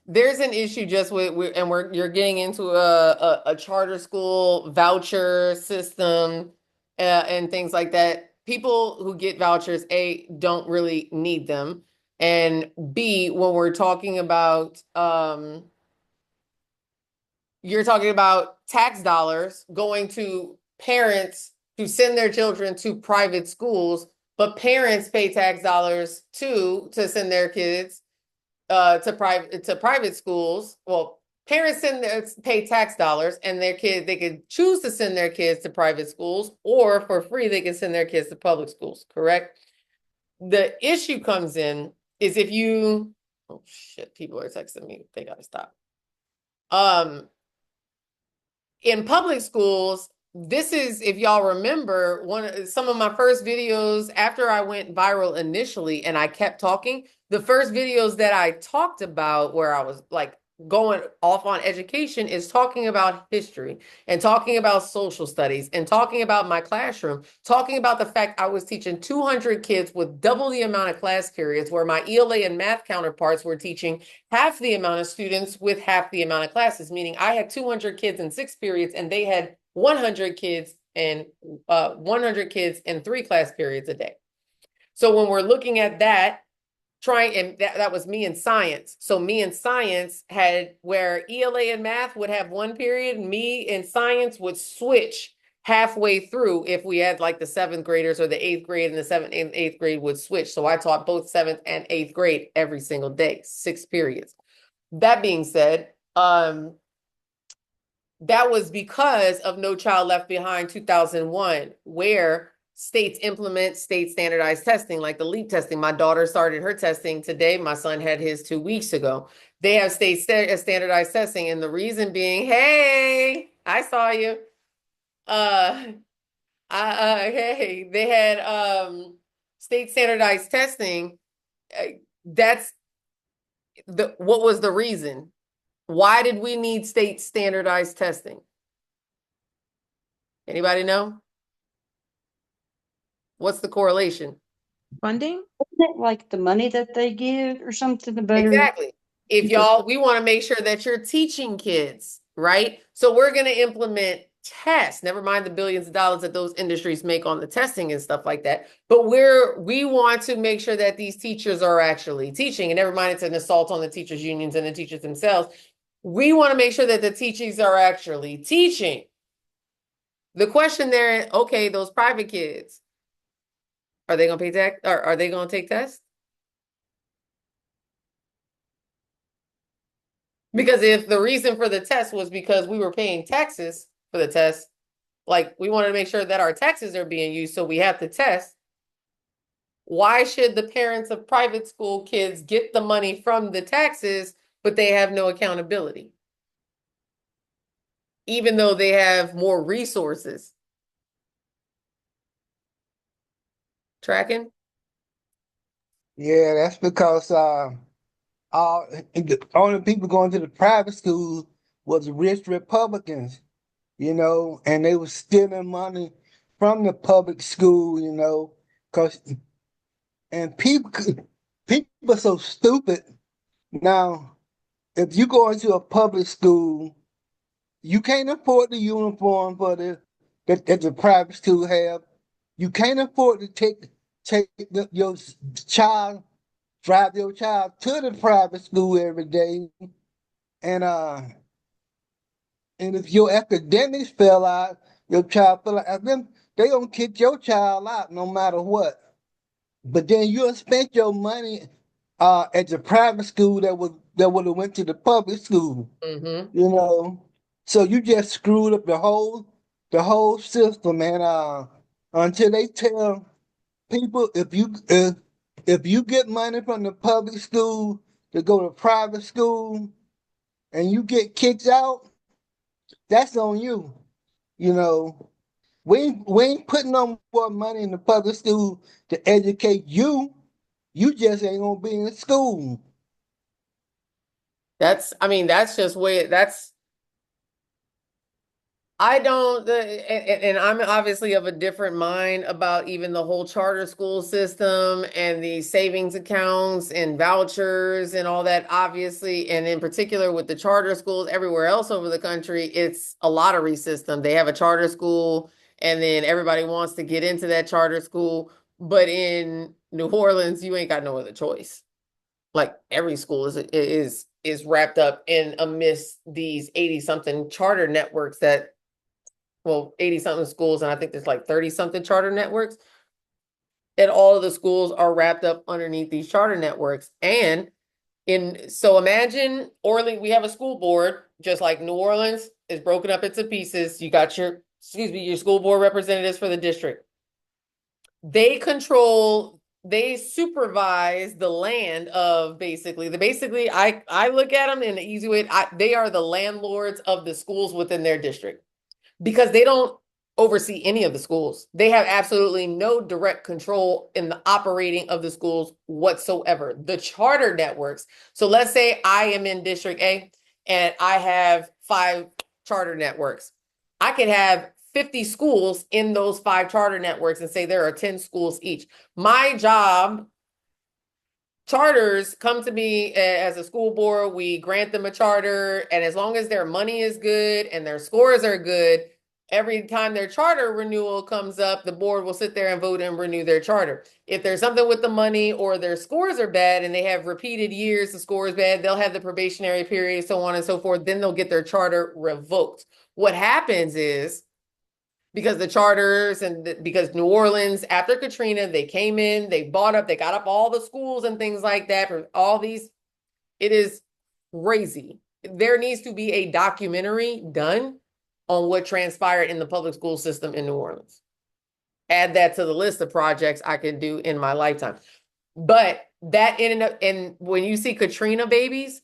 there's an issue just and you're getting into a charter school voucher system, and things like that. People who get vouchers, A, don't really need them. And B, when we're talking about, you're talking about tax dollars going to parents to send their children to private schools, but parents pay tax dollars too to send their kids to private schools. Well, parents pay tax dollars, and their kids, they could choose to send their kids to private schools, or for free they can send their kids to public schools, correct? The issue comes in is if you, oh shit, people are texting me, they gotta stop. In public schools, this is, if y'all remember, some of my first videos after I went viral initially, and I kept talking, the first videos that I talked about where I was like going off on education is talking about history and talking about social studies and talking about my classroom, talking about the fact I was teaching 200 kids with double the amount of class periods, where my ELA and math counterparts were teaching half the amount of students with half the amount of classes, meaning I had 200 kids in 6 periods and they had 100 kids and 100 kids in 3 class periods a day. So when we're looking at that, and that was me in science. So me in science had where ELA and math would have 1 period, me in science would switch halfway through if we had like the 7th graders or the 8th grade, and the 7th and 8th grade would switch. So I taught both 7th and 8th grade every single day, 6 periods. That being said, that was because of No Child Left Behind 2001, where states implement state standardized testing, like the LEAP testing. My daughter started her testing today. My son had his 2 weeks ago. They have state standardized testing, and the reason being, hey, I saw you. Hey, they had state standardized testing. That's what was the reason? Why did we need state standardized testing? Anybody know? What's the correlation? Funding? Isn't it like the money that they give or something, the better? Exactly. If we want to make sure that you're teaching kids, right? So we're going to implement tests, never mind the billions of dollars that those industries make on the testing and stuff like that. But we want to make sure that these teachers are actually teaching, and never mind it's an assault on the teachers' unions and the teachers themselves. We want to make sure that the teachers are actually teaching. The question there, okay, those private kids, are they going to pay tax, or are they going to take tests? Because if the reason for the test was because we were paying taxes for the test, like we wanted to make sure that our taxes are being used, so we have to test. Why should the parents of private school kids get the money from the taxes, but they have no accountability? Even though they have more resources. Tracking? Yeah, that's because all the only people going to the private school was rich Republicans, and they were stealing money from the public school, because and people are so stupid. Now, if you go into a public school, you can't afford the uniform that the private school have. You can't afford to take your child, drive your child to the private school every day, and if your academics fell out, your child fell out, then they gonna kick your child out no matter what. But then you spent your money at the private school that would have went to the public school, Mm-hmm. So you just screwed up the whole system, and until they tell people if you get money from the public school to go to private school and you get kicked out, that's on you. You know, we ain't putting no more money in the public school to educate you. You just ain't gonna be in school. I mean, that's just way, I don't, and I'm obviously of a different mind about even the whole charter school system and the savings accounts and vouchers and all that, obviously. And in particular with the charter schools everywhere else over the country, it's a lottery system. They have a charter school and then everybody wants to get into that charter school. But in New Orleans, you ain't got no other choice. Like every school is wrapped up in amidst these 80 something charter networks that, well, 80 something schools, and I think there's like 30 something charter networks. And all of the schools are wrapped up underneath these charter networks. And so imagine Orleans, we have a school board, just like New Orleans is broken up into pieces. You got your school board representatives for the district. They supervise the land of basically, I look at them in the easy way. They are the landlords of the schools within their district, because they don't oversee any of the schools. They have absolutely no direct control in the operating of the schools whatsoever. The charter networks. So let's say I am in District A and I have 5 charter networks. I could have 50 schools in those 5 charter networks and say there are 10 schools each. My job, charters come to me as a school board, we grant them a charter, and as long as their money is good and their scores are good, every time their charter renewal comes up, the board will sit there and vote and renew their charter. If there's something with the money or their scores are bad and they have repeated years, the score is bad, they'll have the probationary period, so on and so forth, then they'll get their charter revoked. What happens is, because the charters and because New Orleans, after Katrina, they came in, they got up all the schools and things like that for all these. It is crazy. There needs to be a documentary done on what transpired in the public school system in New Orleans. Add that to the list of projects I could do in my lifetime. But that ended up, and when you see Katrina babies,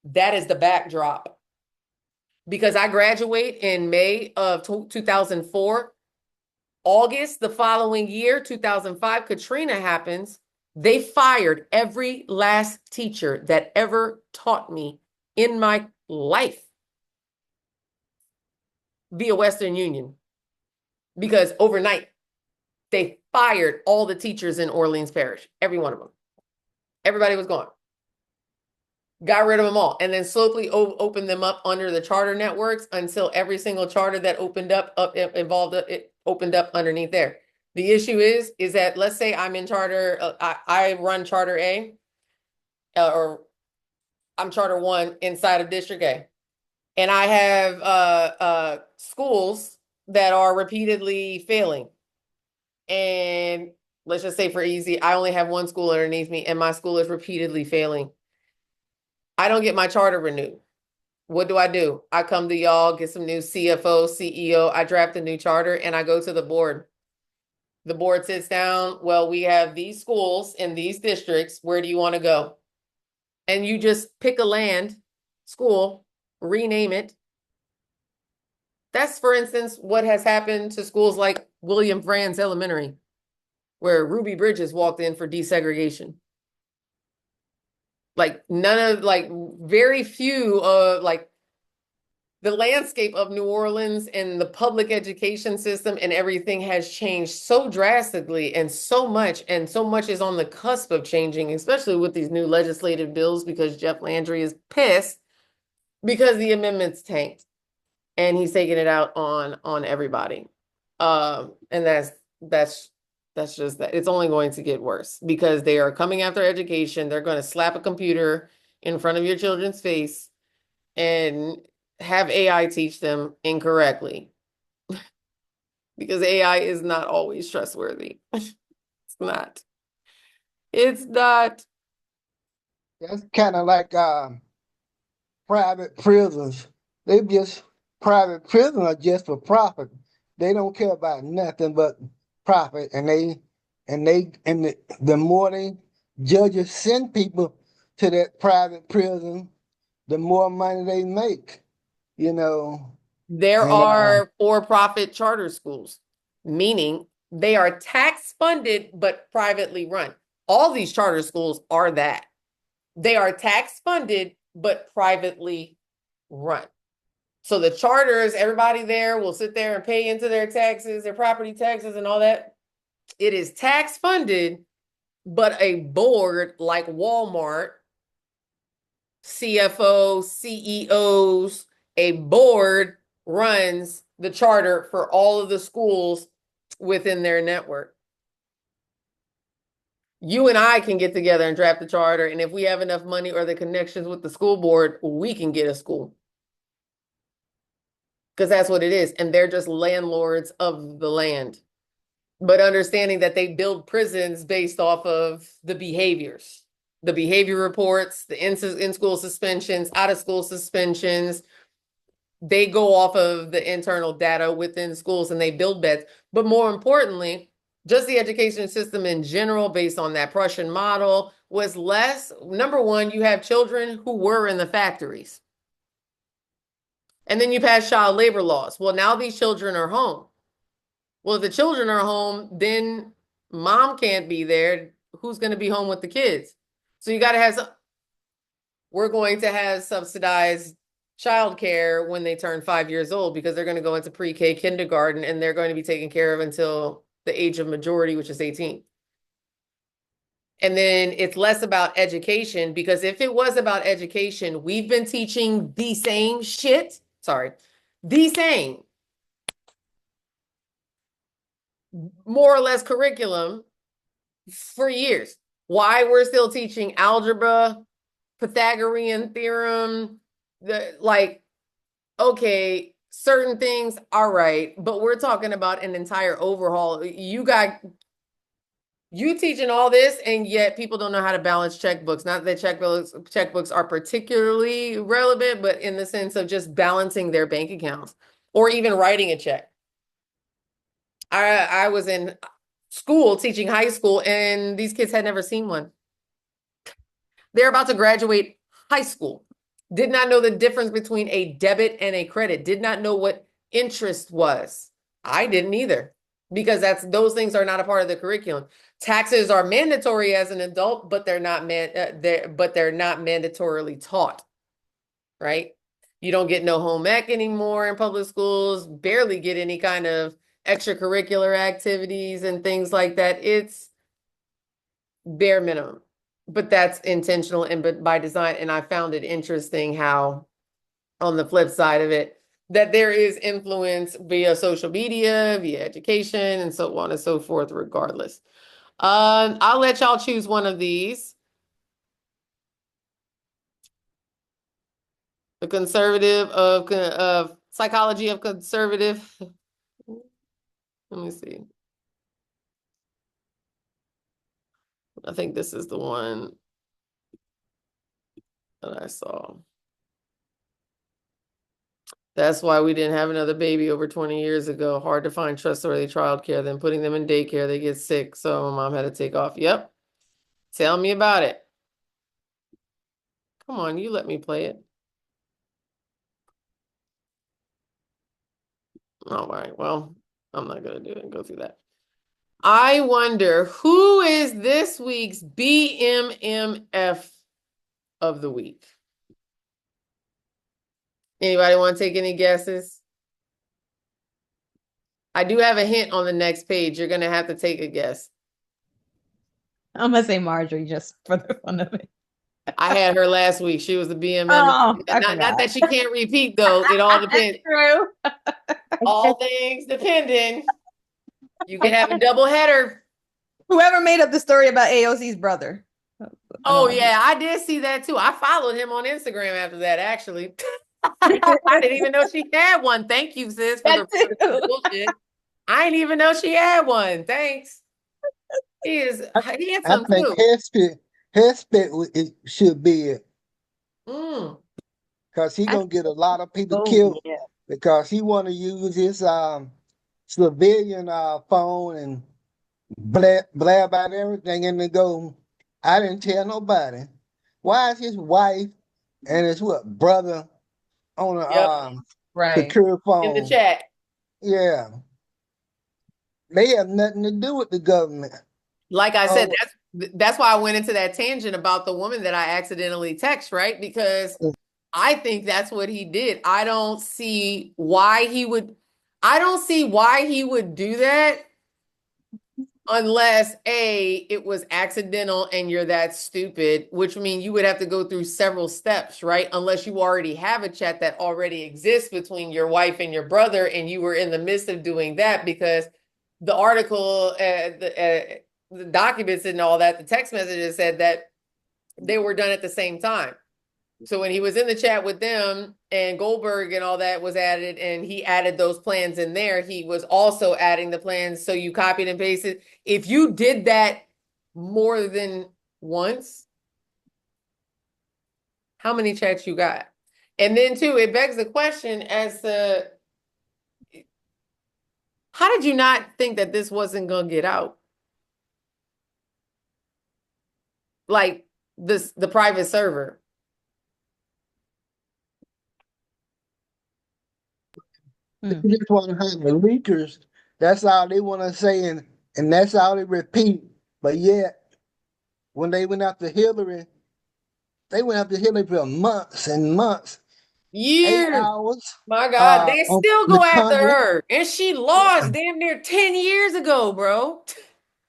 that is the backdrop. Because I graduate in May of 2004. August the following year, 2005, Katrina happens. They fired every last teacher that ever taught me in my life via Western Union. Because overnight, they fired all the teachers in Orleans Parish, every one of them. Everybody was gone. Got rid of them all, and then slowly opened them up under the charter networks until every single charter that opened up it opened up underneath there. The issue is that, let's say I'm in charter, I run charter A, or I'm charter 1 inside of District A, and I have schools that are repeatedly failing. And let's just say for easy, I only have 1 school underneath me, and my school is repeatedly failing. I don't get my charter renewed. What do? I come to y'all, get some new CFO, CEO. I draft a new charter and I go to the board. The board sits down. Well, we have these schools in these districts. Where do you want to go? And you just pick a school, rename it. That's, for instance, what has happened to schools like William Franz Elementary, where Ruby Bridges walked in for desegregation. Like very few the landscape of New Orleans and the public education system and everything has changed so drastically, and so much is on the cusp of changing, especially with these new legislative bills, because Jeff Landry is pissed because the amendments tanked and he's taking it out on everybody. And that's just that. It's only going to get worse because they are coming after education. They're going to slap a computer in front of your children's face and have AI teach them incorrectly. Because AI is not always trustworthy. It's not. It's not. That's kind of like private prisons. They just private prisons are just for profit. They don't care about nothing but profit, and the more they judges send people to that private prison, the more money they make. You know, There and are for-profit charter schools, meaning they are tax funded but privately run. All these charter schools are that. They are tax funded but privately run. So the charters, everybody there will sit there and pay into their taxes, their property taxes and all that. It is tax funded, but a board like Walmart, CFO, CEOs, a board runs the charter for all of the schools within their network. You and I can get together and draft the charter, and if we have enough money or the connections with the school board, we can get a school. Because that's what it is. And they're just landlords of the land. But understanding that they build prisons based off of the behaviors, the behavior reports, the in-school suspensions, out-of-school suspensions. They go off of the internal data within schools and they build beds. But more importantly, just the education system in general, based on that Prussian model, was less. Number one, you have children who were in the factories. And then you pass child labor laws. Well, now these children are home. Well, if the children are home, then mom can't be there. Who's going to be home with the kids? So you got to have we're going to have subsidized childcare when they turn 5 years old, because they're going to go into pre-K kindergarten and they're going to be taken care of until the age of majority, which is 18. And then it's less about education, because if it was about education, we've been teaching the same shit. Sorry, the same, more or less curriculum for years. Why we're still teaching algebra, Pythagorean theorem, okay, certain things, all right, but we're talking about an entire overhaul. You teaching all this, and yet people don't know how to balance checkbooks. Not that checkbooks are particularly relevant, but in the sense of just balancing their bank accounts or even writing a check. I was in school teaching high school, and these kids had never seen one. They're about to graduate high school. Did not know the difference between a debit and a credit. Did not know what interest was. I didn't either, because those things are not a part of the curriculum. Taxes are mandatory as an adult, but they're not mandatorily taught, right? You don't get no home ec anymore in public schools, barely get any kind of extracurricular activities and things like that. It's bare minimum, but that's intentional and by design. And I found it interesting how, on the flip side of it, that there is influence via social media, via education, and so on and so forth, regardless. I'll let y'all choose one of these. The conservative of psychology of conservative. Let me see. I think this is the one that I saw. That's why we didn't have another baby over 20 years ago. Hard to find trustworthy childcare. Then putting them in daycare, they get sick. So my mom had to take off. Yep. Tell me about it. Come on, you let me play it. All right. Well, I'm not going to do it and go through that. I wonder who is this week's BMMF of the week? Anybody want to take any guesses? I do have a hint on the next page. You're going to have to take a guess. I'm gonna say Marjorie just for the fun of it. I had her last week. She was the BMMF. Oh, I not forgot. that she can't repeat, though. It all depends. True. All things depending. You can have a double header. Whoever made up the story about AOC's brother. Oh, yeah, I did see that too. I followed him on Instagram after that, actually. I didn't even know she had one. Thank you, sis, for the bullshit. I didn't even know she had one. Thanks. He had I some think too. Hespit should be it, Mm. because he gonna get a lot of people Oh, killed yeah. because he want to use his civilian phone and blab about everything, and they go, I didn't tell nobody. Why is his wife and his brother on a Yep. Right. secure phone? In the chat. Yeah. They have nothing to do with the government. Like I said, That's why I went into that tangent about the woman that I accidentally text, right? Because I think that's what he did. I don't see why he would do that unless A, it was accidental and you're that stupid, which means you would have to go through several steps, right? Unless you already have a chat that already exists between your wife and your brother, and you were in the midst of doing that because the article, the documents and all that, the text messages said that they were done at the same time. So when he was in the chat with them and Goldberg and all that was added, and he added those plans in there, he was also adding the plans. So you copied and pasted. If you did that more than once, how many chats you got? And then too, it begs the question as to how did you not think that this wasn't gonna get out? Like the private server. They just want to have the leakers. That's all they want to say, and that's all they repeat. But yet, when they went after Hillary for months and months, 8 Years. hours. My God, they On still the go after Congress. her. And she lost damn near 10 years ago, bro.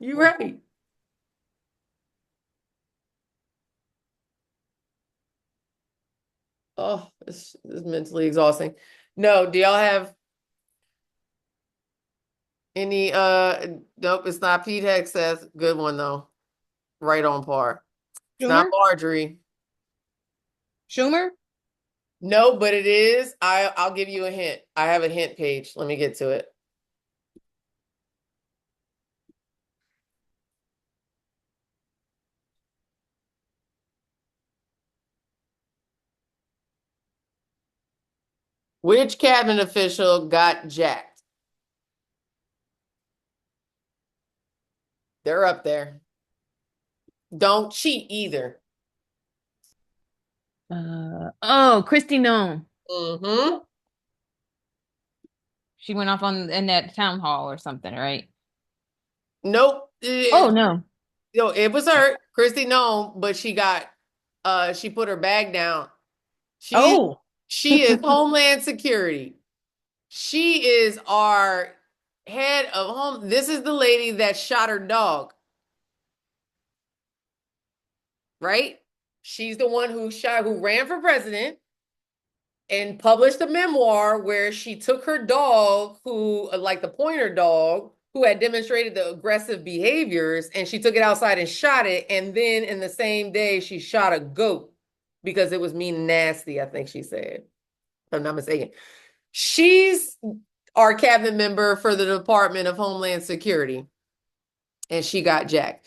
You right. Oh, it's mentally exhausting. No, do y'all have any nope, it's not Pete Hegseth. Good one though. Right on par. It's not Schumer? Marjorie. Schumer? No, but it is. I'll give you a hint. I have a hint page. Let me get to it. Which cabinet official got jacked? They're up there. Don't cheat either. Christy Nome. Mm-hmm. She went off in that town hall or something, right? Nope. Oh no. No, it was her, Christy Nome, but she put her bag down. She Oh. she is Homeland Security. She is our head of home. This is the lady that shot her dog, right? She's the one who ran for president and published a memoir where she took her dog, who like the pointer dog, who had demonstrated the aggressive behaviors, and she took it outside and shot it. And then in the same day, she shot a goat because it was mean and nasty, I think she said, if I'm not mistaken. She's our cabinet member for the Department of Homeland Security, and she got jacked.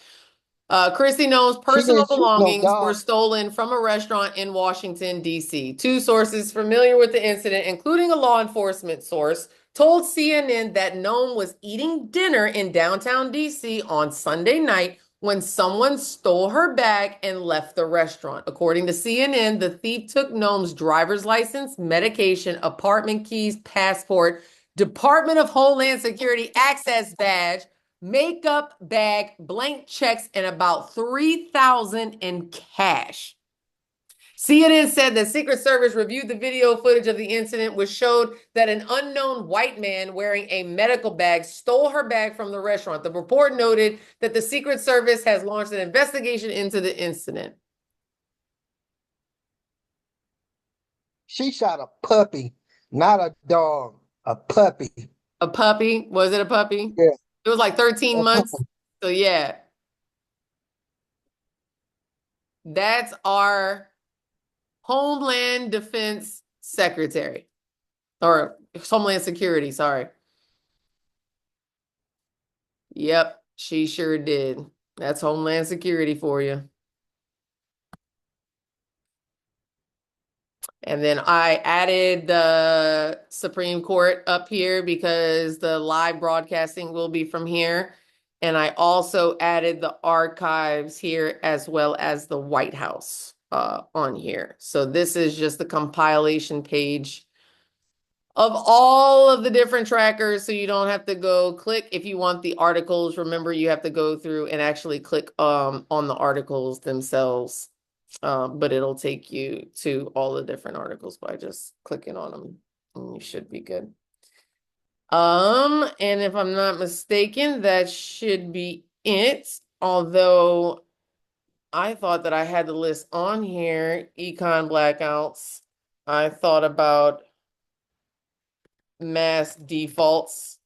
Chrissy Nome's She personal didn't shoot no belongings were dog. stolen from a restaurant in Washington, D.C. Two sources familiar with the incident, including a law enforcement source, told CNN that Nome was eating dinner in downtown D.C. on Sunday night when someone stole her bag and left the restaurant. According to CNN, the thief took Nome's driver's license, medication, apartment keys, passport, Department of Homeland Security access badge, makeup bag, blank checks, and about $3,000 in cash. CNN said the Secret Service reviewed the video footage of the incident, which showed that an unknown white man wearing a medical bag stole her bag from the restaurant. The report noted that the Secret Service has launched an investigation into the incident. She shot a puppy, not a dog, a puppy. A puppy? Was it a puppy? Yeah, It was like 13 a months. puppy. So yeah, that's our Homeland Defense Secretary. Or Homeland Security, sorry. Yep, she sure did. That's Homeland Security for you. And then I added the Supreme Court up here because the live broadcasting will be from here. And I also added the archives here as well as the White House on here. So this is just the compilation page of all of the different trackers, so you don't have to go click. If you want the articles, remember you have to go through and actually click on the articles themselves. But it'll take you to all the different articles by just clicking on them, and you should be good. And if I'm not mistaken, that should be it. Although I thought that I had the list on here, econ blackouts. I thought about mass defaults.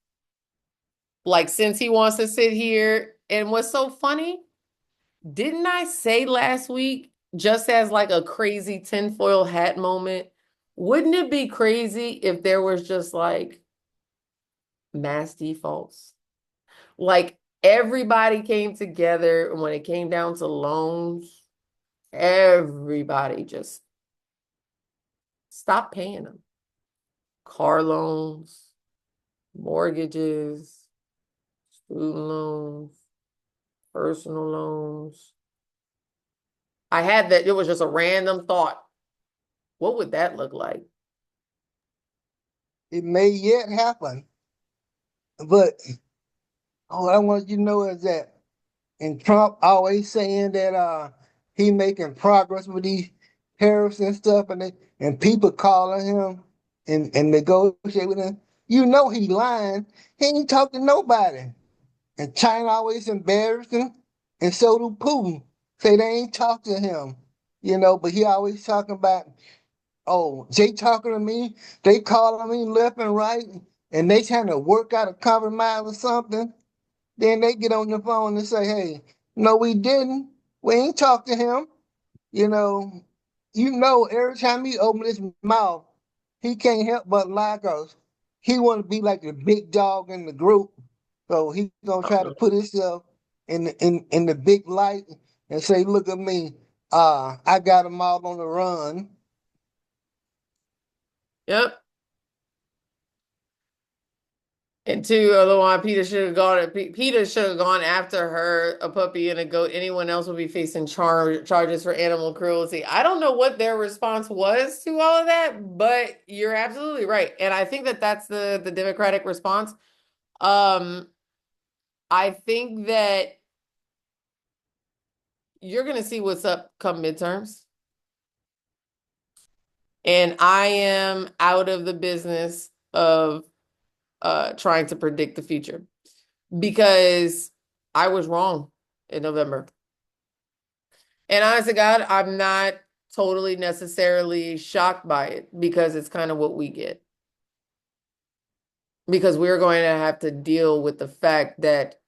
Like, since he wants to sit here, and what's so funny, didn't I say last week, just as like a crazy tinfoil hat moment, wouldn't it be crazy if there was just like mass defaults? Like everybody came together and when it came down to loans, everybody just stopped paying them. Car loans, mortgages, student loans, personal loans. I had that, it was just a random thought. What would that look like? It may yet happen, but all I want you to know is that, and Trump always saying that he making progress with these tariffs and stuff, and people calling him and negotiate with him. You know he lying. He ain't talking to nobody. And China always embarrassed him, and so do Putin. Say they ain't talk to him, but he always talking about, oh, they talking to me, they calling me left and right, and they trying to work out a compromise or something. Then they get on the phone and say, hey, no, we didn't. We ain't talk to him. You know, every time he open his mouth, he can't help but lie, 'cause he want to be like the big dog in the group. So he gonna try to put himself in the big light and say, look at me, I got them all on the run. Yep. And two, otherwise Peter should have gone. Peter should have gone after her, a puppy and a goat. Anyone else would be facing charges for animal cruelty. I don't know what their response was to all of that, but you're absolutely right, and I think that that's the Democratic response. I think that you're gonna see what's up come midterms, and I am out of the business of trying to predict the future, because I was wrong in November. And honestly, God, I'm not totally necessarily shocked by it, because it's kind of what we get. Because we're going to have to deal with the fact that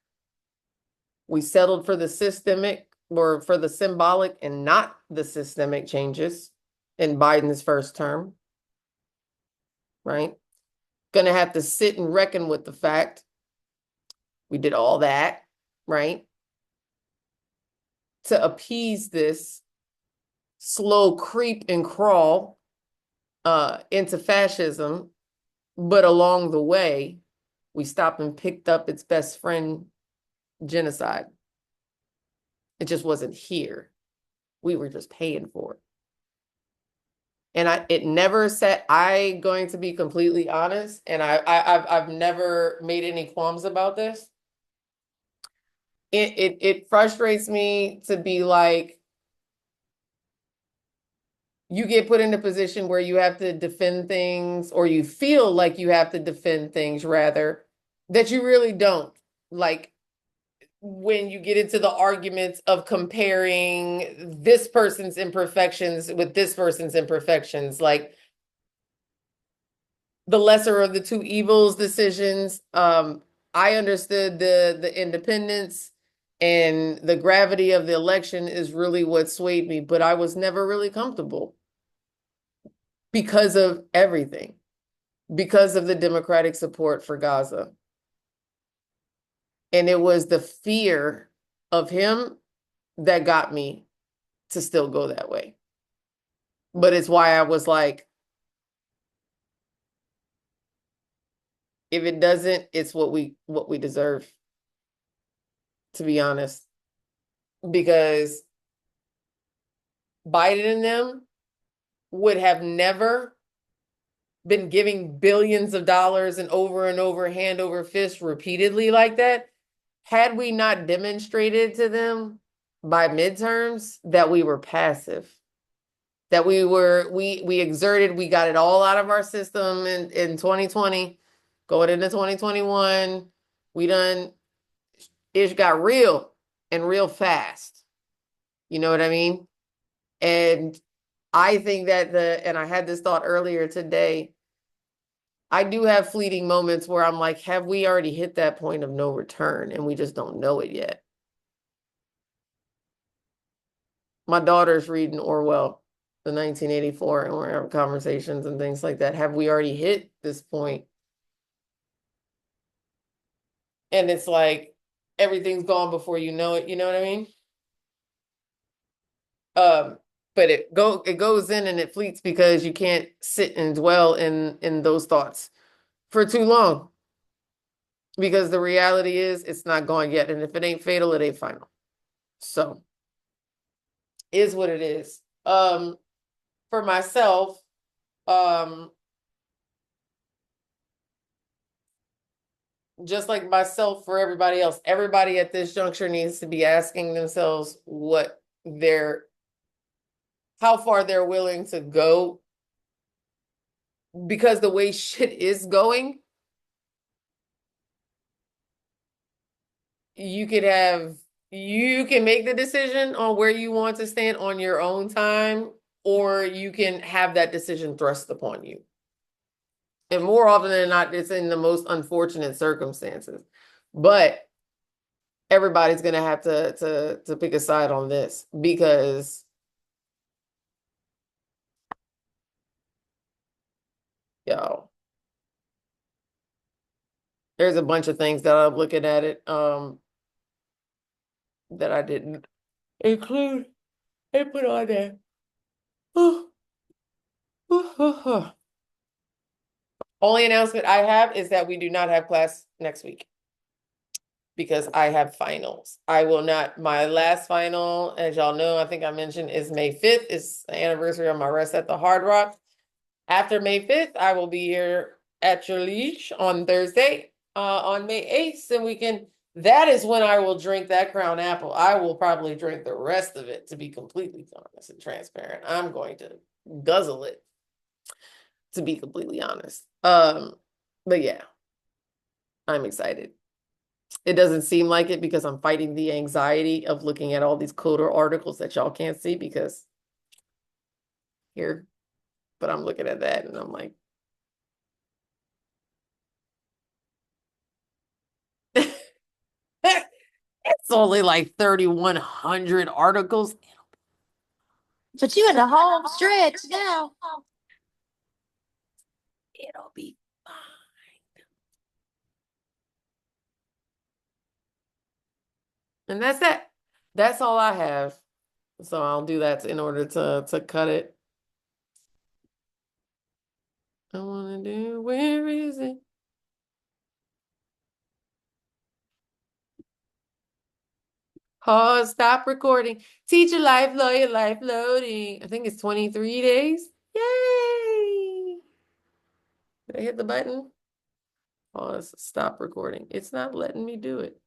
we settled for the systemic or for the symbolic and not the systemic changes in Biden's first term, right? Going to have to sit and reckon with the fact we did all that, right? To appease this slow creep and crawl into fascism, but along the way, we stopped and picked up its best friend, genocide. It just wasn't here. We were just paying for it. And it never said, going to be completely honest, and I've never made any qualms about this. It frustrates me to be like, you get put in a position where you have to defend things, or you feel like you have to defend things rather, that you really don't. Like when you get into the arguments of comparing this person's imperfections with this person's imperfections, like the lesser of the two evils decisions. I understood the independence and the gravity of the election is really what swayed me, but I was never really comfortable because of everything, because of the Democratic support for Gaza. And it was the fear of him that got me to still go that way. But it's why I was like, if it doesn't, it's what we deserve, to be honest. Because Biden and them would have never been giving billions of dollars and over hand over fist repeatedly like that, had we not demonstrated to them by midterms that we were passive, that we exerted, we got it all out of our system in 2020, going into 2021, we done, it got real and real fast. You know what I mean? And I think that and I had this thought earlier today, I do have fleeting moments where I'm like, have we already hit that point of no return and we just don't know it yet? My daughter's reading Orwell, the 1984, and we're having conversations and things like that. Have we already hit this point? And it's like everything's gone before you know it, you know what I mean? But it goes in and it fleets because you can't sit and dwell in those thoughts for too long. Because the reality is it's not gone yet. And if it ain't fatal, it ain't final. So is what it is. For myself, just like myself, for everybody else, everybody at this juncture needs to be asking themselves how far they're willing to go. Because the way shit is going, you can make the decision on where you want to stand on your own time, or you can have that decision thrust upon you. And more often than not, it's in the most unfortunate circumstances. But everybody's gonna have to pick a side on this because yo, there's a bunch of things that I'm looking at it that I didn't include and put on there. Only announcement I have is that we do not have class next week because I have finals. I will not, my last final, as y'all know, I think I mentioned, is May 5th. It's the anniversary of my rest at the Hard Rock. After May 5th, I will be here at your leash on Thursday, on May 8th, and that is when I will drink that Crown Apple. I will probably drink the rest of it, to be completely honest and transparent. I'm going to guzzle it, to be completely honest. But yeah, I'm excited. It doesn't seem like it because I'm fighting the anxiety of looking at all these coder articles that y'all can't see because here, but I'm looking at that and I'm like, it's only like 3,100 articles. But you in the home stretch now. It'll be fine. And that's it. That's all I have. So I'll do that in order to cut it. I wanna do, where is it? Pause, stop recording. Teacher life, lawyer life loading. I think it's 23 days. Yay! Did I hit the button? Pause, stop recording. It's not letting me do it.